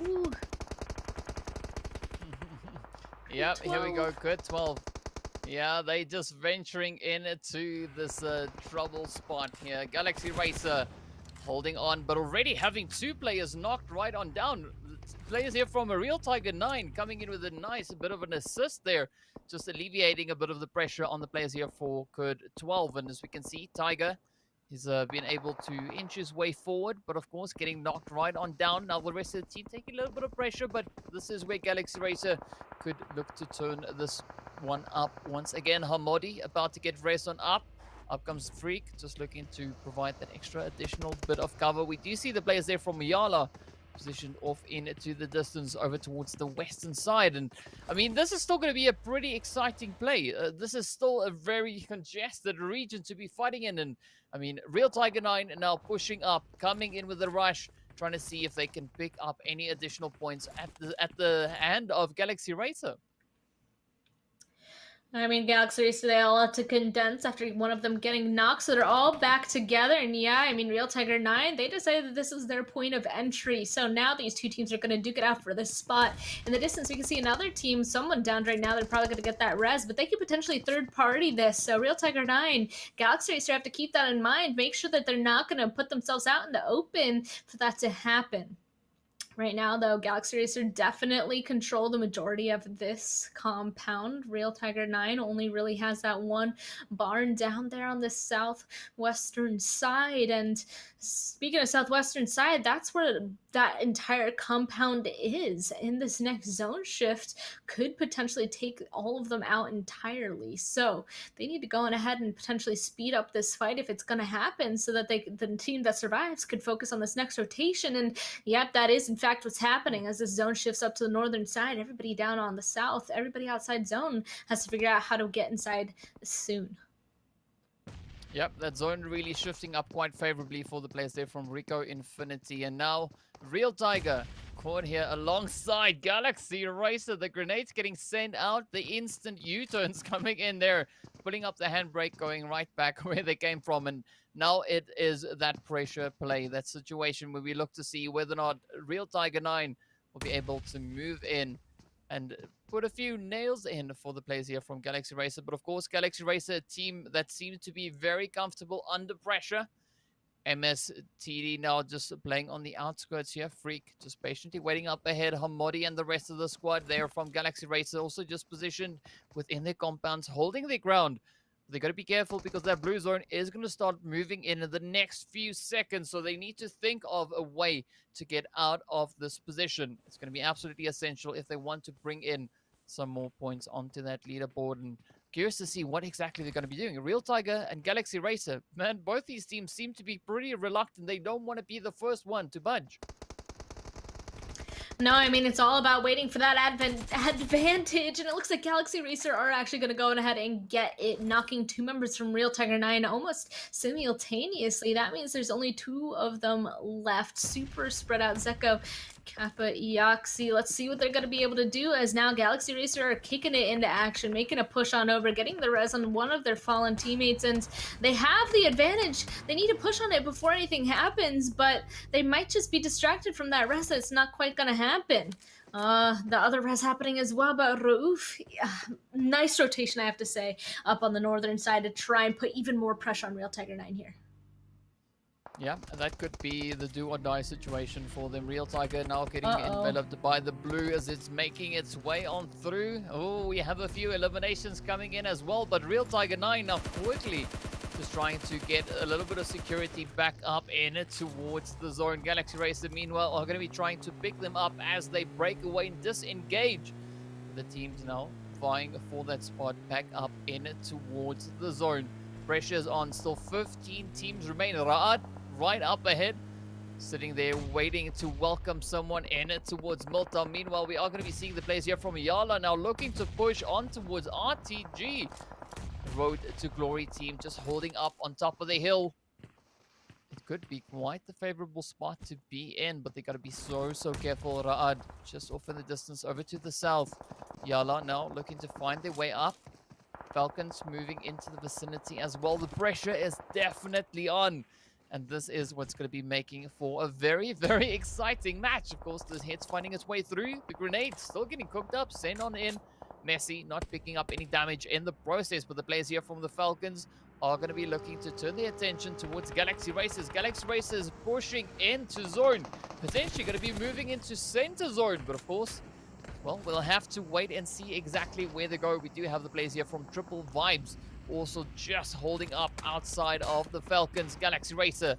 Ooh. Yep, here we go, KURD 12. Yeah, they just venturing into this trouble spot here. Galaxy Racer holding on, but already having 2 players knocked right on down. Players here from a Real Tiger 9 coming in with a nice bit of an assist there, just alleviating a bit of the pressure on the players here for KURD 12. And as we can see, Tiger has been able to inch his way forward, but of course getting knocked right on down. Now the rest of the team taking a little bit of pressure, but this is where Galaxy Racer could look to turn this one up once again. Hamodi about to get rest on up. Up comes Freak, just looking to provide that extra additional bit of cover. We do see the players there from YaLLa positioned off into the distance over towards the western side. And I mean, this is still going to be a pretty exciting play. This is still a very congested region to be fighting in. And I mean, Real Tiger 9 now pushing up, coming in with a rush, trying to see if they can pick up any additional points at the hand of Galaxy Racer. I mean, Galaxy Racer, they all had to condense after one of them getting knocked, so they're all back together. And yeah, I mean, Real Tiger 9, they decided that this was their point of entry. So now these 2 teams are going to duke it out for this spot. In the distance, we can see another team, someone down right now. They're probably going to get that res, but they could potentially third-party this. So Real Tiger 9, Galaxy Racer have to keep that in mind. Make sure that they're not going to put themselves out in the open for that to happen. Right now, though, Galaxy Racer definitely control the majority of this compound. Real Tiger 9 only really has that one barn down there on the southwestern side. And speaking of southwestern side, that's where that entire compound is. In this next zone shift could potentially take all of them out entirely. So they need to go on ahead and potentially speed up this fight if it's going to happen, so that the team that survives could focus on this next rotation. And yep, that is in fact what's happening as this zone shifts up to the northern side. Everybody down on the south, everybody outside zone has to figure out how to get inside soon. Yep, that zone really shifting up quite favorably for the players there from RICO Infinity. And now Real Tiger caught here alongside Galaxy Racer. The grenades getting sent out, the instant U-turns coming in there, pulling up the handbrake, going right back where they came from. And now it is that pressure play, that situation where we look to see whether or not Real Tiger 9 will be able to move in and put a few nails in for the players here from Galaxy Racer. But of course, Galaxy Racer, a team that seemed to be very comfortable under pressure. MSTD now just playing on the outskirts here. Freak just patiently waiting up ahead. Hamodi and the rest of the squad there from Galaxy Racer also just positioned within their compounds, holding their ground. They got to be careful because that blue zone is going to start moving in the next few seconds. So they need to think of a way to get out of this position. It's going to be absolutely essential if they want to bring in some more points onto that leaderboard. And curious to see what exactly they're going to be doing. Real Tiger and Galaxy Racer, man, both these teams seem to be pretty reluctant. They don't want to be the first one to budge. No, I mean, it's all about waiting for that advantage, and it looks like Galaxy Racer are actually going to go ahead and get it, knocking 2 members from Real Tiger 9 almost simultaneously. That means there's only 2 of them left. Super spread out Zeko, Kappa, Eoxy. Let's see what they're going to be able to do, as now Galaxy Racer are kicking it into action, making a push on over, getting the res on one of their fallen teammates, and they have the advantage. They need to push on it before anything happens, but they might just be distracted from that res. It's not quite going to happen. The other res happening as well, but Rauf, nice rotation, I have to say, up on the northern side to try and put even more pressure on Real Tiger 9 here. Yeah, that could be the do or die situation for them. Real Tiger now getting enveloped by the blue as it's making its way on through. Oh, we have a few eliminations coming in as well, but Real Tiger 9 now quickly just trying to get a little bit of security back up in it towards the zone. Galaxy Racer, meanwhile, are going to be trying to pick them up as they break away and disengage. The teams now vying for that spot back up in it towards the zone. Pressure's on. Still 15 teams remain. Ra'ad right up ahead, sitting there waiting to welcome someone in it towards Milta. Meanwhile, we are going to be seeing the players here from YaLLa now looking to push on towards RTG. Road to Glory team just holding up on top of the hill. It could be quite the favorable spot to be in, but they got to be so careful. Ra'ad just off in the distance over to the south. YaLLa now looking to find their way up. Falcons moving into the vicinity as well. The pressure is definitely on. And this is what's going to be making for a very, very exciting match. Of course, the hits finding its way through. The grenade still getting cooked up. Send on in. Messi not picking up any damage in the process, but the players here from the Falcons are going to be looking to turn their attention towards Galaxy Racers. Galaxy Racers pushing into zone, potentially going to be moving into center zone, but of course, well, we'll have to wait and see exactly where they go. We do have the players here from Triple Vibes also just holding up outside of the Falcons. Galaxy Racer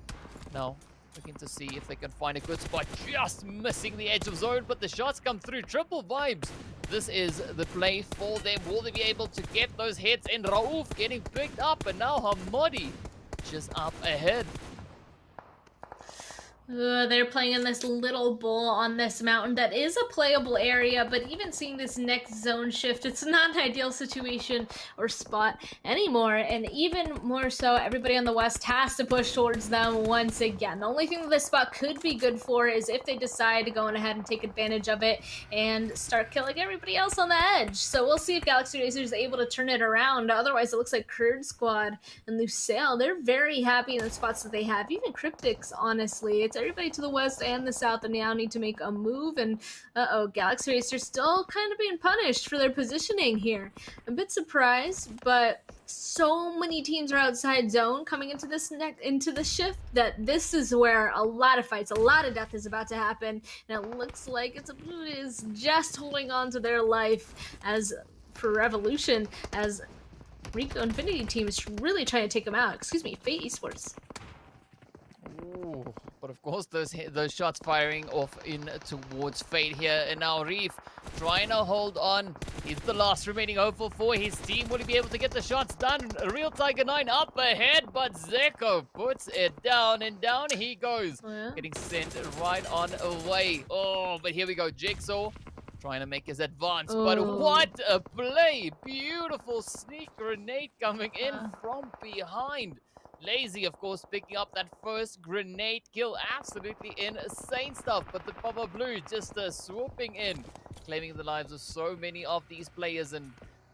now looking to see if they can find a good spot, just missing the edge of zone, but the shots come through. Triple Vibes, this is the play for them. Will they be able to get those hits? And Raouf getting picked up, and now Hamadi just up ahead. They're playing in this little bowl on this mountain that is a playable area, but even seeing this next zone shift, it's not an ideal situation or spot anymore. And even more so, everybody on the west has to push towards them once again. The only thing that this spot could be good for is if they decide to go ahead and take advantage of it and start killing everybody else on the edge. So we'll see if Galaxy Racer is able to turn it around. Otherwise, it looks like KURD squad and Lusail, they're very happy in the spots that they have. Even Cryptics, honestly. It's everybody to the west and the south that now need to make a move, and Galaxy Racer still kind of being punished for their positioning here. A bit surprised, but so many teams are outside zone coming into this shift that this is where a lot of fights, a lot of death is about to happen, and it looks like it is just holding on to their life as for Revolution, as RICO Infinity team is really trying to take them out. Excuse me, Fate Esports. Ooh, but of course those shots firing off in towards Fate here, and now Reef trying to hold on. He's the last remaining hopeful for his team. Will he be able to get the shots done? Real Tiger 9 up ahead, but Zeko puts it down, and down he goes. Getting sent right on away. Oh, but here we go. Jigsaw trying to make his advance, but what a play. Beautiful sneak grenade coming in from behind. Lazy, of course, picking up that first grenade kill. Absolutely insane stuff. But the Papa Blue just swooping in, claiming the lives of so many of these players. And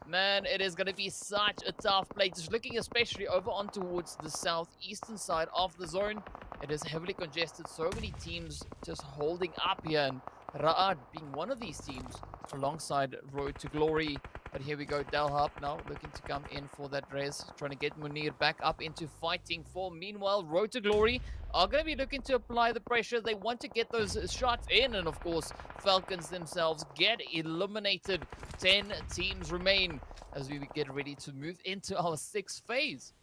man, it is going to be such a tough play. Just looking especially over on towards the southeastern side of the zone. It is heavily congested. So many teams just holding up here. And Ra'ad being one of these teams alongside Road to Glory. But here we go, Delhub now looking to come in for that res, trying to get Munir back up into fighting for. Meanwhile, Road to Glory are going to be looking to apply the pressure. They want to get those shots in, and of course, Falcons themselves get eliminated. 10 teams remain as we get ready to move into our 6th phase.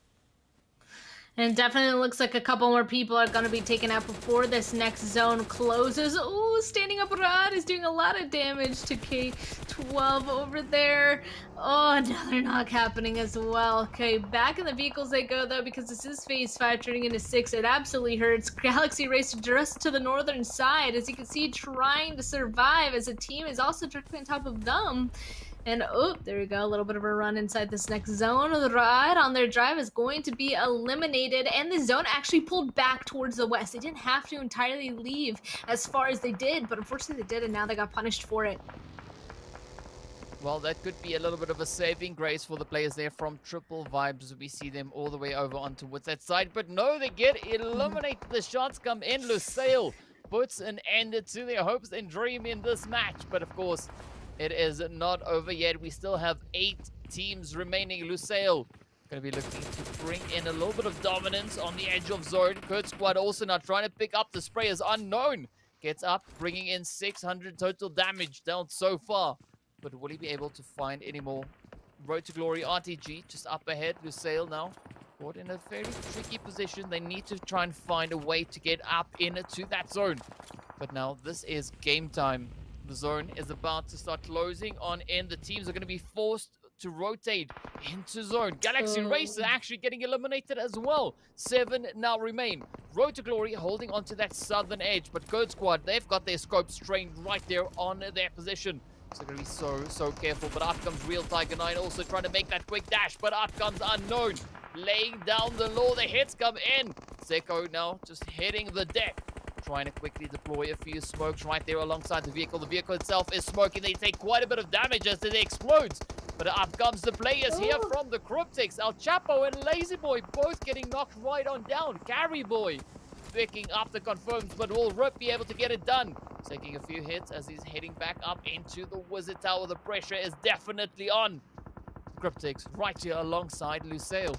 And it definitely looks like a couple more people are going to be taken out before this next zone closes. Oh, standing up Rad is doing a lot of damage to K12 over there. Oh, another knock happening as well. Okay, back in the vehicles they go, though, because this is phase 5 turning into 6. It absolutely hurts. Galaxy Racer just to the northern side, as you can see, trying to survive as a team is also directly on top of them. And oh, there we go, a little bit of a run inside this next zone. The ride on their drive is going to be eliminated, and the zone actually pulled back towards the west. They didn't have to entirely leave as far as they did, but unfortunately they did, and now they got punished for it. Well, that could be a little bit of a saving grace for the players there from Triple Vibes. We see them all the way over on towards that side, but no, they get eliminated. The shots come in. Lusail puts an end to their hopes and dream in this match, but of course, it is not over yet. We still have 8 teams remaining. Lusail going to be looking to bring in a little bit of dominance on the edge of zone. KURD squad also now trying to pick up the spray as Unknown gets up, bringing in 600 total damage down so far. But will he be able to find any more? Road to Glory RTG just up ahead. Lusail now caught in a very tricky position. They need to try and find a way to get up into that zone. But now this is game time. The zone is about to start closing on in. The teams are going to be forced to rotate into zone. Galaxy Racer actually getting eliminated as well. 7 now remain. Road to Glory holding onto that southern edge, but KURD squad, they've got their scopes trained right there on their position. So they're going to be so careful. But up comes Real Tiger 9 also trying to make that quick dash, but up comes Unknown laying down the law. The hits come in. Zeko now just hitting the deck, trying to quickly deploy a few smokes right there alongside the vehicle. The vehicle itself is smoking. They take quite a bit of damage as it explodes. But up comes the players here from the Cryptics. El Chapo and Lazy Boy both getting knocked right on down. Carry Boy picking up the confirms, but will Rip be able to get it done? taking a few hits as he's heading back up into the Wizard Tower. The pressure is definitely on. Cryptics right here alongside Lusail.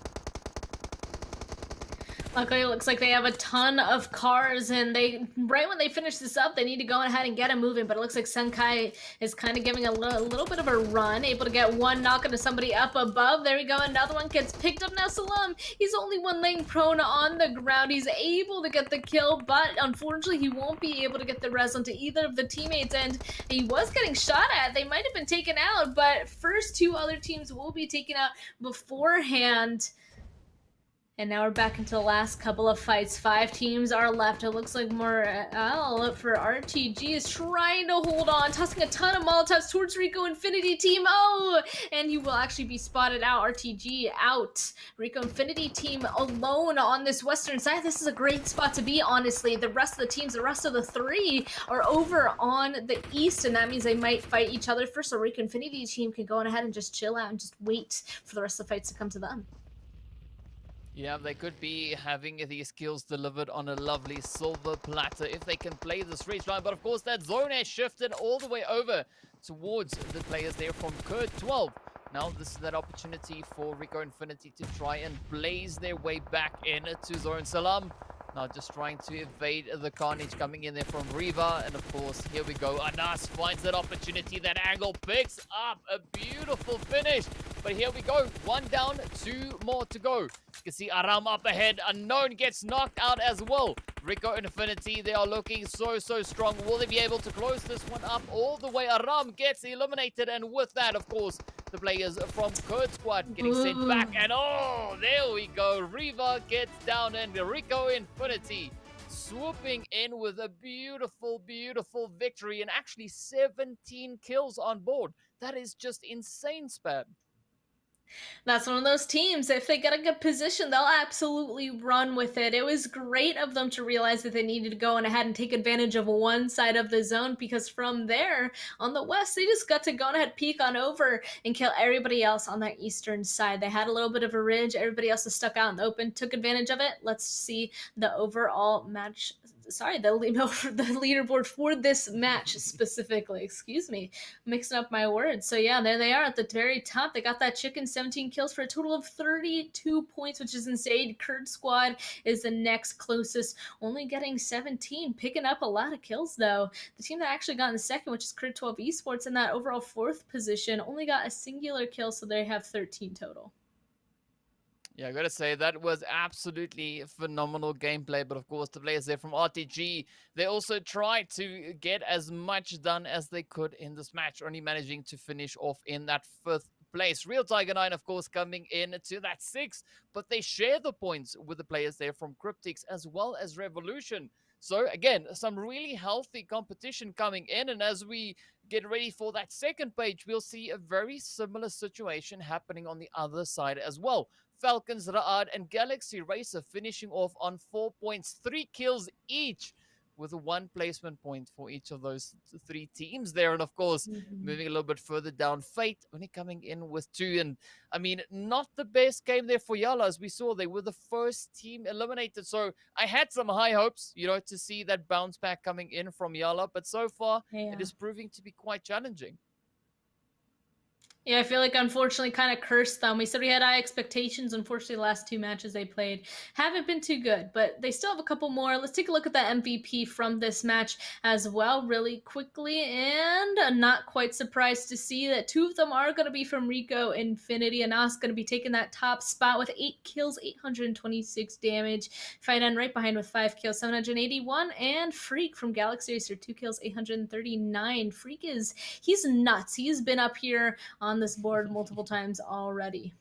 Luckily, it looks like they have a ton of cars, and right when they finish this up, they need to go ahead and get them moving. But it looks like Senkai is kind of giving a little bit of a run, able to get one knock into somebody up above. There we go, another one gets picked up. Now Salam, he's only one laying prone on the ground. He's able to get the kill, but unfortunately, he won't be able to get the res onto either of the teammates. And he was getting shot at. They might have been taken out, but first two other teams will be taken out beforehand. And now we're back into the last couple of fights. 5 teams are left. It looks like Morale for RTG is trying to hold on, tossing a ton of Molotovs towards RICO Infinity team. Oh, and he will actually be spotted out. RTG out. RICO Infinity team alone on this western side. This is a great spot to be, honestly. The rest of the teams, the rest of the 3 are over on the east, and that means they might fight each other first. So RICO Infinity team can go on ahead and just chill out and just wait for the rest of the fights to come to them. Yeah, they could be having these kills delivered on a lovely silver platter if they can play this race line. But of course, that zone has shifted all the way over towards the players there from KURD 12. Now, this is that opportunity for RICO Infinity to try and blaze their way back into zone. Salam now just trying to evade the carnage coming in there from Riva. And of course, here we go. Anas finds that opportunity. That angle picks up a beautiful finish. But here we go. 1 down, 2 more to go. You can see Aram up ahead. Unknown gets knocked out as well. RICO Infinity, they are looking so strong. Will they be able to close this one up all the way? Aram gets eliminated. And with that, of course, the players from KURD squad getting sent back. And oh, there we go. Riva gets down and RICO Infinity swooping in with a beautiful victory and actually 17 kills on board. That is just insane, Span. That's one of those teams. If they get a good position, they'll absolutely run with it. It was great of them to realize that they needed to go on ahead and take advantage of one side of the zone, because from there on the west, they just got to go on ahead, peek on over and kill everybody else on that eastern side. They had a little bit of a ridge. Everybody else is stuck out in the open, took advantage of it. Let's see the overall match. Sorry, the leaderboard for this match specifically. Excuse me, mixing up my words. So yeah, there they are at the very top. They got that chicken, 17 kills for a total of 32 points, which is insane. KURD squad is the next closest, only getting 17, picking up a lot of kills though. The team that actually got in the second, which is KURD 12 Esports, in that overall 4th position, only got a singular kill, so they have 13 total. Yeah, I gotta say, that was absolutely phenomenal gameplay. But of course, the players there from RTG, they also tried to get as much done as they could in this match, only managing to finish off in that 5th place. Real Tiger 9, of course, coming in to that 6th, but they share the points with the players there from Cryptics as well as Revolution. So again, some really healthy competition coming in, and as we get ready for that second page, we'll see a very similar situation happening on the other side as well. Falcons, Ra'ad, and Galaxy Racer finishing off on 4 points, 3 kills each, with a 1 placement point for each of those 3 teams there. And of course, moving a little bit further down, Fate only coming in with 2. And I mean, not the best game there for YaLLa. As we saw, they were the first team eliminated. So I had some high hopes, you know, to see that bounce back coming in from YaLLa. But so far, it is proving to be quite challenging. Yeah, I feel like unfortunately kind of cursed them. We said we had high expectations. Unfortunately, the last 2 matches they played haven't been too good, but they still have a couple more. Let's take a look at the MVP from this match as well really quickly. And I'm not quite surprised to see that 2 of them are going to be from RICO Infinity. Anas going to be taking that top spot with 8 kills, 826 damage. Fighten right behind with 5 kills, 781. And Freak from Galaxy Racer, 2 kills, 839. Freak he's nuts. He's been up here on this board multiple times already.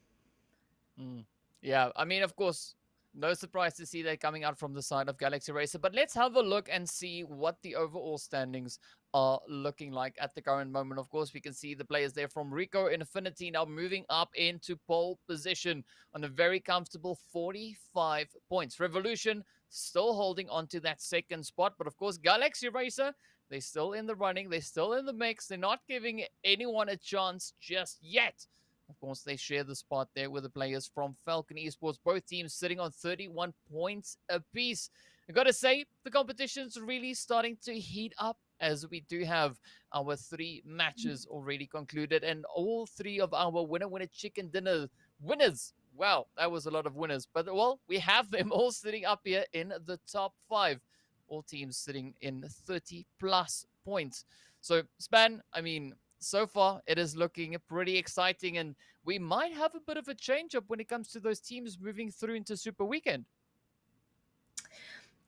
Yeah, I mean, of course, no surprise to see that coming out from the side of Galaxy Racer. But let's have a look and see what the overall standings are looking like at the current moment. Of course, we can see the players there from RICO Infinity now moving up into pole position on a very comfortable 45 points. Revolution still holding on to that 2nd spot. But of course, Galaxy Racer, they're still in the running. They're still in the mix. They're not giving anyone a chance just yet. Of course, they share the spot there with the players from FalconsEsport. Both teams sitting on 31 points apiece. I gotta say, the competition's really starting to heat up as we do have our 3 matches already concluded, and all 3 of our winner chicken dinner winners. Wow, that was a lot of winners. But well, we have them all sitting up here in the top 5. All teams sitting in 30 plus points. So, Span, I mean, so far it is looking pretty exciting, and we might have a bit of a change up when it comes to those teams moving through into Super Weekend.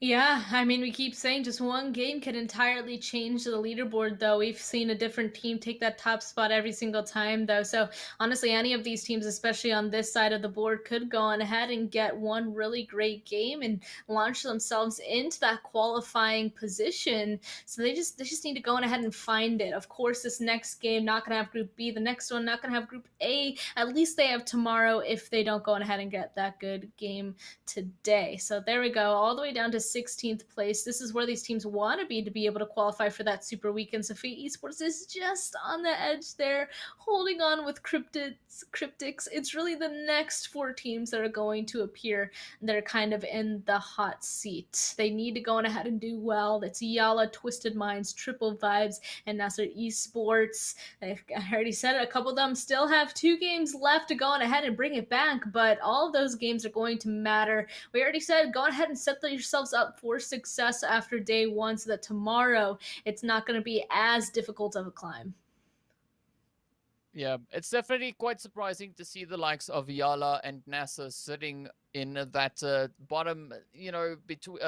Yeah, I mean, we keep saying just one game can entirely change the leaderboard, though. We've seen a different team take that top spot every single time, though. So, honestly, any of these teams, especially on this side of the board, could go on ahead and get one really great game and launch themselves into that qualifying position. So they just need to go on ahead and find it. Of course, this next game not going to have Group B. The next one not going to have Group A. At least they have tomorrow if they don't go on ahead and get that good game today. So there we go, all the way down to 16th place. This is where these teams want to be able to qualify for that Super Weekend. So FaZe Esports is just on the edge there, holding on with Cryptics. It's really the next 4 teams that are going to appear that are kind of in the hot seat. They need to go on ahead and do well. That's YaLLa, Twisted Minds, Triple Vibes, and NASR Esports. I already said it, a couple of them still have 2 games left to go on ahead and bring it back, but all of those games are going to matter. We already said, go ahead and set yourselves up for success after day 1 so that tomorrow it's not going to be as difficult of a climb. Yeah, it's definitely quite surprising to see the likes of YaLLa and NASR sitting in that bottom, you know, between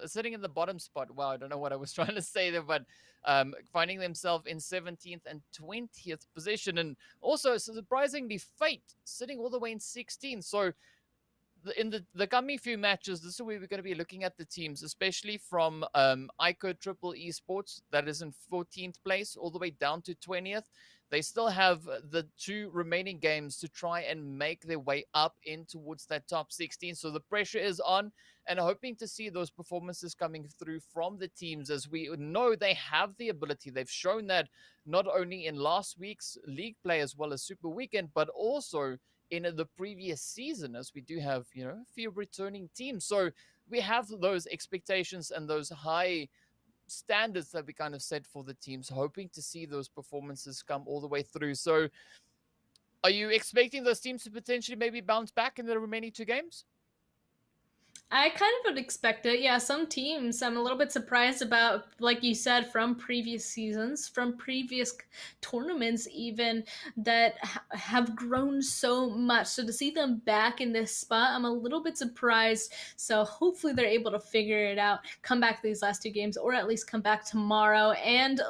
sitting in the bottom spot. Wow, I don't know what I was trying to say there, but finding themselves in 17th and 20th position, and also surprisingly Fate sitting all the way in 16th. So in the coming few matches, this is where we're going to be looking at the teams, especially from iKURD Triple Esports, that is in 14th place, all the way down to 20th. They still have the 2 remaining games to try and make their way up in towards that top 16. So the pressure is on, and hoping to see those performances coming through from the teams, as we know they have the ability. They've shown that not only in last week's league play as well as Super Weekend, but also in the previous season, as we do have, you know, a few returning teams. So we have those expectations and those high standards that we kind of set for the teams, hoping to see those performances come all the way through. So are you expecting those teams to potentially maybe bounce back in the remaining 2 games? I kind of would expect it. Yeah, some teams I'm a little bit surprised about, like you said, from previous seasons, from previous tournaments even, that have grown so much. So to see them back in this spot, I'm a little bit surprised. So hopefully they're able to figure it out, come back to these last 2 games, or at least come back tomorrow. And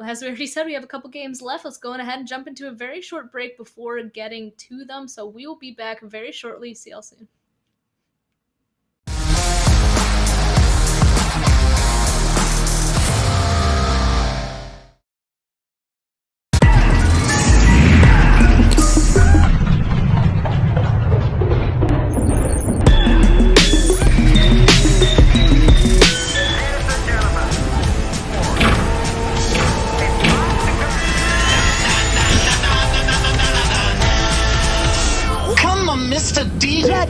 as we already said, we have a couple games left. Let's go on ahead and jump into a very short break before getting to them. So we will be back very shortly. See y'all soon. Mr. DJ.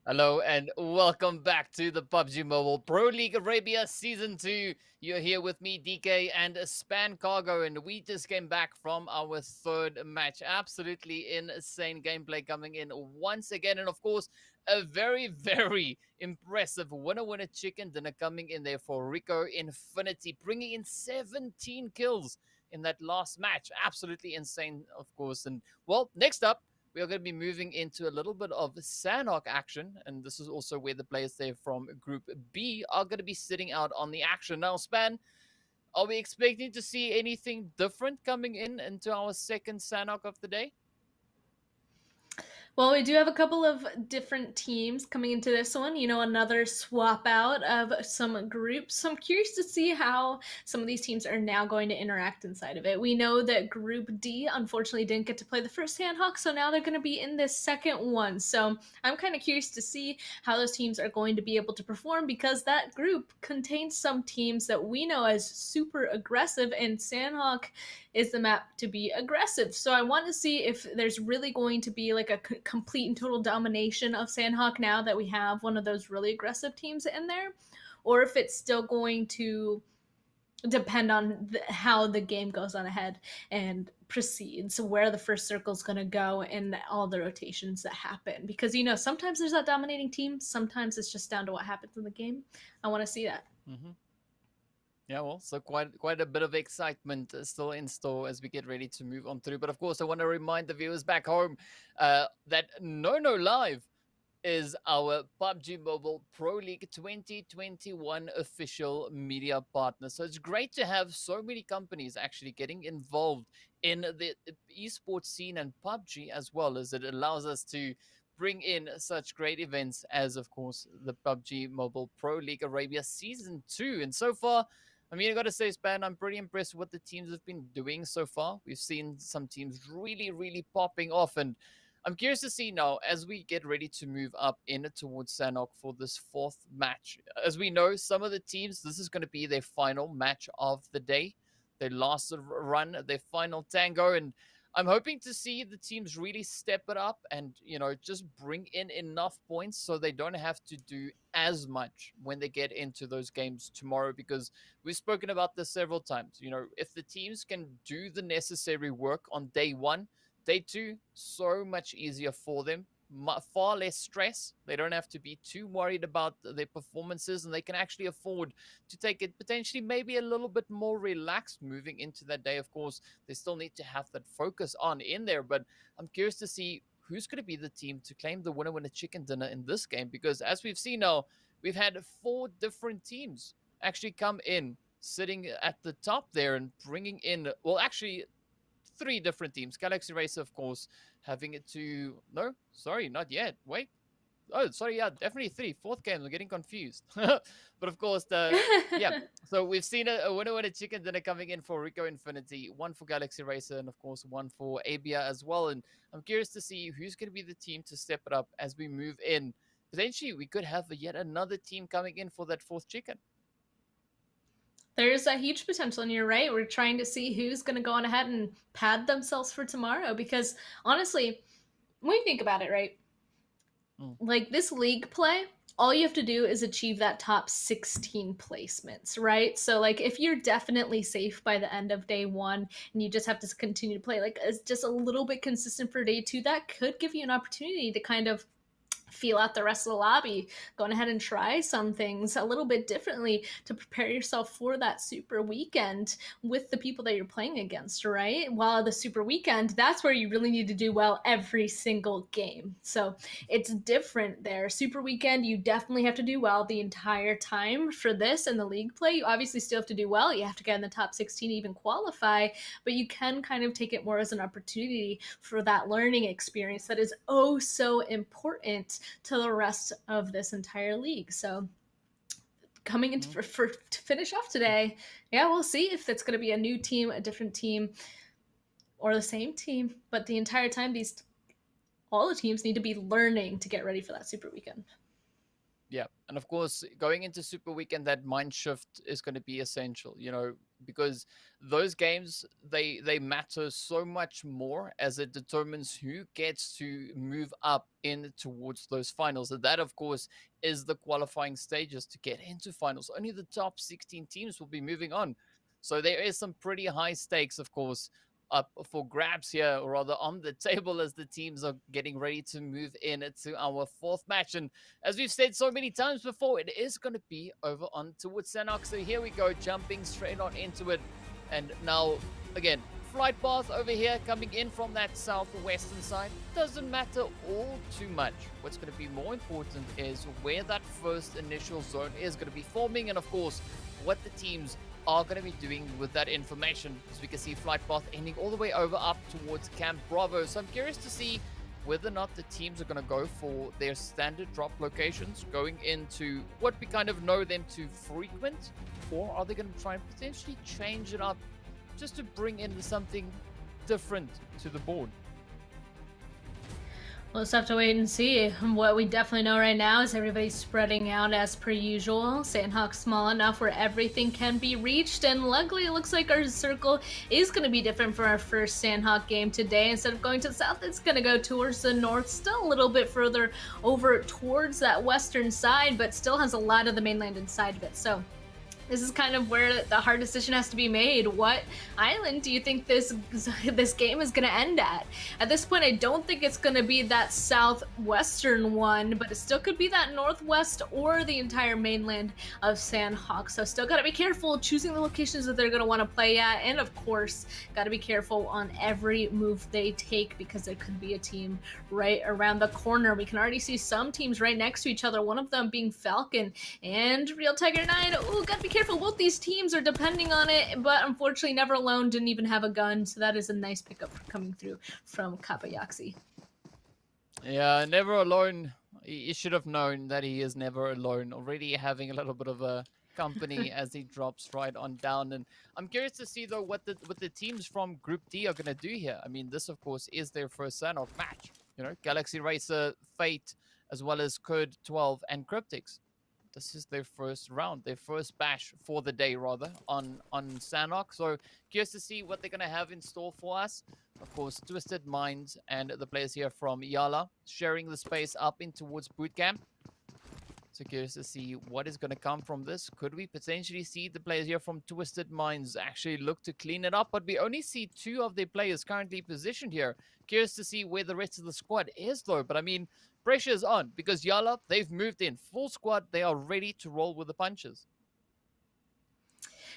Hello and welcome back to the PUBG Mobile Pro League Arabia Season 2. You're here with me, DK, and Span Cargo, and we just came back from our third match. Absolutely insane gameplay coming in once again, and of course, a very, very impressive winner-winner chicken dinner coming in there for RICO Infinity, bringing in 17 kills in that last match. Absolutely insane, of course. And, well, next up, we are going to be moving into a little bit of Sanhok action, and this is also where the players there from Group B are going to be sitting out on the action. Now, Span, are we expecting to see anything different coming in into our second Sanhok of the day? Well, we do have a couple of different teams coming into this one. You know, another swap out of some groups. So I'm curious to see how some of these teams are now going to interact inside of it. We know that Group D unfortunately didn't get to play the first Sanhok, so now they're going to be in this second one. So I'm kind of curious to see how those teams are going to be able to perform, because that group contains some teams that we know as super aggressive, and Sanhok is the map to be aggressive. So I want to see if there's really going to be like a complete and total domination of Sanhok now that we have one of those really aggressive teams in there, or if it's still going to depend on how the game goes on ahead and proceeds, where the first circle is going to go, and all the rotations that happen. Because, you know, sometimes there's that dominating team, sometimes it's just down to what happens in the game. I want to see that. Mm-hmm. Yeah, well, so quite a bit of excitement still in store as we get ready to move on through. But of course, I want to remind the viewers back home that No Live is our PUBG Mobile Pro League 2021 official media partner. So it's great to have so many companies actually getting involved in the esports scene and PUBG, as well as it allows us to bring in such great events as, of course, the PUBG Mobile Pro League Arabia Season 2. And so far, I mean, I got to say, Span, I'm pretty impressed with what the teams have been doing so far. We've seen some teams really, really popping off, and I'm curious to see now as we get ready to move up in towards Sanhok for this fourth match. As we know, some of the teams, this is going to be their final match of the day, their last run, their final tango, and I'm hoping to see the teams really step it up and, you know, just bring in enough points so they don't have to do as much when they get into those games tomorrow, because we've spoken about this several times. You know, if the teams can do the necessary work on day one, day two, so much easier for them. Far less stress. They don't have to be too worried about their performances, and they can actually afford to take it potentially maybe a little bit more relaxed moving into that day. Of course, they still need to have that focus on in there, but I'm curious to see who's going to be the team to claim the winner chicken dinner in this game, because as we've seen now, we've had 4 different teams actually come in, sitting at the top there and bringing in, well, actually 3 different teams. Galaxy Racer, of course, having it to... No, sorry, not yet. Wait. Oh, sorry, yeah, definitely 3. 4th game, I'm getting confused. But of course, yeah. So we've seen a winner chicken dinner coming in for RICO Infinity, 1 for Galaxy Racer, and of course 1 for ABIAH as well. And I'm curious to see who's going to be the team to step it up as we move in. Potentially, we could have yet another team coming in for that 4th chicken. There's a huge potential, and you're right. We're trying to see who's going to go on ahead and pad themselves for tomorrow, because honestly, when you think about it, right, like this league play, all you have to do is achieve that top 16 placements, right? So like if you're definitely safe by the end of day 1 and you just have to continue to play like just a little bit consistent for day 2, that could give you an opportunity to kind of feel out the rest of the lobby, going ahead and try some things a little bit differently to prepare yourself for that super weekend with the people that you're playing against, right? While the super weekend, that's where you really need to do well every single game. So it's different there. Super weekend, you definitely have to do well the entire time. For this and the league play, you obviously still have to do well. You have to get in the top 16 to even qualify, but you can kind of take it more as an opportunity for that learning experience that is oh so important to the rest of this entire league. So coming in to finish off today, yeah, we'll see if it's going to be a new team, a different team, or the same team. But the entire time, all the teams need to be learning to get ready for that super weekend. Yeah, and of course, going into Super Weekend, that mind shift is going to be essential. You know, because those games, they matter so much more, as it determines who gets to move up in towards those finals. And that, of course, is the qualifying stages to get into finals. Only the top 16 teams will be moving on. So there is some pretty high stakes, of course, up for grabs here, or rather on the table, as the teams are getting ready to move in to our fourth match. And as we've said so many times before, it is going to be over on towards Sanhok. So here we go, jumping straight on into it. And now, again, flight path over here coming in from that southwestern side doesn't matter all too much. What's going to be more important is where that first initial zone is going to be forming, and of course, what the teams are going to be doing with that information. As we can see, flight path ending all the way over up towards Camp Bravo. So I'm curious to see whether or not the teams are going to go for their standard drop locations, going into what we kind of know them to frequent, or are they going to try and potentially change it up just to bring in something different to the board? We'll just have to wait and see. What we definitely know right now is everybody's spreading out as per usual. Sanhok's small enough where everything can be reached, and luckily it looks like our circle is going to be different for our first Sanhok game today. Instead of going to the south, it's going to go towards the north, still a little bit further over towards that western side, but still has a lot of the mainland inside of it. So this is kind of where the hard decision has to be made. What island do you think this game is going to end at? At this point, I don't think it's going to be that southwestern one, but it still could be that northwest or the entire mainland of Sanhok. So still got to be careful choosing the locations that they're going to want to play at, and of course, got to be careful on every move they take, because there could be a team right around the corner. We can already see some teams right next to each other, one of them being Falcon and Real Tiger 9. Ooh, got to be careful. Both these teams are depending on it, but unfortunately Never Alone didn't even have a gun, so that is a nice pickup coming through from Kapayaxi. Yeah, Never Alone, he should have known that he is never alone, already having a little bit of a company as he drops right on down. And I'm curious to see though what the teams from Group D are going to do here. I mean, this of course is their first Sanhok match, you know, Galaxy Racer, Fate, as well as KURD 12 and Cryptics. This is their first round, their first bash for the day, rather, on Sanhok. So curious to see what they're going to have in store for us. Of course, Twisted Minds and the players here from YaLLa sharing the space up in towards Bootcamp. So curious to see what is going to come from this. Could we potentially see the players here from Twisted Minds actually look to clean it up? But we only see 2 of their players currently positioned here. Curious to see where the rest of the squad is, though. But I mean, pressure is on, because YaLLa, they've moved in full squad. They are ready to roll with the punches.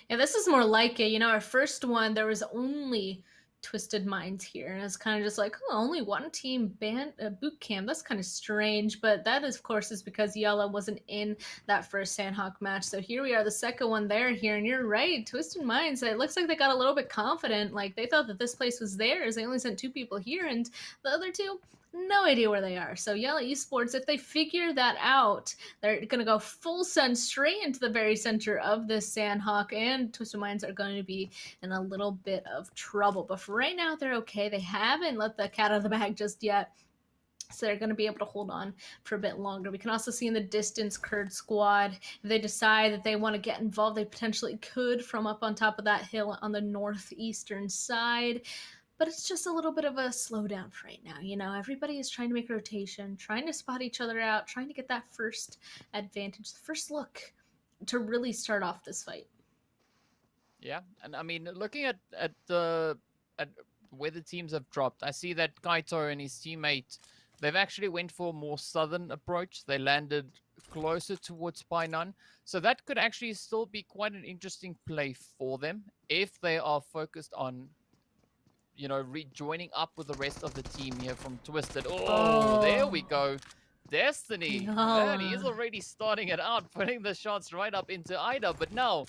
Yeah, this is more like it. You know, our first one, there was only Twisted Minds here, and it's kind of just like, oh, only one team boot camp. That's kind of strange, but that is, of course, is because YaLLa wasn't in that first Sanhok match. So here we are, the second one there here, and you're right, Twisted Minds, it looks like they got a little bit confident, like they thought that this place was theirs. They only sent 2 people here, and the other 2, no idea where they are. So YaLLa Esports, if they figure that out, they're going to go full send straight into the very center of this Sanhok, and Twisted Minds are going to be in a little bit of trouble. But for right now, they're okay. They haven't let the cat out of the bag just yet, so they're going to be able to hold on for a bit longer. We can also see in the distance KURD squad, if they decide that they want to get involved, they potentially could from up on top of that hill on the northeastern side. But it's just a little bit of a slowdown for right now. You know, everybody is trying to make a rotation, trying to spot each other out, trying to get that first advantage, the first look to really start off this fight. Yeah, and I mean, looking at where the teams have dropped, I see that Kaito and his teammate, they've actually went for a more southern approach. They landed closer towards Painan. So that could actually still be quite an interesting play for them if they are focused on, you know, rejoining up with the rest of the team here from Twisted. Oh, there we go. Destiny. No. Man, he is already starting it out, putting the shots right up into Ida. But now,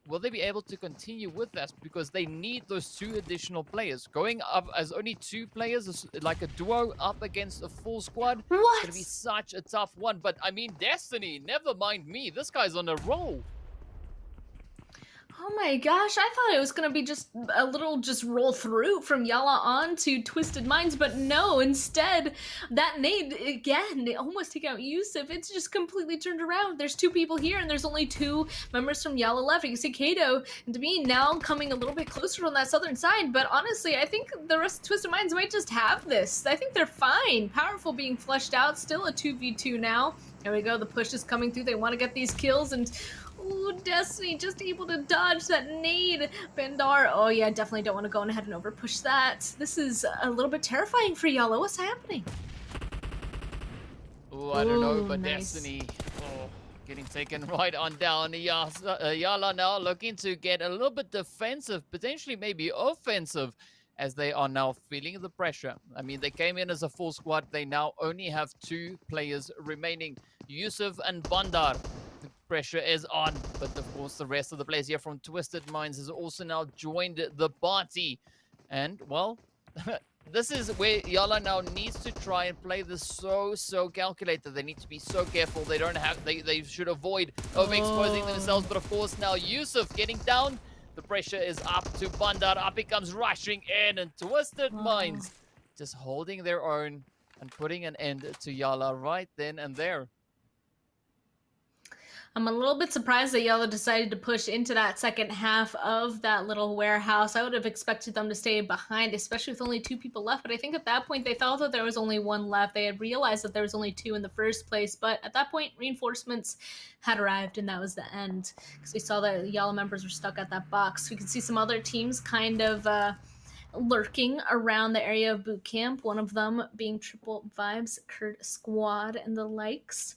will they be able to continue with this? Because they need those 2 additional players. Going up as only 2 players, like a duo up against a full squad, What? it's going to be such a tough one. But I mean, Destiny, never mind me. This guy's on a roll. Oh my gosh, I thought it was gonna be just a little just roll through from YaLLa on to Twisted Minds, but no, instead, that nade, again, it almost took out Yusuf. It's just completely turned around. There's two people here, and there's only two members from YaLLa left. You can see Kato and Demi now coming a little bit closer on that southern side, but honestly, I think the rest of Twisted Minds might just have this. I think they're fine. Powerful being fleshed out, still a 2v2 now. There we go, the push is coming through. They want to get these kills, and ooh, Destiny just able to dodge that nade. Bandar, oh yeah, definitely don't want to go ahead and overpush that. This is a little bit terrifying for YaLLa. What's happening? Oh, I don't know, Ooh, but nice. Destiny getting taken right on down. YaLLa now looking to get a little bit defensive, potentially maybe offensive, as they are now feeling the pressure. I mean, they came in as a full squad. They now only have 2 players remaining, Yusuf and Bandar. The pressure is on, but of course the rest of the players here from Twisted Minds has also now joined the party. And, well, this is where YaLLa now needs to try and play this so calculated. They need to be so careful. They don't have, they should avoid overexposing themselves. But of course now Yusuf getting down. The pressure is up to Bandar. Up he comes rushing in, and Twisted Minds just holding their own and putting an end to YaLLa right then and there. I'm a little bit surprised that YaLLa decided to push into that second half of that little warehouse. I would have expected them to stay behind, especially with only 2 people left. But I think at that point they thought that there was only 1 left. They had realized that there was only 2 in the first place. But at that point, reinforcements had arrived, and that was the end. Because we saw that YaLLa members were stuck at that box. We could see some other teams kind of lurking around the area of boot camp. One of them being Triple Vibes, KURD Squad, and the likes.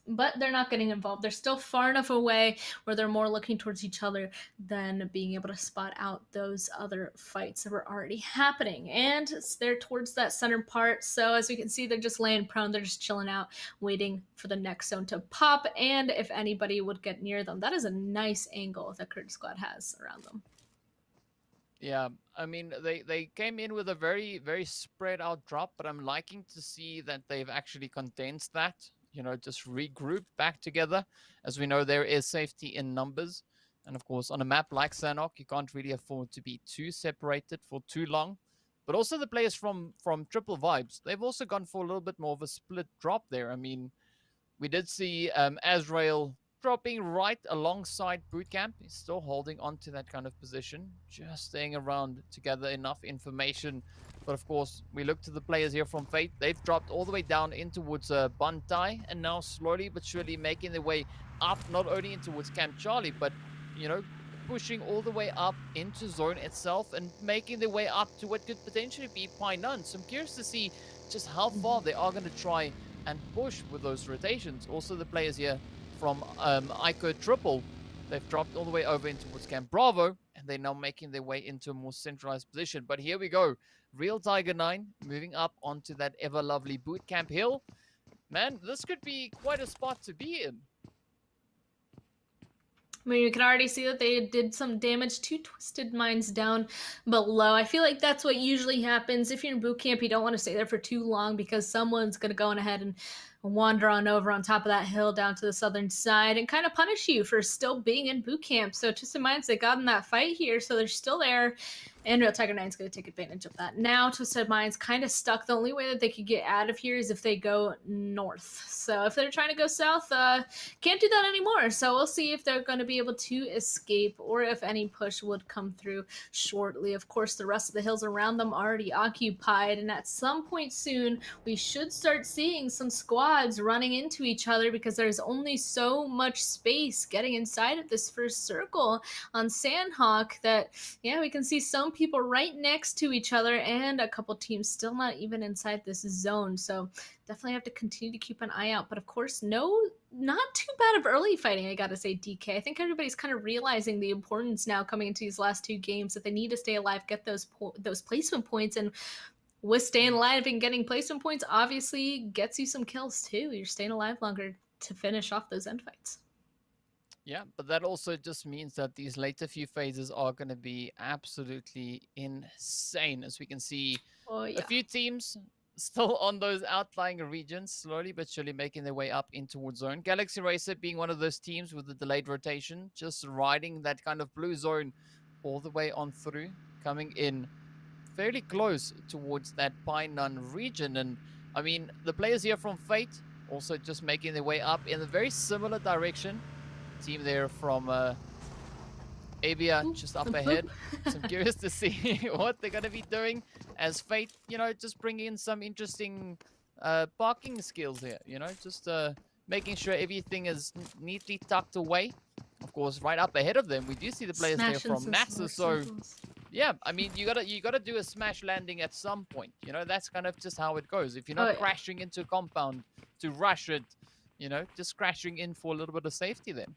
But they're not getting involved. They're still far enough away where they're more looking towards each other than being able to spot out those other fights that were already happening. And they're towards that center part. So as we can see, they're just laying prone. They're just chilling out, waiting for the next zone to pop. And if anybody would get near them, that is a nice angle that KURD Squad has around them. Yeah, I mean, they came in with a very spread out drop, but I'm liking to see that they've actually condensed that. You know, just regroup back together. As we know, there is safety in numbers. And of course, on a map like Sanhok, you can't really afford to be too separated for too long. But also the players from Triple Vibes, they've also gone for a little bit more of a split drop there. I mean, we did see Azrael dropping right alongside Bootcamp. He's still holding on to that kind of position, just staying around to gather enough information. But of course, we look to the players here from Fate. They've dropped all the way down in towards Bantai, and now slowly but surely making their way up, not only in towards Camp Charlie, but, you know, pushing all the way up into zone itself and making their way up to what could potentially be Painan. So I'm curious to see just how far they are going to try and push with those rotations. Also, the players here from iKURD Triple, they've dropped all the way over into towards Camp Bravo, and they're now making their way into a more centralized position. But here we go. Real Tiger 9 moving up onto that ever lovely Bootcamp hill. Man, this could be quite a spot to be in. I mean, you can already see that they did some damage to Twisted Minds down below. I feel like that's what usually happens. If you're in boot camp, you don't want to stay there for too long because someone's going to go on ahead and wander on over on top of that hill down to the southern side and kind of punish you for still being in boot camp. So Twisted Minds, they got in that fight here, so they're still there. And Real Tiger 9 is going to take advantage of that. Now Twisted Minds kind of stuck. The only way that they could get out of here is if they go north. So if they're trying to go south, can't do that anymore. So we'll see if they're going to be able to escape or if any push would come through shortly. Of course, the rest of the hills around them are already occupied. And at some point soon, we should start seeing some squads running into each other because there's only so much space getting inside of this first circle on Sanhok that, yeah, we can see some people right next to each other and a couple teams still not even inside this zone. So definitely have to continue to keep an eye out. But of course, not too bad of early fighting, I gotta say, DK. I think everybody's kind of realizing the importance now coming into these last 2 games that they need to stay alive, get those placement points. And with staying alive and getting placement points, obviously gets you some kills too. You're staying alive longer to finish off those end fights. Yeah, but that also just means that these later few phases are going to be absolutely insane. As we can see, Oh, yeah. a few teams still on those outlying regions, slowly but surely making their way up in towards zone. Galaxy Racer being one of those teams with the delayed rotation, just riding that kind of blue zone all the way on through, coming in fairly close towards that Painan region. And I mean, the players here from Fate also just making their way up in a very similar direction. Team there from ABIAH just up ahead. So I'm curious to see what they're going to be doing as Fate, you know, just bringing in some interesting parking skills here, you know, just making sure everything is neatly tucked away. Of course, right up ahead of them, we do see the players there from NASR. So yeah, I mean, you gotta do a smash landing at some point. You know, that's kind of just how it goes. If you're not crashing into a compound to rush it, you know, just crashing in for a little bit of safety then.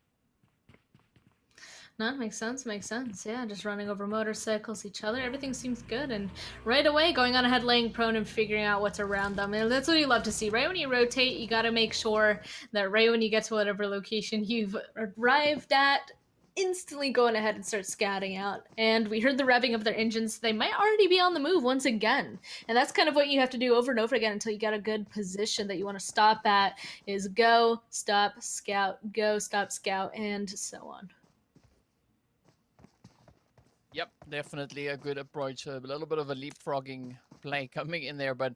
No, makes sense, makes sense. Yeah, just running over motorcycles, each other, everything seems good. And right away, going on ahead, laying prone and figuring out what's around them. And that's what you love to see. Right when you rotate, you got to make sure that right when you get to whatever location you've arrived at, instantly going ahead and start scouting out. And we heard the revving of their engines. They might already be on the move once again. And that's kind of what you have to do over and over again until you get a good position that you want to stop at, is go, stop, scout, go, stop, scout, and so on. Yep, definitely a good approach. A little bit of a leapfrogging play coming in there. But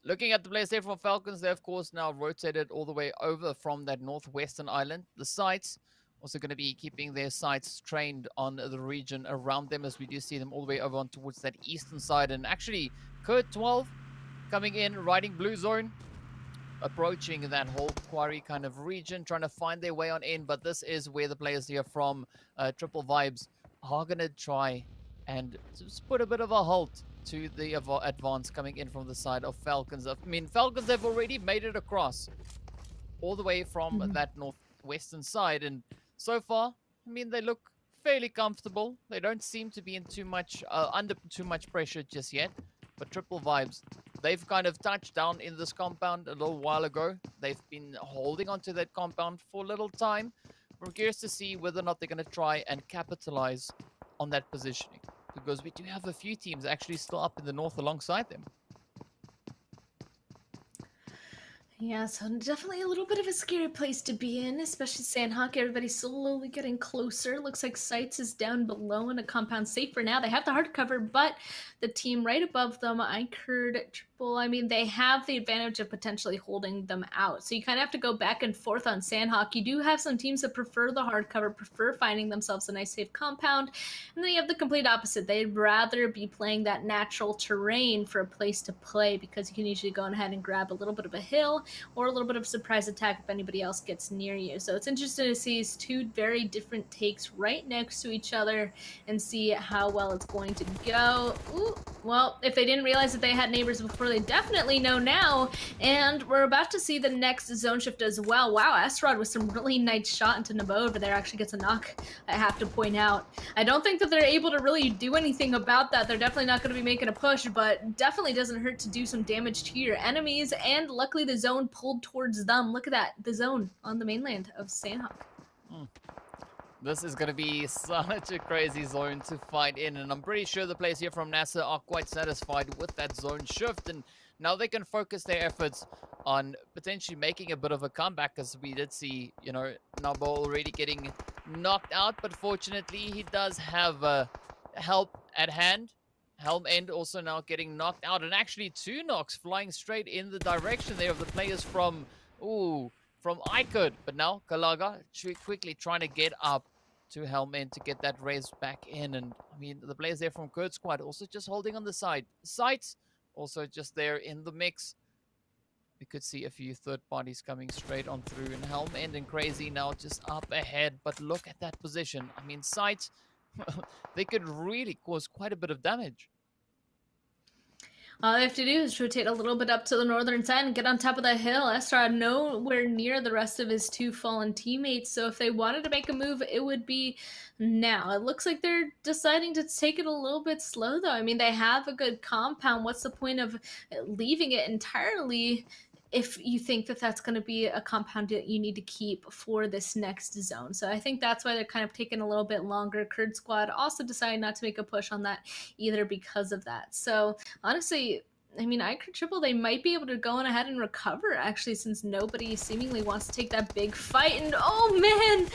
looking at the players there from Falcons, they of course now rotated all the way over from that northwestern island. The sites also going to be keeping their sights trained on the region around them, as we do see them all the way over on towards that eastern side. And actually, KURD 12 coming in, riding blue zone, approaching that whole quarry kind of region, trying to find their way on in. But this is where the players here from Triple Vibes are going to try and just put a bit of a halt to the advance coming in from the side of Falcons. I mean, Falcons have already made it across all the way from that northwestern side. And so far, I mean, they look fairly comfortable. They don't seem to be in too much, under too much pressure just yet. But Triple Vibes, they've kind of touched down in this compound a little while ago. They've been holding onto that compound for a little time. We're curious to see whether or not they're going to try and capitalize on that positioning, because we do have a few teams actually still up in the north alongside them. Yeah, so definitely a little bit of a scary place to be in, especially Sanhok. Everybody's slowly getting closer. Looks like SCYTES is down below in a compound safe for now. They have the hard cover, but the team right above them, iKURD, Triple, I mean, they have the advantage of potentially holding them out. So you kind of have to go back and forth on Sanhok. You do have some teams that prefer the hard cover, prefer finding themselves a nice safe compound. And then you have the complete opposite. They'd rather be playing that natural terrain for a place to play, because you can usually go ahead and grab a little bit of a hill or a little bit of surprise attack if anybody else gets near you. So it's interesting to see these two very different takes right next to each other and see how well it's going to go. Ooh, well, if they didn't realize that they had neighbors before, they definitely know now. And we're about to see the next zone shift as well. Wow, Esrod with some really nice shot into Nabo over there actually gets a knock, I have to point out. I don't think that they're able to really do anything about that. They're definitely not going to be making a push, but definitely doesn't hurt to do some damage to your enemies. And luckily the zone pulled towards them. Look at that, the zone on the mainland of Sanhok. This is going to be such a crazy zone to fight in, and I'm pretty sure the players here from NASR are quite satisfied with that zone shift, and now they can focus their efforts on potentially making a bit of a comeback, as we did see, you know, Nabo already getting knocked out, but fortunately he does have help at hand. Helm End also now getting knocked out, and actually 2 knocks flying straight in the direction there of the players from iKURD. But now Kalaga quickly trying to get up to Helm End to get that raise back in. And I mean, the players there from KURD squad also just holding on the side. SCYTES also just there in the mix. We could see a few third parties coming straight on through, and Helm End and Crazy now just up ahead. But look at that position. I mean, SCYTES, they could really cause quite a bit of damage. All they have to do is rotate a little bit up to the northern side and get on top of the hill. Estrad nowhere near the rest of his 2 fallen teammates, so if they wanted to make a move, it would be now. It looks like they're deciding to take it a little bit slow, though. I mean, they have a good compound. What's the point of leaving it entirely if you think that that's going to be a compound that you need to keep for this next zone? So I think that's why they're kind of taking a little bit longer. KURD squad also decided not to make a push on that either because of that. So honestly, I mean, iKURD triple, they might be able to go on ahead and recover, actually, since nobody seemingly wants to take that big fight. And oh man,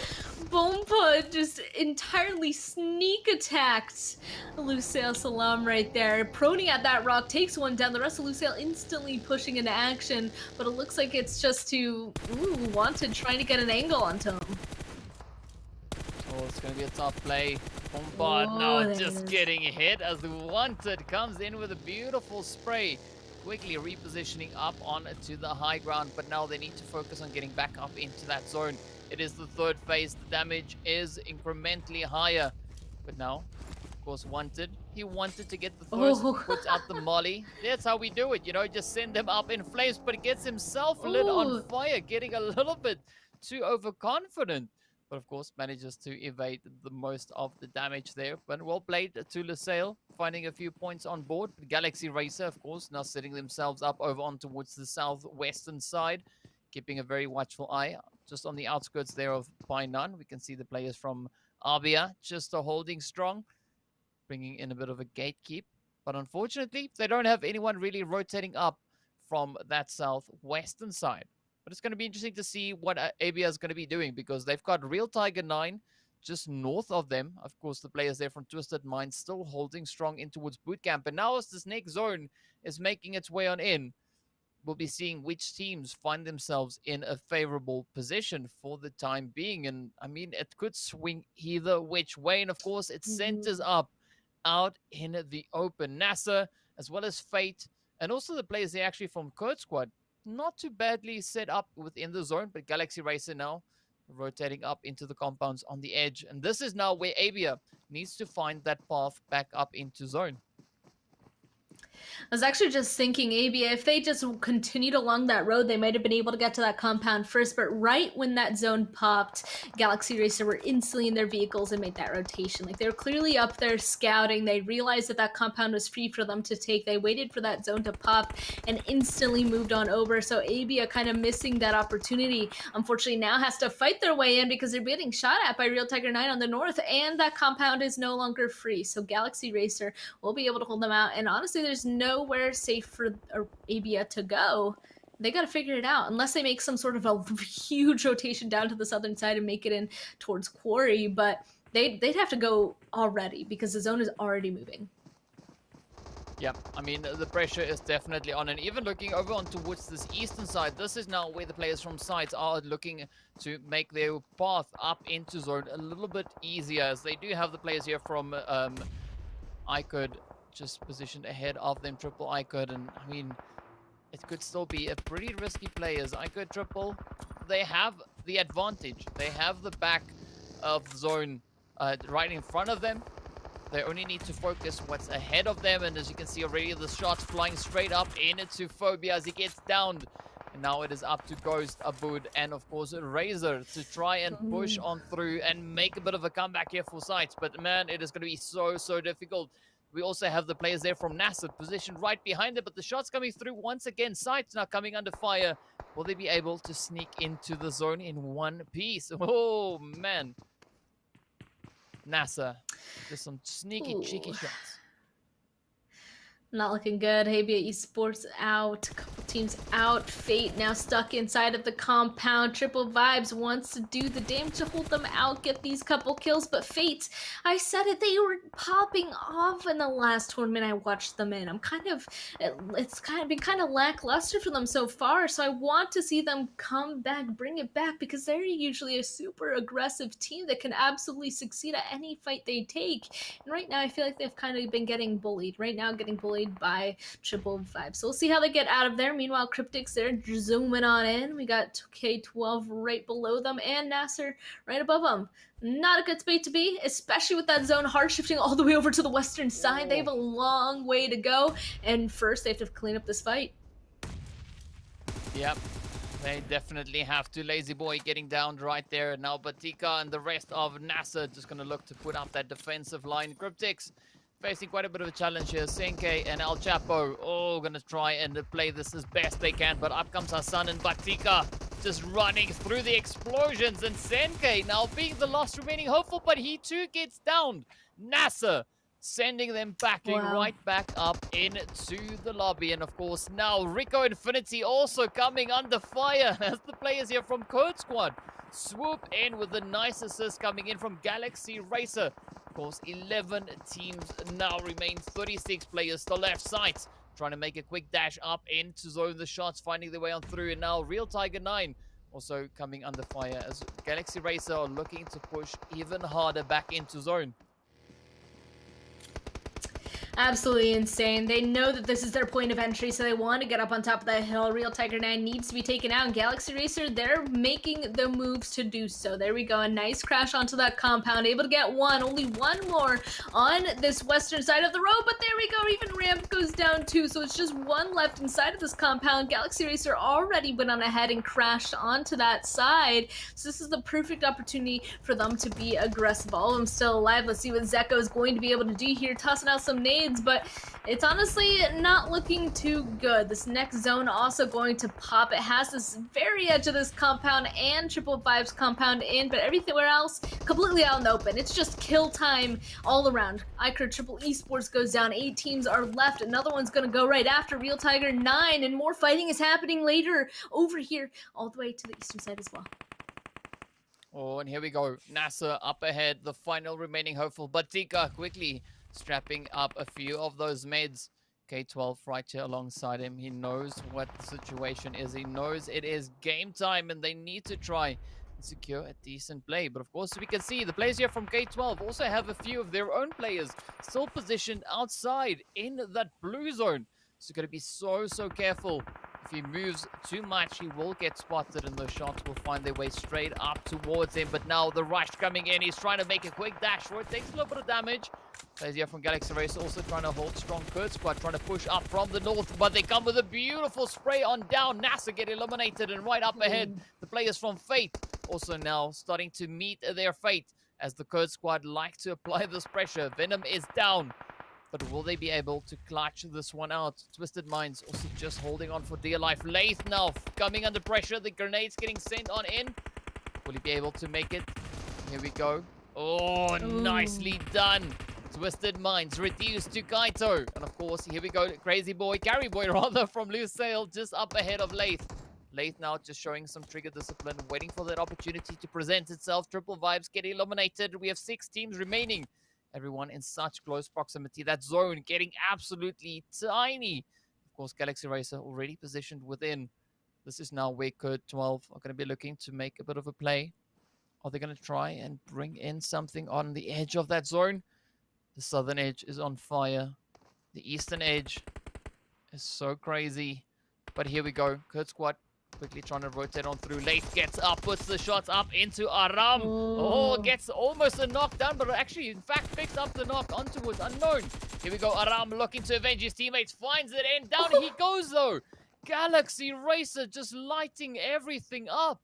Bompa just entirely sneak attacked Lusail Salam right there. Prony at that rock takes one down. The rest of Lusail instantly pushing into action, but it looks like it's just to Wanted trying to get an angle onto him. Oh, it's going to be a tough play. Bombard now just is. getting hit as the Wanted comes in with a beautiful spray. Quickly repositioning up onto the high ground, but now they need to focus on getting back up into that zone. It is the third phase. The damage is incrementally higher. But now, of course, Wanted. He wanted to get the first, puts out the molly. That's how we do it, you know, just send him up in flames, but he gets himself lit on fire, getting a little bit too overconfident. But of course, manages to evade the most of the damage there. But well played to Lusail, finding a few points on board. Galaxy Racer, of course, now setting themselves up over on towards the southwestern side, keeping a very watchful eye. Just on the outskirts there of Painan, we can see the players from ABIAH just holding strong, bringing in a bit of a gatekeep. But unfortunately, they don't have anyone really rotating up from that southwestern side. But it's going to be interesting to see what ABIAH is going to be doing, because they've got Real Tiger 9 just north of them. Of course, the players there from Twisted Mind still holding strong in towards Bootcamp. And now as this next zone is making its way on in, we'll be seeing which teams find themselves in a favorable position for the time being. And I mean, it could swing either which way. And of course, it centers up out in the open. NASR, as well as Fate, and also the players there actually from KURD squad, not too badly set up within the zone, but Galaxy Racer now rotating up into the compounds on the edge. And this is now where ABIAH needs to find that path back up into zone. I was actually just thinking, ABIAH, if they just continued along that road, they might have been able to get to that compound first. But right when that zone popped, Galaxy Racer were instantly in their vehicles and made that rotation. Like, they were clearly up there scouting. They realized that that compound was free for them to take. They waited for that zone to pop and instantly moved on over. So ABIAH kind of missing that opportunity. Unfortunately, now has to fight their way in because they're getting shot at by Real Tiger 9 on the north, and that compound is no longer free. So Galaxy Racer will be able to hold them out. And honestly, there's nowhere safe for ABIAH to go. They got to figure it out, unless they make some sort of a huge rotation down to the southern side and make it in towards Quarry. But they'd have to go already, because the zone is already moving. Yeah, I mean, the pressure is definitely on. And even looking over on towards this eastern side, this is now where the players from sides are looking to make their path up into zone a little bit easier, as they do have the players here from iKURD just positioned ahead of them, triple iKURD. And I mean, it could still be a pretty risky play, as iKURD triple, they have the advantage. They have the back of zone right in front of them. They only need to focus what's ahead of them. And as you can see already, the shots flying straight up into Phobia as he gets downed. And now it is up to Ghost, Abood, and of course Razor to try and push on through and make a bit of a comeback here for SCYTES. But man, it is going to be so difficult. We also have the players there from NASR positioned right behind it, but the shots coming through once again. SCYTES now coming under fire. Will they be able to sneak into the zone in one piece? Oh man. NASR, just some sneaky, cheeky shots. Not looking good. ABIAH Esports out. A couple teams out. Fate now stuck inside of the compound. Triple Vibes wants to do the damage to hold them out, get these couple kills. But Fate, I said it, they were popping off in the last tournament I watched them in. It's been kind of lackluster for them so far. So I want to see them come back, bring it back, because they're usually a super aggressive team that can absolutely succeed at any fight they take. And right now I feel like they've kind of been getting bullied. Right now getting bullied by Triple Vibes. So we'll see how they get out of there. Meanwhile, Cryptics, they're zooming on in. We got K12 right below them and NASR right above them. Not a good space to be, especially with that zone hard shifting all the way over to the western side. They have a long way to go, and first they have to clean up this fight. Yep. They definitely have to. Lazy Boy getting down right there. Now Batika and the rest of NASR just going to look to put up that defensive line. Cryptics facing quite a bit of a challenge here. Senke and El Chapo, gonna try and play this as best they can, but up comes Hassan and Batika just running through the explosions, and Senke now being the last remaining hopeful, but he too gets downed. NASR sending them backing right back up into the lobby. And of course, now RICO Infinity also coming under fire as the players here from KURD Squad swoop in with a nice assist coming in from Galaxy Racer. Of course, 11 teams now remain, 36 players still left. SCYTES trying to make a quick dash up into zone. The shots finding their way on through, and now Real Tiger 9 also coming under fire as Galaxy Racer are looking to push even harder back into zone. Absolutely insane. They know that this is their point of entry, so they want to get up on top of that hill. Real Tiger 9 needs to be taken out, and Galaxy Racer, they're making the moves to do so. There we go, a nice crash onto that compound, able to get one, only one more on this western side of the road, but there we go, even ramp goes down too, so it's just one left inside of this compound. Galaxy Racer already went on ahead and crashed onto that side, so this is the perfect opportunity for them to be aggressive. All of them still alive. Let's see what Zeko is going to be able to do here, tossing out some nades, but it's honestly not looking too good. This next zone also going to pop. It has this very edge of this compound and 555's compound in, but everywhere else completely out in the open. It's just kill time all around. iKURD Esports goes down. 8 teams are left. Another one's going to go right after Real Tiger 9, and more fighting is happening later over here all the way to the eastern side as well. Oh, and here we go. NASR up ahead, the final remaining hopeful. But Tika quickly strapping up a few of those meds. K12 right here alongside him. He knows what the situation is. He knows it is game time and they need to try and secure a decent play. But of course, we can see the players here from K12 also have a few of their own players still positioned outside in that blue zone. So got to be so careful. If he moves too much, he will get spotted and those shots will find their way straight up towards him. But now the rush coming in. He's trying to make a quick dash for it. Takes a little bit of damage. Players here from Galaxy Race also trying to hold strong. KURD Squad trying to push up from the north, but they come with a beautiful spray on down. NASR get eliminated, and right up ahead, the players from Fate also now starting to meet their fate as the KURD Squad like to apply this pressure. Venom is down. But will they be able to clutch this one out? Twisted Minds also just holding on for dear life. Lath now coming under pressure. The grenades getting sent on in. Will he be able to make it? Here we go. Oh, nicely done. Twisted Minds reduced to Kaito. And of course, here we go. Crazy Boy, Carry Boy rather, from Lusail just up ahead of Lath. Lath now just showing some trigger discipline, waiting for that opportunity to present itself. Triple Vibes get eliminated. We have 6 teams remaining. Everyone in such close proximity. That zone getting absolutely tiny. Of course, Galaxy Racer already positioned within. This is now where KURD 12 are going to be looking to make a bit of a play. Are they going to try and bring in something on the edge of that zone? The southern edge is on fire. The eastern edge is so crazy. But here we go. KURD Squad quickly trying to rotate on through. Lath gets up, puts the shots up into Aram. Oh, gets almost a knockdown, but actually, in fact, picks up the knock onto it. Unknown. Here we go. Aram looking to avenge his teammates. Finds it in. Down he goes, though. Galaxy Racer just lighting everything up.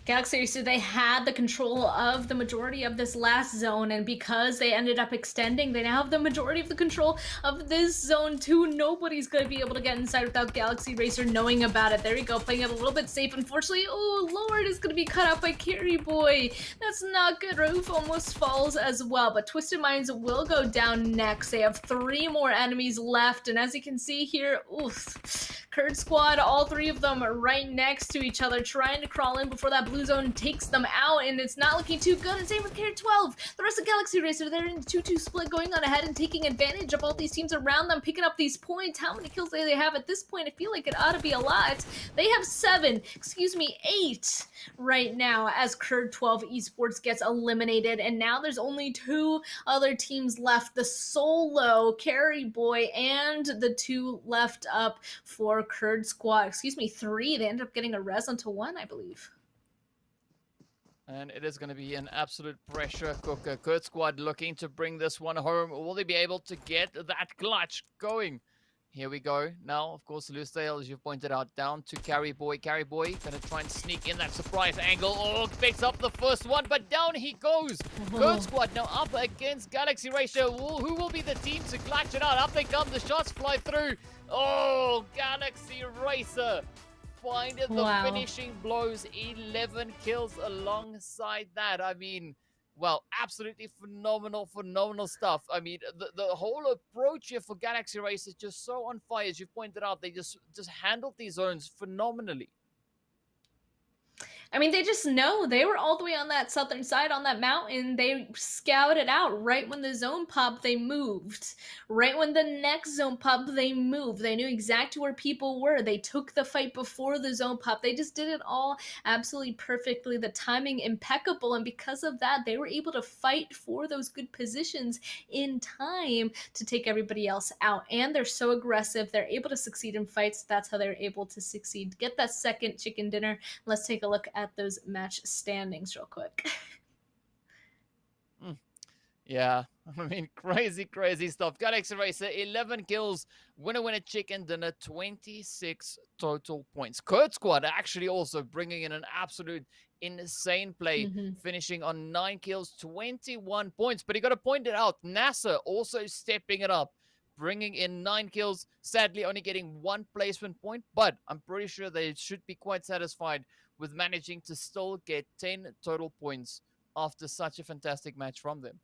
Galaxy Racer, they had the control of the majority of this last zone, and because they ended up extending, they now have the majority of the control of this zone too. Nobody's going to be able to get inside without Galaxy Racer knowing about it. There you go, playing it a little bit safe. Unfortunately, oh, Lord is going to be cut out by Carry Boy. That's not good. Roof almost falls as well, but Twisted Minds will go down next. They have 3 more enemies left, and as you can see here, oof, KURD Squad, all 3 of them are right next to each other, trying to crawl in before that blue zone takes them out, and it's not looking too good. And same with KURD 12. The rest of Galaxy Racer, they're in a 2-2 split, going on ahead and taking advantage of all these teams around them, picking up these points. How many kills do they have at this point? I feel like it ought to be a lot. They have 8 right now as KURD 12 Esports gets eliminated, and now there's only 2 other teams left, the solo Carry Boy and the 2 left up for KURD Squad. 3. They end up getting a res onto 1, I believe. And it is going to be an absolute pressure cooker. KURD Squad looking to bring this one home. Will they be able to get that clutch going? Here we go. Now, of course, Lusail, as you've pointed out, down to Carry Boy. Carry Boy going to try and sneak in that surprise angle. Oh, picks up the first one, but down he goes. KURD Squad now up against Galaxy Racer. Who will be the team to clutch it out? Up they come. The shots fly through. Oh, Galaxy Racer find the finishing blows. 11 kills alongside that. I mean, Well, absolutely phenomenal stuff. I mean, the whole approach here for Galaxy Race is just so on fire. As you pointed out, they just handled these zones phenomenally. I mean, they just know they were all the way on that southern side on that mountain. They scouted out right when the zone popped, they moved. Right when the next zone popped, they moved. They knew exactly where people were. They took the fight before the zone pop. They just did it all absolutely perfectly. The timing impeccable. And because of that, they were able to fight for those good positions in time to take everybody else out. And they're so aggressive. They're able to succeed in fights. That's how they're able to succeed. Get that second chicken dinner. Let's take a look at those match standings real quick. Yeah, I mean, crazy stuff. Galaxy Racer, 11 kills, winner chicken dinner, 26 total points. KURD squad actually also bringing in an absolute insane play, finishing on 9 kills, 21 points. But you got to point it out, NASR also stepping it up, bringing in 9 kills, sadly only getting 1 placement point, but I'm pretty sure they should be quite satisfied with managing to still get 10 total points after such a fantastic match from them.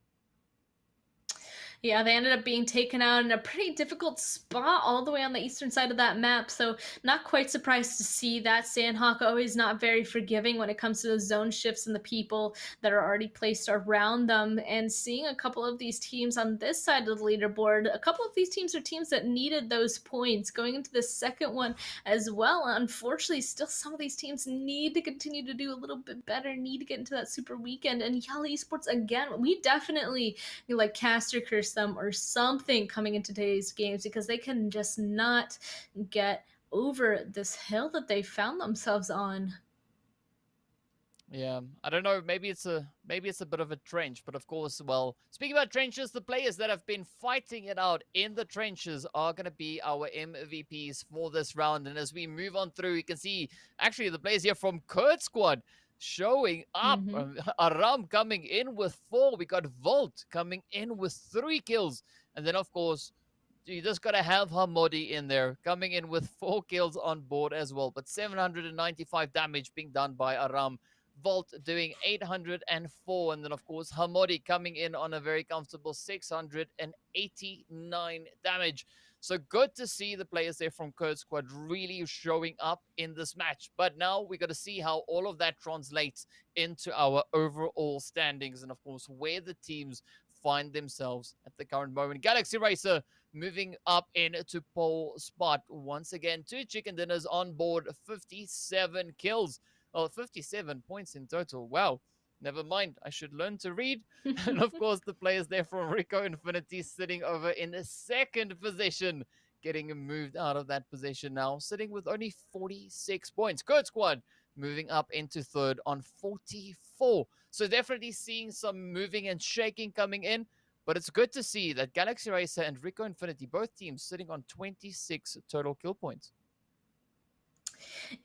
Yeah, they ended up being taken out in a pretty difficult spot all the way on the eastern side of that map, so not quite surprised to see that. Sanhok always not very forgiving when it comes to those zone shifts and the people that are already placed around them, and seeing a couple of these teams on this side of the leaderboard, a couple of these teams are teams that needed those points going into the second one as well. Unfortunately, still some of these teams need to continue to do a little bit better, need to get into that super weekend, and YaLLa Esports, again, we definitely like caster curse them or something coming into today's games, because they can just not get over this hill that they found themselves on. Yeah, I don't know. Maybe it's a bit of a trench, but of course, well, speaking about trenches, the players that have been fighting it out in the trenches are going to be our MVPs for this round. And as we move on through, you can see actually the players here from KURD squad showing up. Aram coming in with 4. We got Volt coming in with 3 kills, and then of course you just got to have Hamodi in there, coming in with 4 kills on board as well. But 795 damage being done by Aram. Volt doing 804. And then, of course, Hamodi coming in on a very comfortable 689 damage. So good to see the players there from KURD squad really showing up in this match. But now we got to see how all of that translates into our overall standings. And, of course, where the teams find themselves at the current moment. Galaxy Racer moving up into pole spot once again. 2 chicken dinners on board, 57 kills. Oh, 57 points in total. Wow. Never mind. I should learn to read. And of course, the players there from RICO Infinity sitting over in the second position, getting moved out of that position now, sitting with only 46 points. KURD squad moving up into third on 44. So definitely seeing some moving and shaking coming in. But it's good to see that Galaxy Racer and RICO Infinity, both teams sitting on 26 total kill points.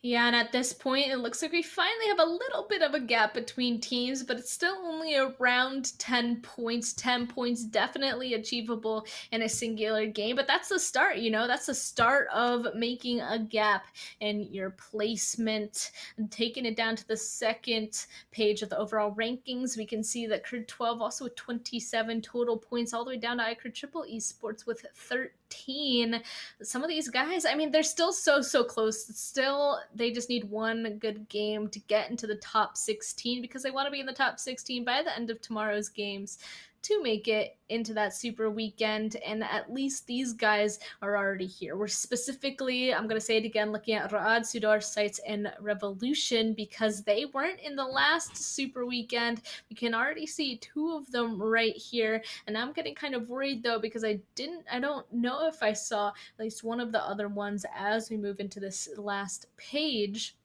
Yeah, and at this point, it looks like we finally have a little bit of a gap between teams, but it's still only around 10 points. 10 points definitely achievable in a singular game, but that's the start, you know? That's the start of making a gap in your placement. And taking it down to the second page of the overall rankings, we can see that KURD 12 also with 27 total points, all the way down to iKURD Esports with 13. Some of these guys, I mean, they're still so close. Still, they just need one good game to get into the top 16, because they want to be in the top 16 by the end of tomorrow's games to make it into that super weekend. And at least these guys are already here. We're specifically, I'm going to say it again, looking at Raad, SUDOR, SCYTES, and Revolution, because they weren't in the last super weekend. We can already see 2 of them right here, and I'm getting kind of worried though, because I don't know if I saw at least one of the other ones as we move into this last page.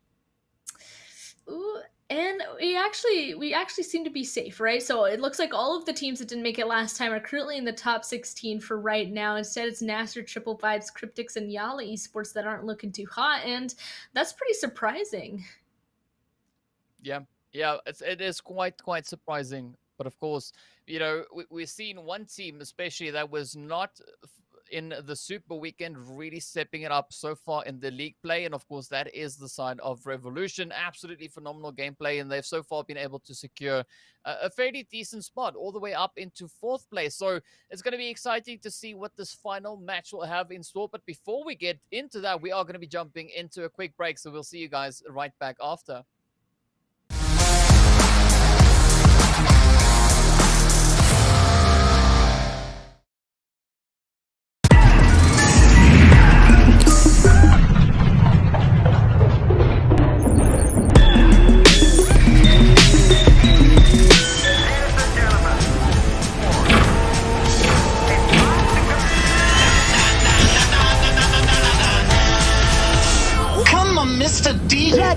Ooh. And we actually seem to be safe, right? So it looks like all of the teams that didn't make it last time are currently in the top 16 for right now. Instead, it's NASR, Triple Vibes, Cryptics, and YaLLa Esports that aren't looking too hot, and that's pretty surprising. Yeah, it is quite surprising. But of course, you know, we've seen one team especially that was not in the Super Weekend, really stepping it up so far in the league play. And of course, that is the side of Revolution. Absolutely phenomenal gameplay, and they've so far been able to secure a fairly decent spot all the way up into 4th place. So it's going to be exciting to see what this final match will have in store. But before we get into that, we are going to be jumping into a quick break. So we'll see you guys right back after. Mr. DJ.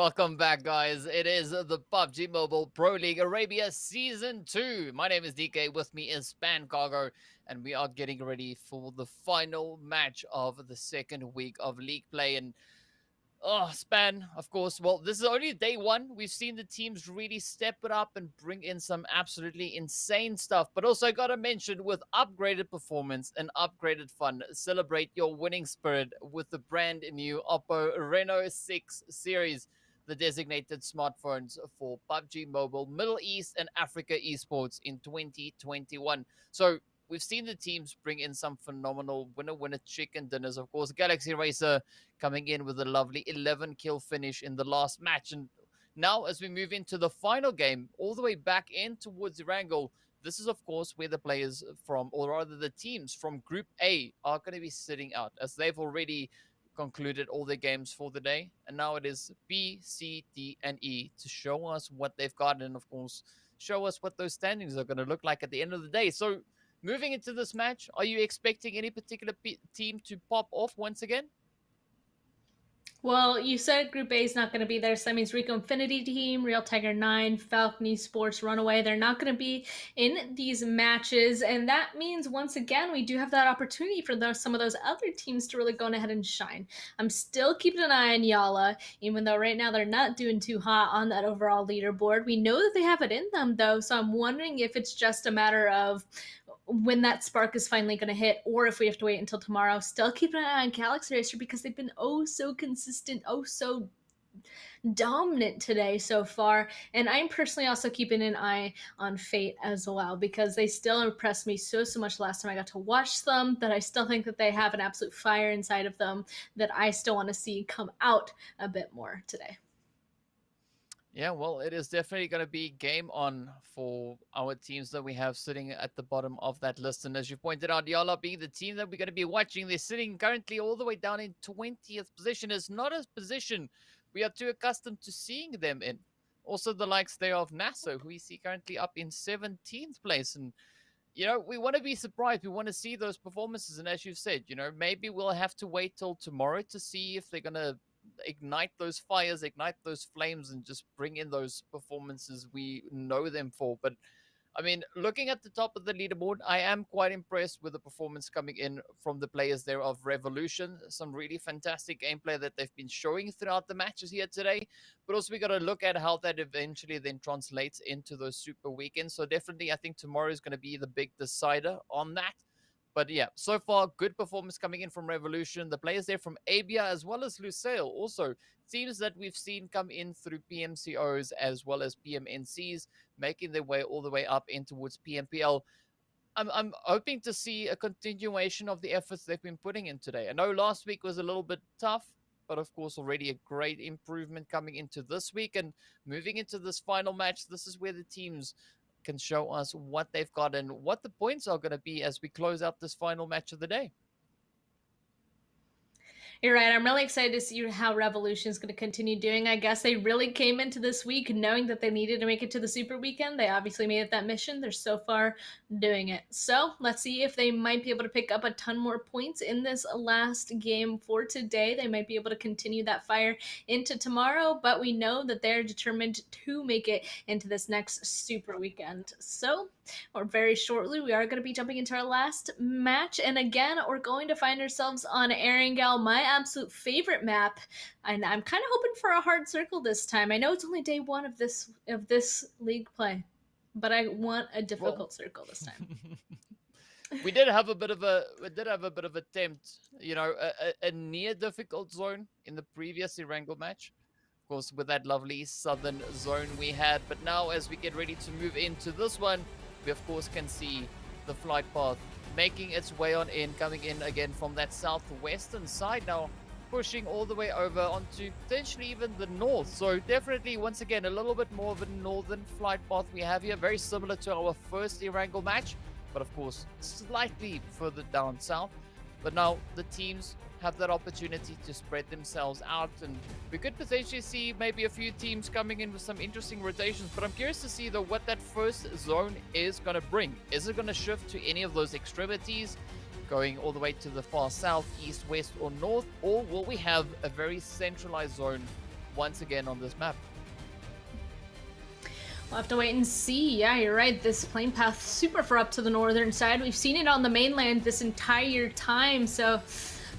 Welcome back, guys. It is the PUBG Mobile Pro League Arabia Season 2. My name is DK. With me is Span Cargo, and we are getting ready for the final match of the second week of league play. And Span, of course. Well, this is only day one. We've seen the teams really step it up and bring in some absolutely insane stuff. But also, I gotta mention, with upgraded performance and upgraded fun, celebrate your winning spirit with the brand new Oppo Reno 6 series, the designated smartphones for PUBG Mobile, Middle East, and Africa Esports in 2021. So, we've seen the teams bring in some phenomenal winner chicken dinners. Of course, Galaxy Racer coming in with a lovely 11 kill finish in the last match. And now as we move into the final game, all the way back in towards Erangel, this is of course where the players from, or rather the teams from Group A, are going to be sitting out, as they've already concluded all their games for the day. And now it is B, C, D, and E to show us what they've got, and of course show us what those standings are going to look like at the end of the day. So moving into this match, are you expecting any particular team to pop off once again? Well, you said Group A is not going to be there, so that means RICO Infinity Team, Real Tiger 9, FalconsEsport, Runaway. They're not going to be in these matches, and that means, once again, we do have that opportunity for some of those other teams to really go ahead and shine. I'm still keeping an eye on YaLLa, even though right now they're not doing too hot on that overall leaderboard. We know that they have it in them, though, so I'm wondering if it's just a matter of when that spark is finally going to hit, or if we have to wait until tomorrow. Still keeping an eye on Galaxy Racer because they've been oh so consistent, oh so dominant today so far. And I'm personally also keeping an eye on Fate as well, because they still impressed me so much last time I got to watch them, that I still think that they have an absolute fire inside of them that I still want to see come out a bit more today. Yeah, well, it is definitely going to be game on for our teams that we have sitting at the bottom of that list. And as you pointed out, YaLLa being the team that we're going to be watching, they're sitting currently all the way down in 20th position. It's not a position we are too accustomed to seeing them in. Also, the likes there of NASR, who we see currently up in 17th place. And, you know, we want to be surprised. We want to see those performances. And as you've said, you know, maybe we'll have to wait till tomorrow to see if they're going to ignite those fires, ignite those flames, and just bring in those performances we know them for. But I mean, looking at the top of the leaderboard, I am quite impressed with the performance coming in from the players there of Revolution. Some really fantastic gameplay that they've been showing throughout the matches here today. But also we got to look at how that eventually then translates into those super weekends. So definitely I think tomorrow is going to be the big decider on that. But yeah, so far, good performance coming in from Revolution. The players there from ABIAH as well as Lusail. Also, teams that we've seen come in through PMCOs as well as PMNCs, making their way all the way up in towards PMPL. I'm hoping to see a continuation of the efforts they've been putting in today. I know last week was a little bit tough, but of course already a great improvement coming into this week. And moving into this final match, this is where the teams can show us what they've got and what the points are going to be as we close out this final match of the day. You're right. I'm really excited to see how Revolution is going to continue doing. I guess they really came into this week knowing that they needed to make it to the Super Weekend. They obviously made it that mission. They're so far doing it. So let's see if they might be able to pick up a ton more points in this last game for today. They might be able to continue that fire into tomorrow, but we know that they're determined to make it into this next Super Weekend. So, or very shortly, we are going to be jumping into our last match. And again, we're going to find ourselves on Erangel, my absolute favorite map. And I'm kind of hoping for a hard circle this time. I know it's only day one of this league play, but I want a difficult circle this time. We did have a bit of attempt, you know, a near difficult zone in the previous Erangel match. Of course, with that lovely southern zone we had. But now as we get ready to move into this one, we of course can see the flight path making its way on in, coming in again from that southwestern side now, pushing all the way over onto potentially even the north. So definitely, once again, a little bit more of a northern flight path we have here, very similar to our first Erangel match, but of course slightly further down south. But now the teams have that opportunity to spread themselves out, and we could potentially see maybe a few teams coming in with some interesting rotations. But I'm curious to see though what that first zone is going to bring. Is it going to shift to any of those extremities, going all the way to the far south, east, west, or north, or will we have a very centralized zone once again on this map. We'll have to wait and see. Yeah, you're right. This plane path super far up to the northern side. We've seen it on the mainland this entire time, so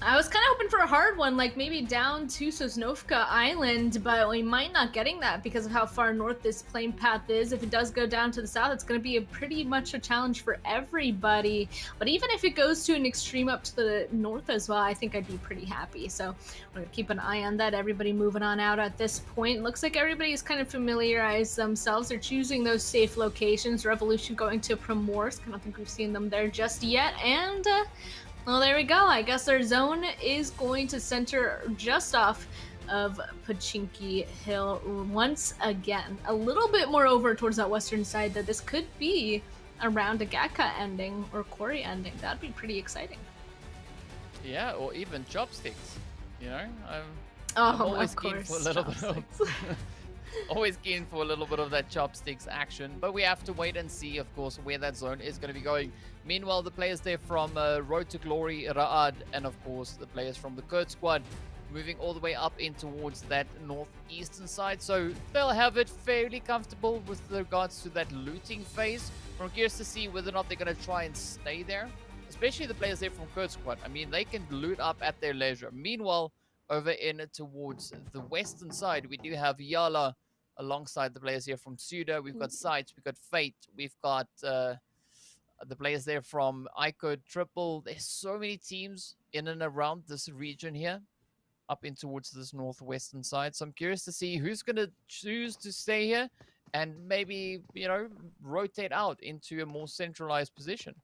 I was kind of hoping for a hard one, like maybe down to Sosnovka Island, but we might not getting that because of how far north this plane path is. If it does go down to the south, it's going to be pretty much a challenge for everybody. But even if it goes to an extreme up to the north as well, I think I'd be pretty happy. So we're going to keep an eye on that. Everybody moving on out at this point. Looks like everybody's kind of familiarized themselves. They're choosing those safe locations. Revolution going to Primorsk. I don't think we've seen them there just yet. And well, there we go. I guess our zone is going to center just off of Pachinki Hill once again. A little bit more over towards that western side, that this could be around a Gaka ending or Quarry ending. That'd be pretty exciting. Yeah, or even chopsticks. You know, I'm Oh, always of keen course. for a little bit of chopsticks. always keen for a little bit of that chopsticks action, but we have to wait and see, of course, where that zone is going to be going. Meanwhile, the players there from Road to Glory, Ra'ad, and of course the players from the KURD squad moving all the way up in towards that northeastern side, so they'll have it fairly comfortable with regards to that looting phase. I'm curious to see whether or not they're going to try and stay there, especially the players there from KURD squad. I mean, they can loot up at their leisure. Meanwhile, over in towards the western side, we do have YaLLa alongside the players here from SUDOR. We've got SCYTES, we've got Fate, we've got the players there from iKURD, Triple. There's so many teams in and around this region here, up in towards this northwestern side. So I'm curious to see who's going to choose to stay here and maybe, you know, rotate out into a more centralized position.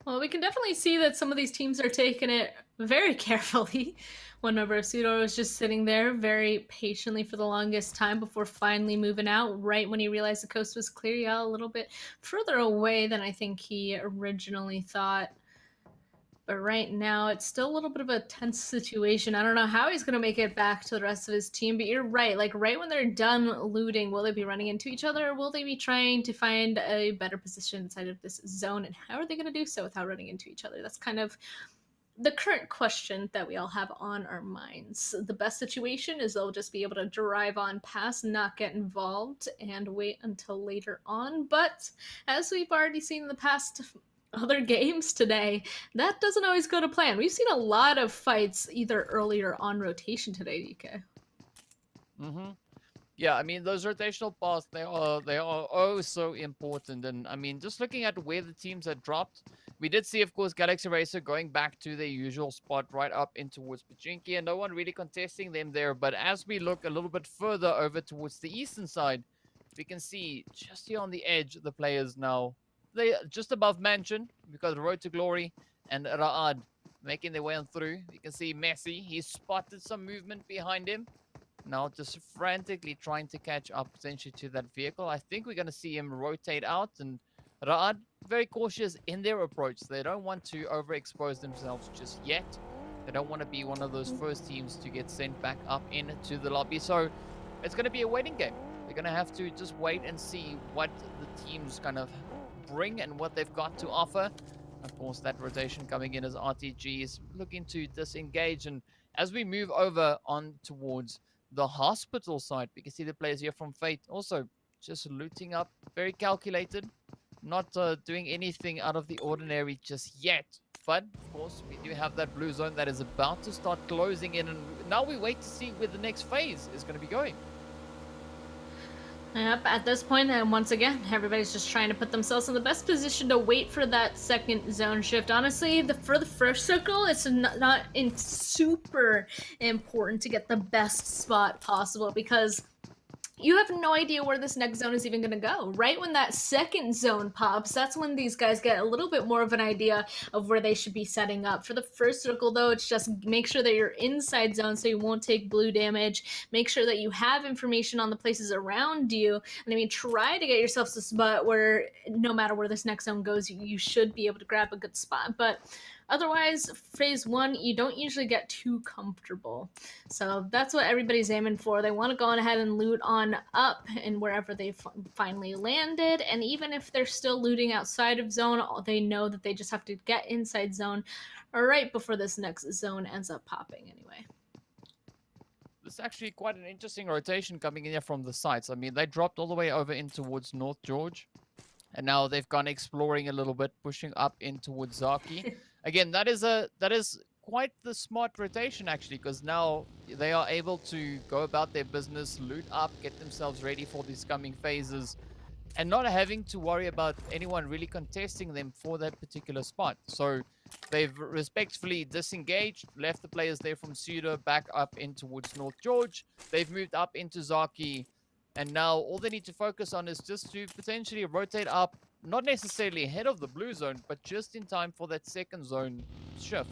Well, we can definitely see that some of these teams are taking it very carefully. One member of SUDOR was just sitting there very patiently for the longest time before finally moving out right when he realized the coast was clear. Yeah, a little bit further away than I think he originally thought. But right now, it's still a little bit of a tense situation. I don't know how he's going to make it back to the rest of his team, but you're right. Like, right when they're done looting, will they be running into each other, or will they be trying to find a better position inside of this zone? And how are they going to do so without running into each other? That's kind of the current question that we all have on our minds. The best situation is they'll just be able to drive on past, not get involved, and wait until later on. But as we've already seen in the past other games today, that doesn't always go to plan. We've seen a lot of fights either earlier on rotation today, DK. Yeah, I mean, those rotational paths, they are oh so important. And I mean, just looking at where the teams had dropped, we did see, of course, Galaxy Racer going back to their usual spot right up in towards Pachinki, and no one really contesting them there. But as we look a little bit further over towards the eastern side, we can see just here on the edge, the players now, they just above Mansion. We've got Road to Glory and Ra'ad making their way on through. You can see Messi, he's spotted some movement behind him. Now just frantically trying to catch up potentially to that vehicle. I think we're going to see him rotate out, and Ra'ad very cautious in their approach. They don't want to overexpose themselves just yet. They don't want to be one of those first teams to get sent back up into the lobby. So it's going to be a waiting game. They're going to have to just wait and see what the teams kind of bring and what they've got to offer. Of course, that rotation coming in as RTG is looking to disengage. And as we move over on towards the hospital side, we can see the players here from Fate also just looting up, very calculated, not doing anything out of the ordinary just yet. But of course, we do have that blue zone that is about to start closing in, and now we wait to see where the next phase is going to be going. Yep, at this point, and once again, everybody's just trying to put themselves in the best position to wait for that second zone shift. Honestly, for the first circle, it's not super important to get the best spot possible, because you have no idea where this next zone is even going to go. Right when that second zone pops, that's when these guys get a little bit more of an idea of where they should be setting up. For the first circle, though, it's just make sure that you're inside zone so you won't take blue damage. Make sure that you have information on the places around you. And I mean, try to get yourself to a spot where no matter where this next zone goes, you should be able to grab a good spot. But otherwise, phase one, you don't usually get too comfortable. So that's what everybody's aiming for. They want to go on ahead and loot on up and wherever they finally landed. And even if they're still looting outside of zone, they know that they just have to get inside zone right before this next zone ends up popping anyway. this is actually quite an interesting rotation coming in here from the sites. I mean, they dropped all the way over in towards North George. And now they've gone exploring a little bit, pushing up in towards Zaki. Again, that is quite the smart rotation actually, because now they are able to go about their business, loot up, get themselves ready for these coming phases, and not having to worry about anyone really contesting them for that particular spot. So they've respectfully disengaged, left the players there from SUDOR back up in towards North George. They've moved up into Zaki. And now all they need to focus on is just to potentially rotate up, not necessarily ahead of the blue zone, but just in time for that second zone shift.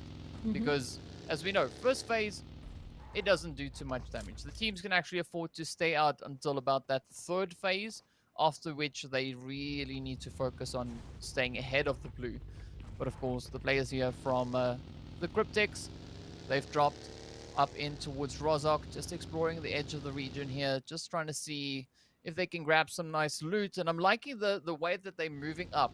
Because as we know, first phase, it doesn't do too much damage. The teams can actually afford to stay out until about that third phase, after which they really need to focus on staying ahead of the blue. But of course, the players here from the Cryptics, they've dropped up in towards Rozhok, just exploring the edge of the region here, just trying to see if they can grab some nice loot. And I'm liking the way that they're moving up.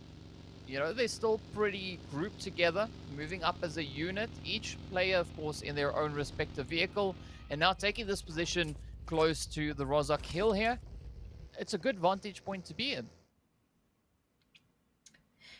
You know, they're still pretty grouped together, moving up as a unit, each player, of course, in their own respective vehicle, and now taking this position close to the Rozhok hill here. It's a good vantage point to be in.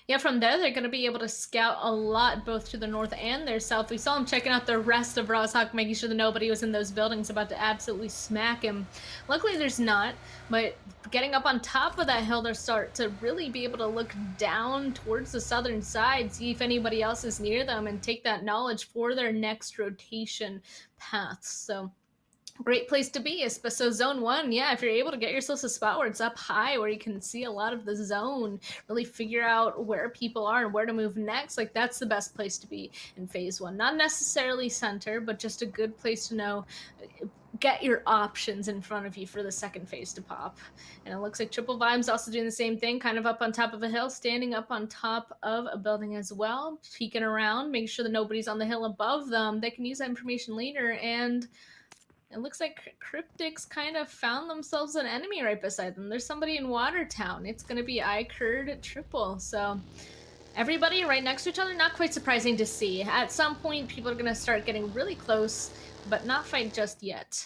Yeah, from there, they're going to be able to scout a lot, both to the north and their south. We saw them checking out the rest of Rozhok, making sure that nobody was in those buildings about to absolutely smack him. Luckily, there's not, but getting up on top of that hill, they'll start to really be able to look down towards the southern side, see if anybody else is near them, and take that knowledge for their next rotation paths. So great place to be. So zone 1, yeah, if you're able to get yourself a spot where it's up high, where you can see a lot of the zone, really figure out where people are and where to move next, like that's the best place to be in phase 1. Not necessarily center, but just a good place to know, get your options in front of you for the second phase to pop. And it looks like Triple Vibes also doing the same thing, kind of up on top of a hill, standing up on top of a building as well, peeking around, making sure that nobody's on the hill above them. They can use that information later, and it looks like Cryptics kind of found themselves an enemy right beside them. There's somebody in Watertown. It's going to be iKURD Triple. So everybody right next to each other, not quite surprising to see. At some point, people are going to start getting really close, but not fight just yet.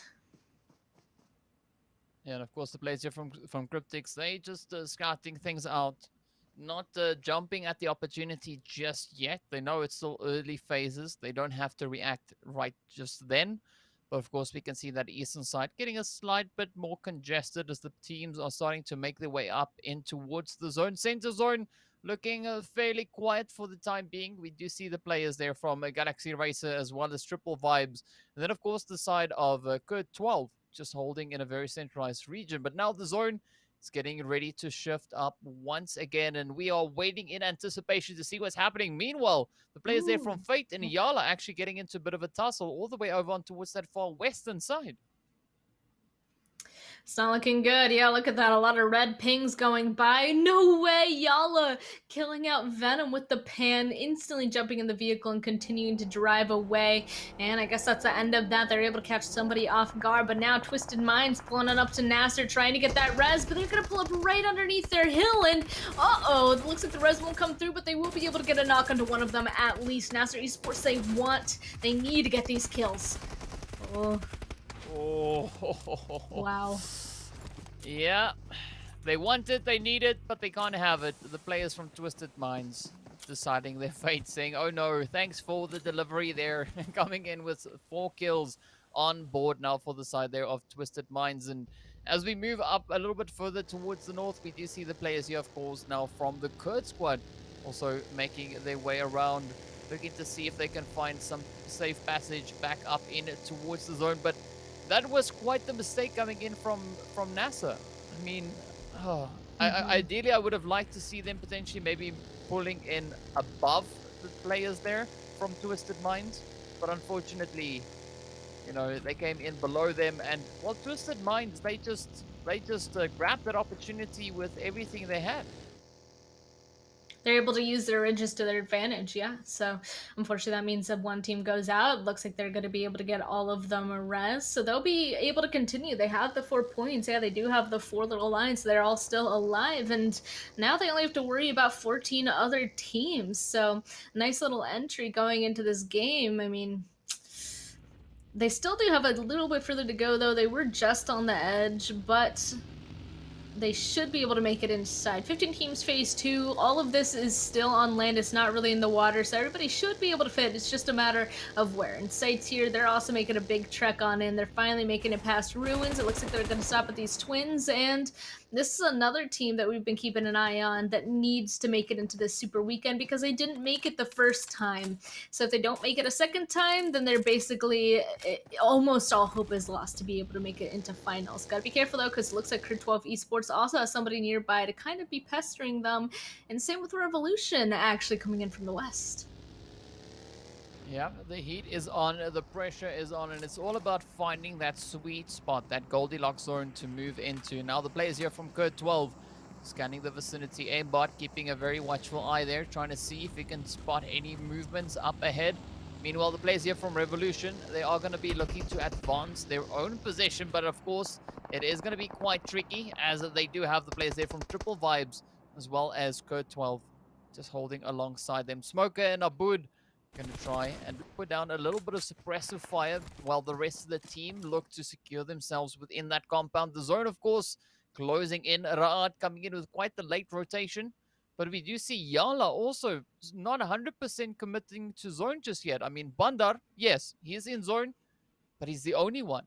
Yeah, and of course the players here from Cryptics, they just scouting things out, not jumping at the opportunity just yet. They know it's still early phases. They don't have to react right just then. But of course, we can see that eastern side getting a slight bit more congested as the teams are starting to make their way up in towards the zone. Center zone looking fairly quiet for the time being. We do see the players there from Galaxy Racer as well as Triple Vibes. And then, of course, the side of KURD 12 just holding in a very centralized region. But now the zone is getting ready to shift up once again, and we are waiting in anticipation to see what's happening. Meanwhile, the players there from Fate and YaLLa actually getting into a bit of a tussle all the way over on towards that far western side. It's not looking good. Yeah, look at that. A lot of red pings going by. No way. YaLLa killing out Venom with the pan, instantly jumping in the vehicle and continuing to drive away. And I guess that's the end of that. They're able to catch somebody off guard. But now Twisted Minds pulling it up to NASR, trying to get that res. But they're going to pull up right underneath their hill. And uh-oh, it looks like the res won't come through, but they will be able to get a knock onto one of them at least. NASR Esports, they need to get these kills. Oh. Oh, wow. Yeah, they want it, they need it, but they can't have it. The players from Twisted Minds deciding their fate, saying, oh no, thanks for the delivery there. Coming in with 4 kills on board now for the side there of Twisted Minds. And as we move up a little bit further towards the north, we do see the players here, of course, now from the KURD squad also making their way around, looking to see if they can find some safe passage back up in towards the zone. But that was quite the mistake coming in from NASR. I mean, ideally I would have liked to see them potentially maybe pulling in above the players there from Twisted Minds, but unfortunately, you know, they came in below them. And well, Twisted Minds, they just grabbed that opportunity with everything they had. They're able to use their ridges to their advantage, yeah. So unfortunately, that means that one team goes out. It looks like they're going to be able to get all of them a res. So they'll be able to continue. They have the 4 points. Yeah, they do have the 4 little lines. So they're all still alive. And now they only have to worry about 14 other teams. So nice little entry going into this game. I mean, They still do have a little bit further to go, though. They were just on the edge, but they should be able to make it inside. 15 teams phase 2. All of this is still on land. It's not really in the water, so everybody should be able to fit. It's just a matter of where. And SCYTES here, they're also making a big trek on in. They're finally making it past Ruins. It looks like they're going to stop at these Twins, and this is another team that we've been keeping an eye on that needs to make it into this super weekend because they didn't make it the first time. So if they don't make it a second time, then they're basically almost all hope is lost to be able to make it into finals. Gotta be careful though, because it looks like KURD Esports also has somebody nearby to kind of be pestering them, and same with Revolution actually coming in from the west. Yeah, the heat is on, the pressure is on, and it's all about finding that sweet spot, that Goldilocks zone to move into. Now the players here from KURD scanning the vicinity. Aimbot keeping a very watchful eye there, trying to see if he can spot any movements up ahead. Meanwhile, the players here from Revolution, they are going to be looking to advance their own position, but of course, it is going to be quite tricky as they do have the players there from Triple Vibes as well as KURD just holding alongside them. Smoker and ABIAH going to try and put down a little bit of suppressive fire while the rest of the team look to secure themselves within that compound. The zone, of course, closing in. Raad coming in with quite the late rotation. But we do see YaLLa also not 100% committing to zone just yet. I mean, Bandar, yes, he is in zone, but he's the only one.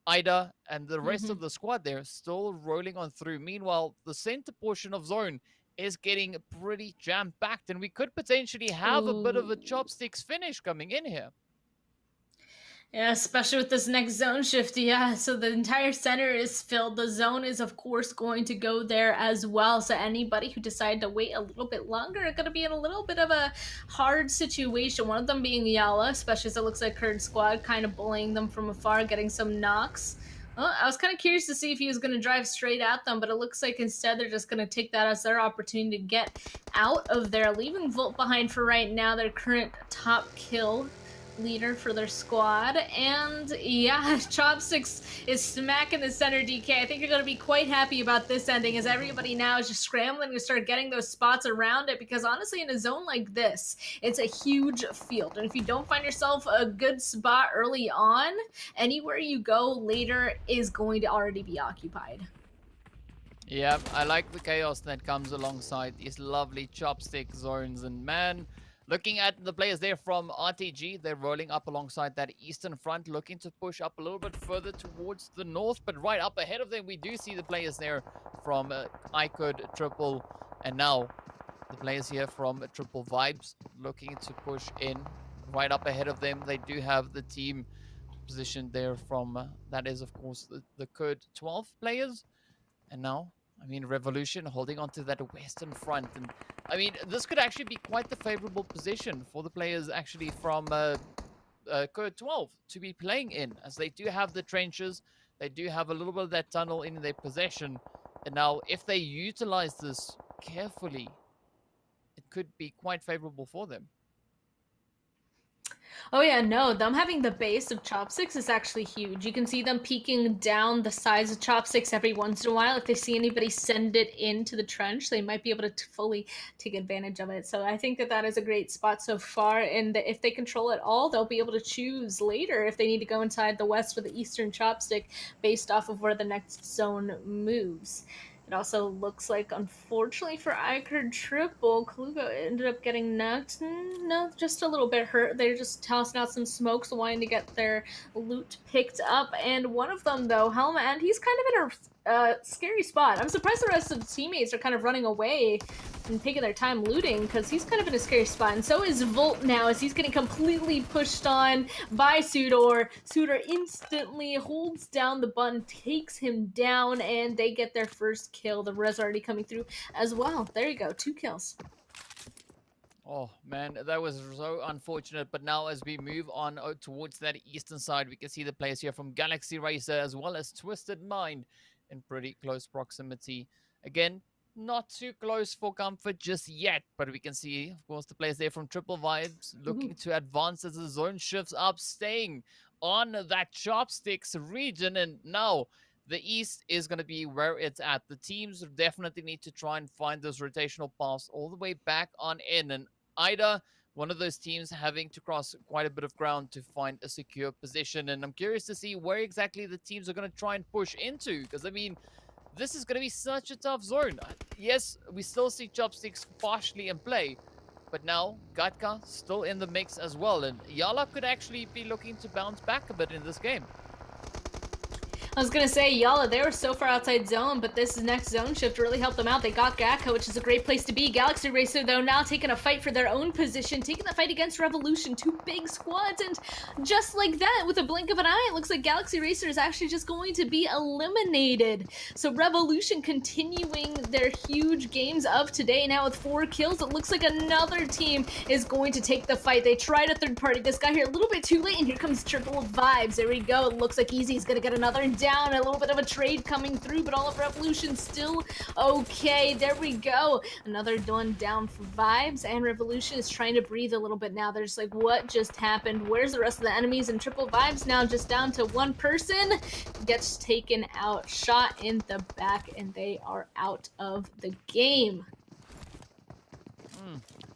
Ida and the rest of the squad there still rolling on through. Meanwhile, the center portion of zone is getting pretty jam-packed, and we could potentially have a bit of a chopsticks finish coming in here. Yeah, especially with this next zone shift. Yeah, so the entire center is filled. The zone is, of course, going to go there as well. So anybody who decided to wait a little bit longer are going to be in a little bit of a hard situation. One of them being YaLLa, especially as it looks like KURD squad kind of bullying them from afar, getting some knocks. Well, I was kind of curious to see if he was going to drive straight at them, but it looks like instead they're just going to take that as their opportunity to get out of there, leaving Volt behind for right now, their current top kill leader for their squad. And yeah, Chopsticks is smacking the center DK. I think you're going to be quite happy about this ending, as everybody now is just scrambling to start getting those spots around it, because honestly in a zone like this, it's a huge field, and if you don't find yourself a good spot early on, anywhere you go later is going to already be occupied. Yeah, I like the chaos that comes alongside these lovely chopstick zones. And man, looking at the players there from RTG, they're rolling up alongside that eastern front, looking to push up a little bit further towards the north. But right up ahead of them, we do see the players there from iKURD, Triple, and now the players here from Triple Vibes looking to push in. Right up ahead of them, they do have the team positioned there from, that is of course the KURD 12 players. And now, I mean, Revolution holding on to that western front. And I mean, this could actually be quite the favorable position for the players actually from KURD 12 to be playing in, as they do have the trenches. They do have a little bit of that tunnel in their possession. And now, if they utilize this carefully, it could be quite favorable for them. Oh yeah, no, them having the base of Chopsticks is actually huge. You can see them peeking down the sides of Chopsticks every once in a while. If they see anybody send it into the trench, they might be able to fully take advantage of it. So I think that that is a great spot so far, and if they control it all, they'll be able to choose later if they need to go inside the west or the eastern Chopstick based off of where the next zone moves. It also looks like, unfortunately for iKURD Triple, Klugo ended up getting knocked. No, just a little bit hurt. They're just tossing out some smokes, wanting to get their loot picked up. And one of them, though, Helma, and he's kind of in a scary spot. I'm surprised the rest of the teammates are kind of running away and taking their time looting, because he's kind of in a scary spot. And so is Volt now, as he's getting completely pushed on by SUDOR. SUDOR instantly holds down the button, takes him down, and they get their first kill. The res already coming through as well. There you go, 2 kills. Oh man, that was so unfortunate. But now as we move on towards that eastern side, we can see the players here from Galaxy Racer as well as Twisted Mind in pretty close proximity. Again, not too close for comfort just yet, but we can see, of course, the players there from Triple Vibes looking to advance as the zone shifts up, staying on that Chopsticks region. And now the east is going to be where it's at. The teams definitely need to try and find those rotational paths all the way back on in. And Ida one of those teams having to cross quite a bit of ground to find a secure position. And I'm curious to see where exactly the teams are going to try and push into, because I mean, this is going to be such a tough zone. Yes, we still see Chopsticks partially in play, but now Gatka still in the mix as well, and YaLLa could actually be looking to bounce back a bit in this game. I was gonna say, YaLLa, they were so far outside zone, but this next zone shift really helped them out. They got Gatka, which is a great place to be. Galaxy Racer, though, now taking a fight for their own position, taking the fight against Revolution. Two big squads, and just like that, with a blink of an eye, it looks like Galaxy Racer is actually just going to be eliminated. So Revolution continuing their huge games of today, now with 4 kills. It looks like another team is going to take the fight. They tried a third party. This guy here a little bit too late, and here comes Triple Vibes. There we go. It looks like Easy's gonna get another down. A little bit of a trade coming through, but all of Revolution still okay. There we go. Another one down for Vibes, and Revolution is trying to breathe a little bit now. They're just like, what just happened? Where's the rest of the enemies? And Triple Vibes now just down to one person. Gets taken out, shot in the back, and they are out of the game.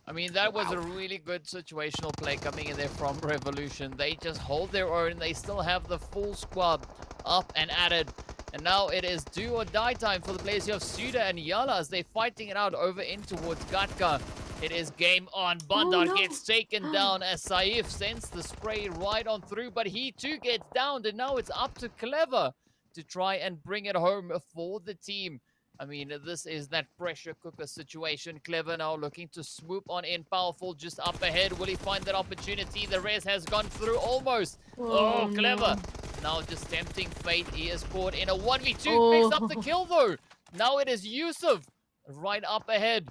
I mean, that was a really good situational play coming in there from Revolution. They just hold their own. They still have the full squad up and at it. And now it is do or die time for the players here of SUDOR and YaLLa as they're fighting it out over in towards Gatka. It is game on. Bandar gets taken down as Saif sends the spray right on through, but he too gets downed, and now it's up to Clever to try and bring it home for the team. I mean, this is that pressure cooker situation. Clever now looking to swoop on in. Powerful just up ahead. Will he find that opportunity? The res has gone through almost. Oh, Clever. Now just tempting fate. He is caught in a 1v2. Picks up the kill though. Now it is Yusuf right up ahead.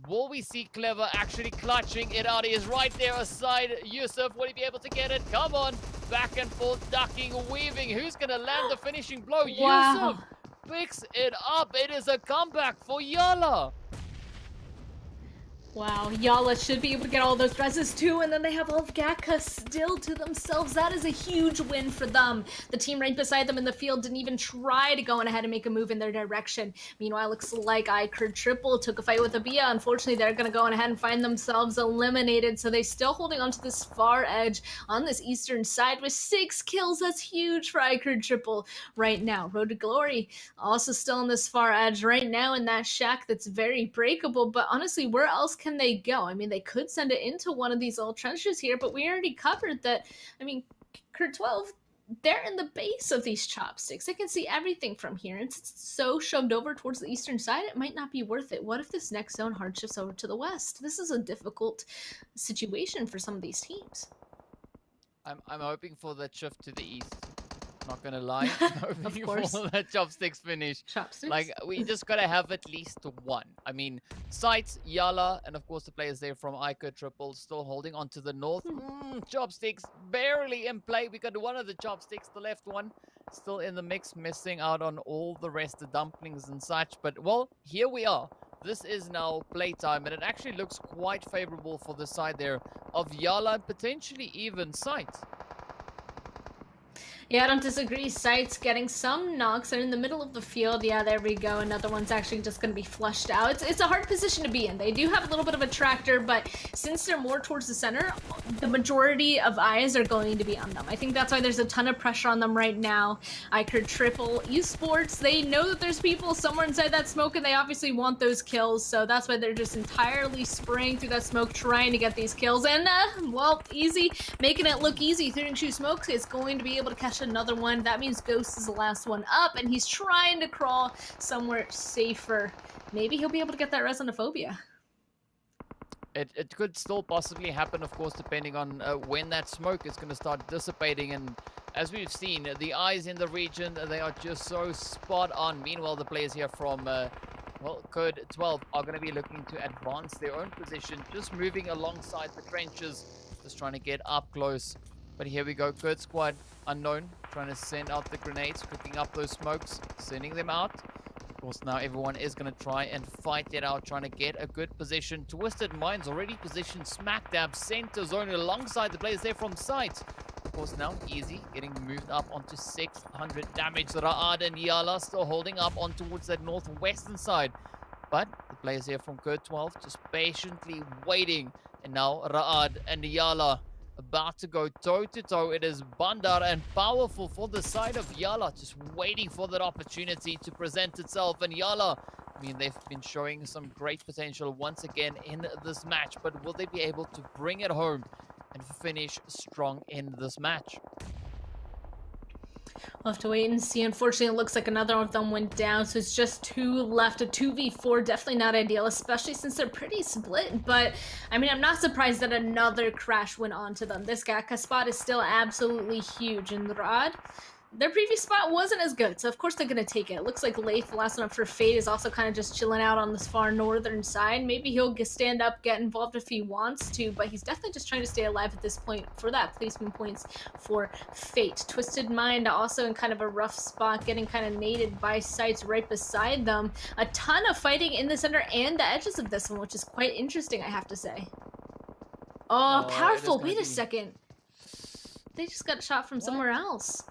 Will we see Clever actually clutching it out? He is right there aside Yusuf. Will he be able to get it? Come on. Back and forth, ducking, weaving. Who's going to land the finishing blow? Yusuf picks it up. It is a comeback for YaLLa. Wow, YaLLa should be able to get all those reses too, and then they have all of Gatka still to themselves. That is a huge win for them. The team right beside them in the field didn't even try to go on ahead and make a move in their direction. Meanwhile, looks like iKURD Triple took a fight with ABIAH. Unfortunately, they're going to go on ahead and find themselves eliminated, so they're still holding on to this far edge on this eastern side with 6 kills. That's huge for iKURD Triple right now. Road to Glory also still on this far edge right now in that shack that's very breakable, but honestly, where else can they go? I mean, they could send it into one of these little trenches here, but we already covered that. I mean, KURD 12, they're in the base of these chopsticks. They can see everything from here. And since it's so shoved over towards the eastern side, it might not be worth it. What if this next zone hard shifts over to the west? This is a difficult situation for some of these teams. I'm hoping for that shift to the east. Not gonna lie, Of course. that chopsticks finish. Chopsticks? Like, we just gotta have at least one. I mean, SCYTES, YaLLa, and of course the players there from iKURD Triple still holding on to the north. Chopsticks barely in play. We got one of the chopsticks, the left one, still in the mix, missing out on all the rest of dumplings and such. But well, here we are. This is now playtime, and it actually looks quite favorable for the side there of YaLLa and potentially even SCYTES. Yeah, I don't disagree. SCYTES getting some knocks. They're in the middle of the field. Yeah, there we go. Another one's actually just going to be flushed out. It's a hard position to be in. They do have a little bit of a tractor, but since they're more towards the center, the majority of eyes are going to be on them. I think that's why there's a ton of pressure on them right now. iKURD Triple Esports, they know that there's people somewhere inside that smoke, and they obviously want those kills, so that's why they're just entirely spraying through that smoke, trying to get these kills. And, well, easy. Making it look easy. 3 smokes is going to be able to catch another one. That means Ghost is the last one up, and he's trying to crawl somewhere safer. Maybe he'll be able to get that Resonophobia. It could still possibly happen, of course, depending on when that smoke is going to start dissipating. And as we've seen, the eyes in the region, they are just so spot on. Meanwhile, the players here from well, KURD 12 are going to be looking to advance their own position, just moving alongside the trenches, just trying to get up close. But here we go, KURD squad, unknown, trying to send out the grenades, cooking up those smokes, sending them out. Of course, now everyone is going to try and fight it out, trying to get a good position. Twisted Minds already positioned smack dab center zone alongside the players there from SCYTES. Of course, now Easy getting moved up onto 600 damage. Ra'ad and YaLLa still holding up on towards that northwestern side. But the players here from KURD 12 just patiently waiting And now Ra'ad and YaLLa about to go toe-to-toe. It is Bandar and Powerful for the side of YaLLa, just waiting for that opportunity to present itself. And YaLLa, I mean, they've been showing some great potential once again in this match, but will they be able to bring it home and finish strong in this match? We'll have to wait and see. Unfortunately, it looks like another of them went down, so it's just 2 left. A 2v4, definitely not ideal, especially since they're pretty split. But, I mean, I'm not surprised that another crash went on to them. This Gaka spot is still absolutely huge. And Rod, their previous spot wasn't as good, so of course they're going to take it. It looks like Leif, the last one up for Fate, is also kind of just chilling out on this far northern side. Maybe he'll stand up, get involved if he wants to, but he's definitely just trying to stay alive at this point for that placement points for Fate. Twisted Mind also in kind of a rough spot, getting kind of naded by sites right beside them. A ton of fighting in the center and the edges of this one, which is quite interesting, I have to say. Oh, Powerful, wait a second. They just got shot from somewhere else.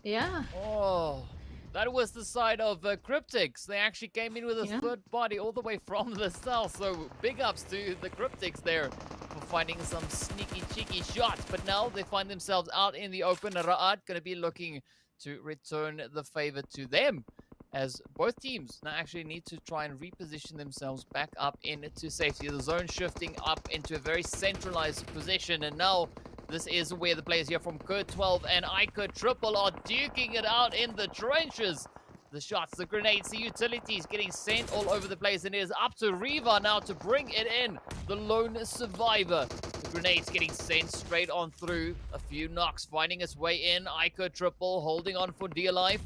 Yeah. Oh, that was the side of Cryptics. They actually came in with a third body all the way from the south. So big ups to the Cryptics there for finding some sneaky, cheeky shots. But now they find themselves out in the open. Ra'ad going to be looking to return the favor to them, as both teams now actually need to try and reposition themselves back up into safety. The zone shifting up into a very centralized position, and now this is where the players here from KURD 12 and iKURD Triple are duking it out in the trenches. The shots, the grenades, the utilities getting sent all over the place, and it is up to Riva now to bring it in. The lone survivor. The grenades getting sent straight on through. A few knocks finding its way in. iKURD Triple holding on for dear life.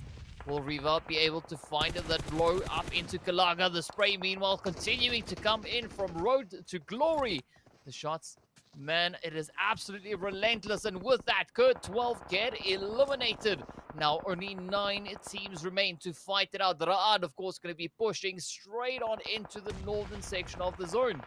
Will Riva be able to find that blow up into Kalaga? The spray, meanwhile, continuing to come in from Road to Glory. The shots, man, it is absolutely relentless. And with that, KURD 12 get eliminated. Now only 9 teams remain to fight it out. Ra'ad, of course, going to be pushing straight on into the northern section of the zone.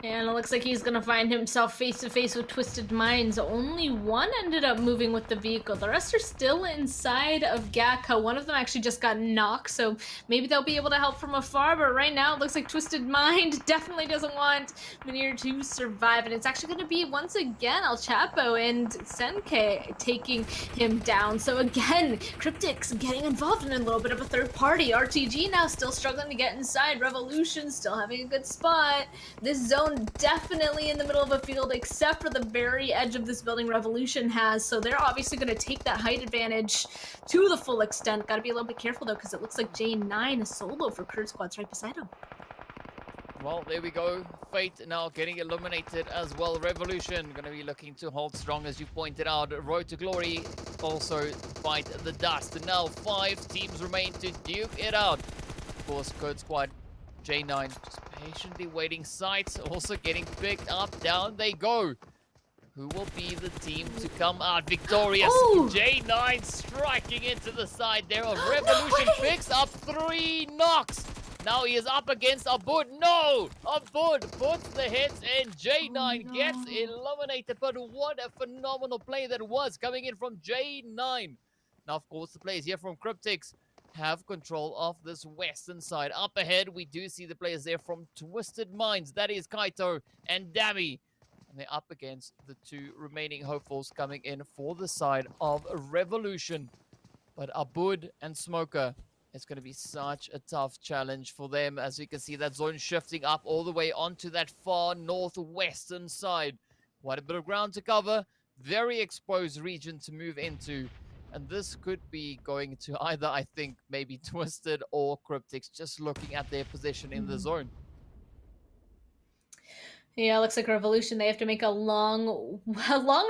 And it looks like he's going to find himself face-to-face with Twisted Minds. Only one ended up moving with the vehicle. The rest are still inside of Gaka. One of them actually just got knocked, so maybe they'll be able to help from afar. But right now, it looks like Twisted Mind definitely doesn't want Munir to survive. And it's actually going to be, once again, El Chapo and Senke taking him down. So again, Cryptics getting involved in a little bit of a third party. RTG now still struggling to get inside. Revolution still having a good spot. This zone definitely in the middle of a field, except for the very edge of this building Revolution has, so they're obviously going to take that height advantage to the full extent. Got to be a little bit careful though, because it looks like J9 is solo for KURD squads right beside him. Well, there we go. Fate now getting eliminated as well. Revolution going to be looking to hold strong, as you pointed out. Road to Glory also bite the dust. And now 5 teams remain to duke it out. Of course, KURD squad J9 just patiently waiting sights, also getting picked up. Down they go. Who will be the team to come out victorious? Ooh. J9 striking into the side there of Revolution. Picks up 3 knocks. Now he is up against ABIAH. No! ABIAH puts the hits in. J9 gets eliminated. But what a phenomenal play that was coming in from J9. Now, of course, the players here from Cryptics have control of this western side. Up ahead, we do see the players there from Twisted Minds. That is Kaito and Dami. And they're up against the 2 remaining hopefuls coming in for the side of Revolution. But ABIAH and Smoker, it's going to be such a tough challenge for them. As you can see, that zone shifting up all the way onto that far northwestern side. Quite a bit of ground to cover. Very exposed region to move into. And this could be going to either, I think, maybe Twisted or Cryptics, just looking at their position in the zone. Yeah, it looks like Revolution, they have to make a long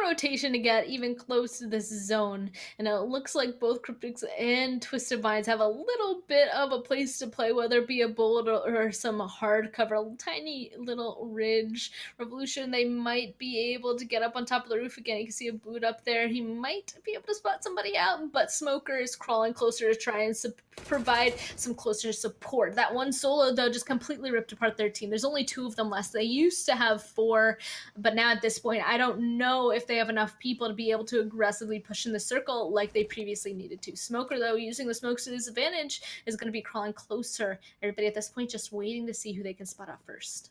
rotation to get even close to this zone. And it looks like both Cryptics and Twisted Minds have a little bit of a place to play, whether it be a bullet or some hard cover, a tiny little ridge. Revolution, they might be able to get up on top of the roof again. You can see a boot up there. He might be able to spot somebody out, but Smoker is crawling closer to try and provide some closer support. That one solo, though, just completely ripped apart their team. There's only 2 of them left. They used to have 4, but now at this point, I don't know if they have enough people to be able to aggressively push in the circle like they previously needed to. Smoker, though, using the smokes to his advantage, is going to be crawling closer. Everybody at this point just waiting to see who they can spot out first.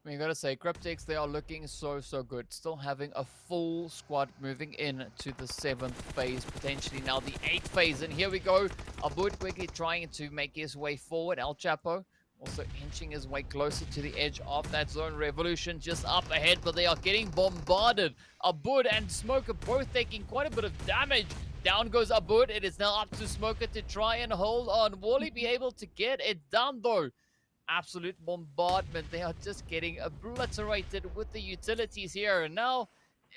We gotta say, Cryptics, they are looking so good. Still having a full squad moving in to the 7th phase, potentially now the 8th phase. And here we go. ABIAH quickly trying to make his way forward. El Chapo also inching his way closer to the edge of that zone. Revolution just up ahead, but they are getting bombarded. ABIAH and Smoker both taking quite a bit of damage. Down goes ABIAH. It is now up to Smoker to try and hold on. Will he be able to get it done though? Absolute bombardment. They are just getting obliterated with the utilities here. And now,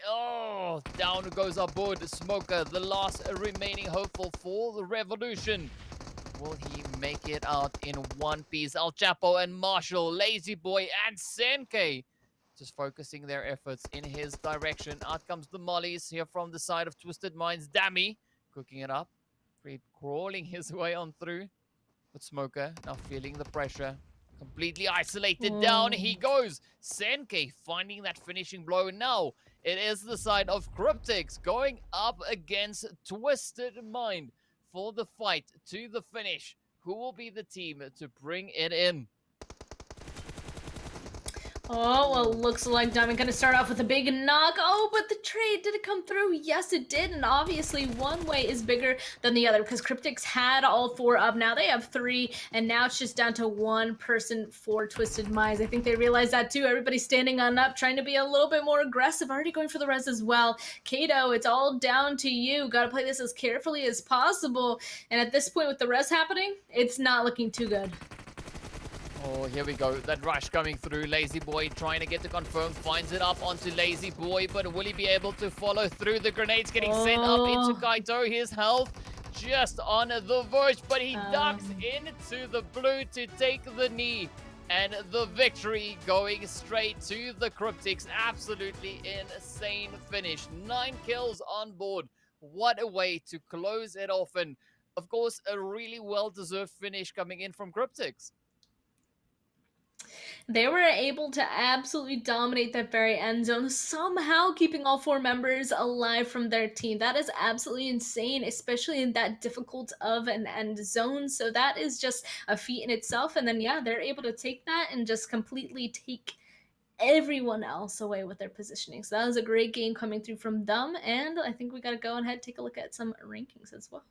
oh, down goes ABIAH. Smoker, the last remaining hopeful for the Revolution. Will he make it out in one piece? El Chapo and Marshall, Lazy Boy and Senke just focusing their efforts in his direction. Out comes the Mollies here from the side of Twisted Minds. Dammy cooking it up. Creep crawling his way on through. But Smoker now feeling the pressure. Completely isolated. Down he goes. Senke finding that finishing blow. Now it is the side of Cryptics going up against Twisted Mind for the fight to the finish. Who will be the team to bring it in? Oh, well, looks like Diamond gonna start off with a big knock. Oh, but the trade, did it come through? Yes, it did. And obviously, one way is bigger than the other because Cryptics had all 4 up. Now they have 3, and now it's just down to 1 person for Twisted Minds. I think they realized that too. Everybody's standing on up, trying to be a little bit more aggressive, already going for the res as well. Kato, it's all down to you. Gotta play this as carefully as possible. And at this point, with the res happening, it's not looking too good. Oh, here we go. That rush coming through. Lazy Boy trying to get the confirm. Finds it up onto Lazy Boy, but will he be able to follow through? The grenades getting sent up into Kaito. His health just on the verge, but he ducks into the blue to take the knee. And the victory going straight to the Cryptics. Absolutely insane finish. 9 kills on board. What a way to close it off. And, of course, a really well-deserved finish coming in from Cryptics. They were able to absolutely dominate that very end zone, somehow keeping all 4 members alive from their team. That is absolutely insane, especially in that difficult of an end zone. So that is just a feat in itself. And then, yeah, they're able to take that and just completely take everyone else away with their positioning. So that was a great game coming through from them. And I think we got to go ahead and take a look at some rankings as well.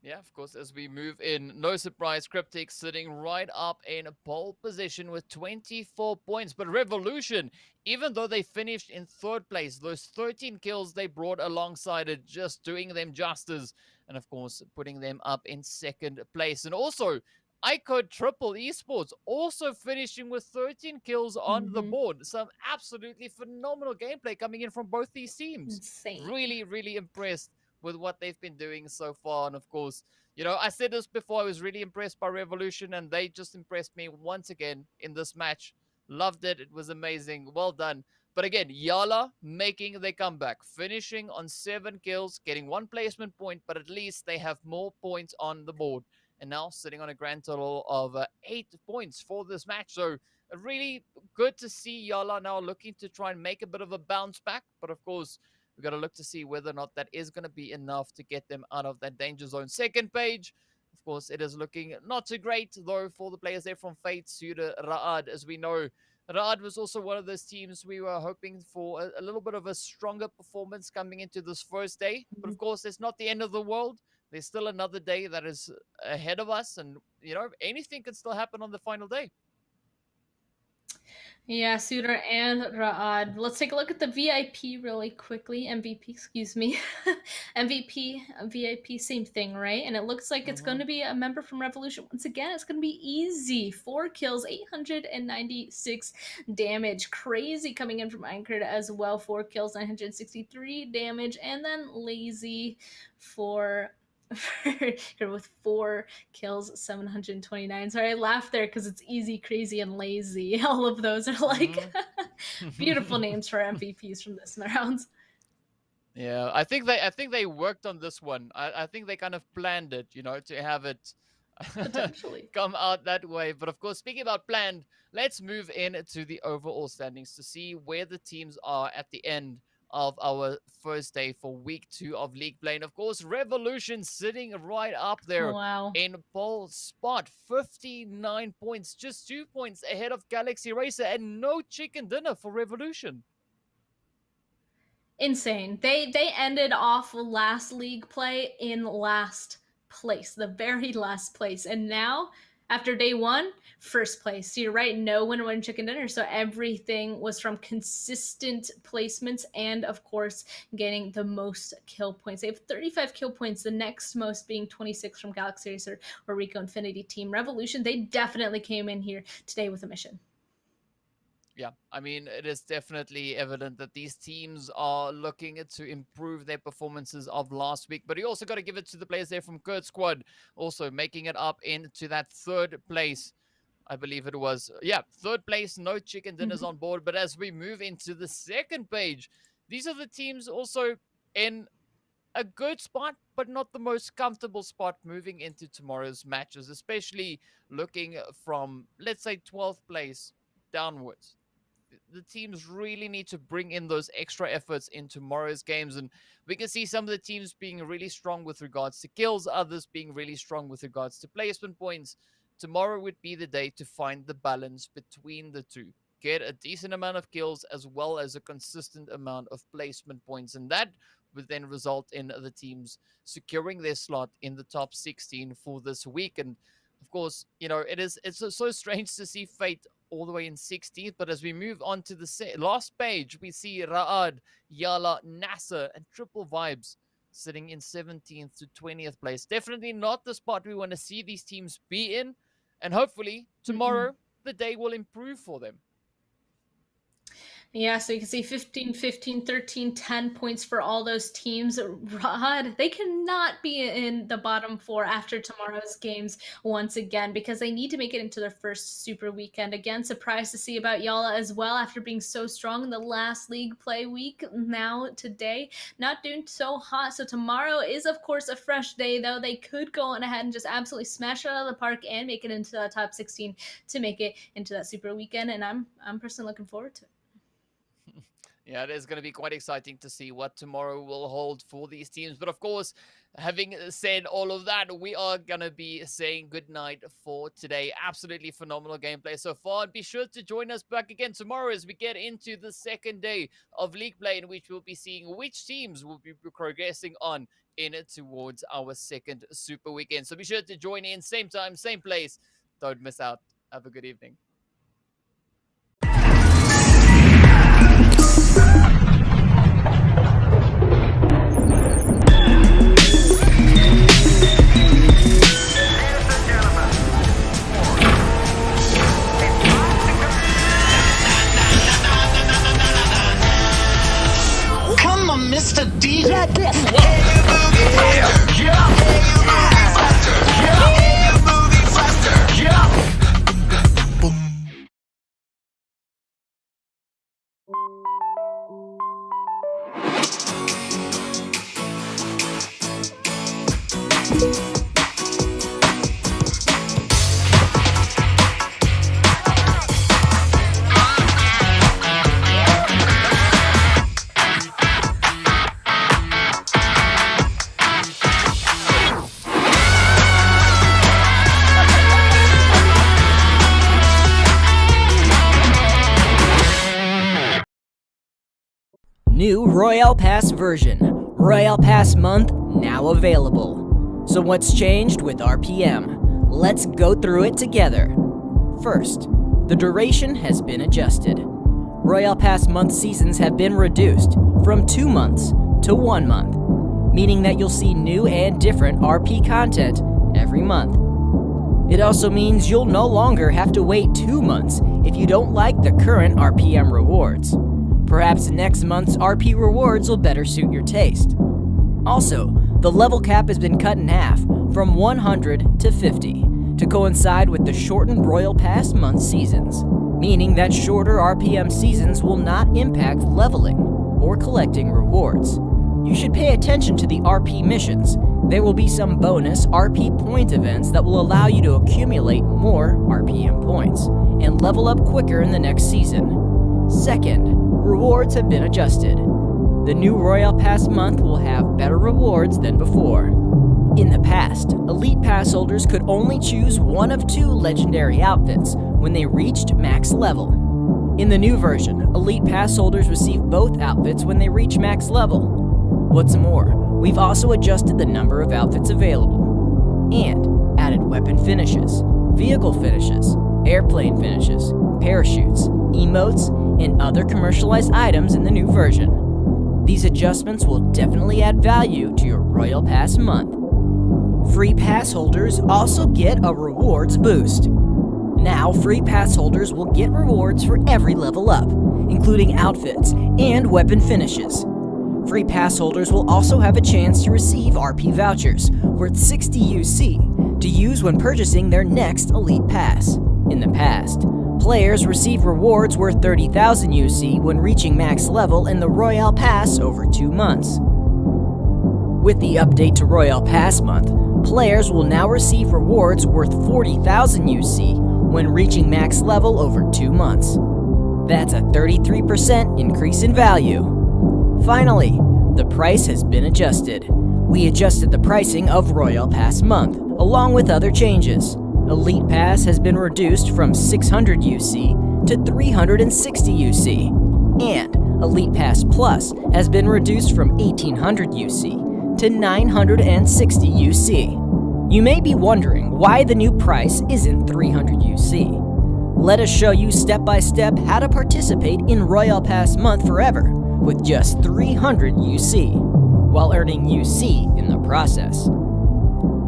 Yeah, of course, as we move in, no surprise, Cryptics sitting right up in pole position with 24 points. But Revolution, even though they finished in 3rd place, those 13 kills they brought alongside it, just doing them justice. And of course, putting them up in 2nd place. And also, iKURD Triple Esports also finishing with 13 kills on the board. Some absolutely phenomenal gameplay coming in from both these teams. Insane. Really impressed with what they've been doing so far. And of course, you know, I said this before, I was really impressed by Revolution, and they just impressed me once again in this match. Loved it. It was amazing. Well done. But again, YaLLa making their comeback, finishing on 7 kills, getting 1 placement point, but at least they have more points on the board. And now sitting on a grand total of 8 points for this match. So really good to see YaLLa now looking to try and make a bit of a bounce back. But of course, we've got to look to see whether or not that is going to be enough to get them out of that danger zone. 2nd page, of course, it is looking not too great, though, for the players there from Fate, SUDOR, Ra'ad. As we know, Ra'ad was also one of those teams we were hoping for a little bit of a stronger performance coming into this first day. But of course, it's not the end of the world. There's still another day that is ahead of us. And, you know, anything can still happen on the final day. Yeah, SUDOR and Ra'ad. Let's take a look at the VIP really quickly. MVP, excuse me. MVP, VIP, same thing, right? And it looks like it's going to be a member from Revolution. Once again, it's going to be easy. 4 kills, 896 damage. Crazy coming in from iKURD as well. 4 kills, 963 damage. And then Lazy for with 4 kills, 729. Sorry, I laughed there because it's easy, crazy, and lazy. All of those are like beautiful names for MVPs from this round. Yeah, I think they worked on this one. I think they kind of planned it, you know, to have it potentially come out that way. But of course, speaking about planned, let's move into the overall standings to see where the teams are at the end of our first day for week 2 of League Play. And of course, Revolution sitting right up there Oh, wow. in pole spot, 59 points, just 2 points ahead of Galaxy Racer, and no chicken dinner for Revolution. Insane. They ended off last league play in last place, the very last place. And now, after day 1, first place. So you're right, no win-win chicken dinner. So everything was from consistent placements and, of course, getting the most kill points. They have 35 kill points, the next most being 26 from Galaxy Racer or RICO Infinity Team. Revolution, they definitely came in here today with a mission. Yeah, I mean, it is definitely evident that these teams are looking to improve their performances of last week. But you also got to give it to the players there from KURD Squad, also making it up into that 3rd place. I believe it was, yeah, 3rd place, no chicken dinners on board. But as we move into the 2nd page, these are the teams also in a good spot, but not the most comfortable spot moving into tomorrow's matches, especially looking from, let's say, 12th place downwards. The teams really need to bring in those extra efforts in tomorrow's games. And we can see some of the teams being really strong with regards to kills, others being really strong with regards to placement points. Tomorrow would be the day to find the balance between the two. Get a decent amount of kills as well as a consistent amount of placement points. And that would then result in the teams securing their slot in the top 16 for this week. And of course, you know, it's so strange to see Fate all the way in 16th, but as we move on to the last page, we see Raad, YaLLa, NASR, and Triple Vibes sitting in 17th to 20th place. Definitely not the spot we want to see these teams be in, and hopefully tomorrow the day will improve for them. Yeah, so you can see 15, 15, 13, 10 points for all those teams. Rod, they cannot be in the bottom 4 after tomorrow's games once again because they need to make it into their first super weekend. Again, surprised to see about YaLLa as well after being so strong in the last league play week. Now today, not doing so hot. So tomorrow is, of course, a fresh day, though. They could go on ahead and just absolutely smash it out of the park and make it into the top 16 to make it into that super weekend. And I'm personally looking forward to it. Yeah, it is going to be quite exciting to see what tomorrow will hold for these teams. But of course, having said all of that, we are going to be saying goodnight for today. Absolutely phenomenal gameplay so far. And be sure to join us back again tomorrow as we get into the 2nd day of League Play, in which we'll be seeing which teams will be progressing on in towards our 2nd Super Weekend. So be sure to join in, same time, same place. Don't miss out. Have a good evening. Come on, Mr. DJ. New Royale Pass version. Royale Pass month now available. So what's changed with RPM? Let's go through it together. First, the duration has been adjusted. Royale Pass month seasons have been reduced from 2 months to 1 month, meaning that you'll see new and different RP content every month. It also means you'll no longer have to wait 2 months if you don't like the current RPM rewards. Perhaps next month's RP rewards will better suit your taste. Also, the level cap has been cut in half from 100 to 50 to coincide with the shortened Royal Pass month seasons, meaning that shorter RPM seasons will not impact leveling or collecting rewards. You should pay attention to the RP missions. There will be some bonus RP point events that will allow you to accumulate more RPM points and level up quicker in the next season. Second, rewards have been adjusted. The new Royale Pass month will have better rewards than before. In the past, Elite Pass holders could only choose one of 2 legendary outfits when they reached max level. In the new version, Elite Pass holders receive both outfits when they reach max level. What's more, we've also adjusted the number of outfits available, and added weapon finishes, vehicle finishes, airplane finishes, parachutes, emotes, and other commercialized items in the new version. These adjustments will definitely add value to your Royale Pass month. Free pass holders also get a rewards boost. Now, free pass holders will get rewards for every level up, including outfits and weapon finishes. Free pass holders will also have a chance to receive RP vouchers worth 60 UC to use when purchasing their next Elite Pass. In the past, players receive rewards worth 30,000 UC when reaching max level in the Royale Pass over 2 months. With the update to Royale Pass month, players will now receive rewards worth 40,000 UC when reaching max level over 2 months. That's a 33% increase in value. Finally, the price has been adjusted. We adjusted the pricing of Royale Pass month, along with other changes. Elite Pass has been reduced from 600 UC to 360 UC, and Elite Pass Plus has been reduced from 1800 UC to 960 UC. You may be wondering why the new price isn't 300 UC. Let us show you step by step how to participate in Royale Pass month forever with just 300 UC, while earning UC in the process.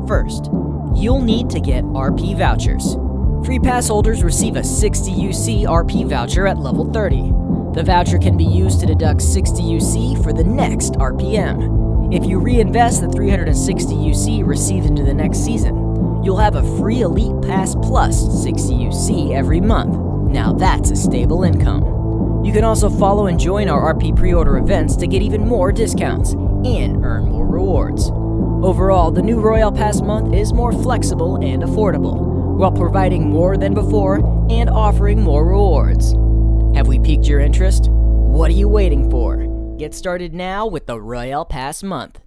First, you'll need to get RP vouchers. Free pass holders receive a 60 UC RP voucher at level 30. The voucher can be used to deduct 60 UC for the next RPM. If you reinvest the 360 UC received into the next season, you'll have a free Elite Pass Plus 60 UC every month. Now that's a stable income. You can also follow and join our RP pre-order events to get even more discounts and earn more rewards. Overall, the new Royale Pass month is more flexible and affordable, while providing more than before and offering more rewards. Have we piqued your interest? What are you waiting for? Get started now with the Royale Pass month.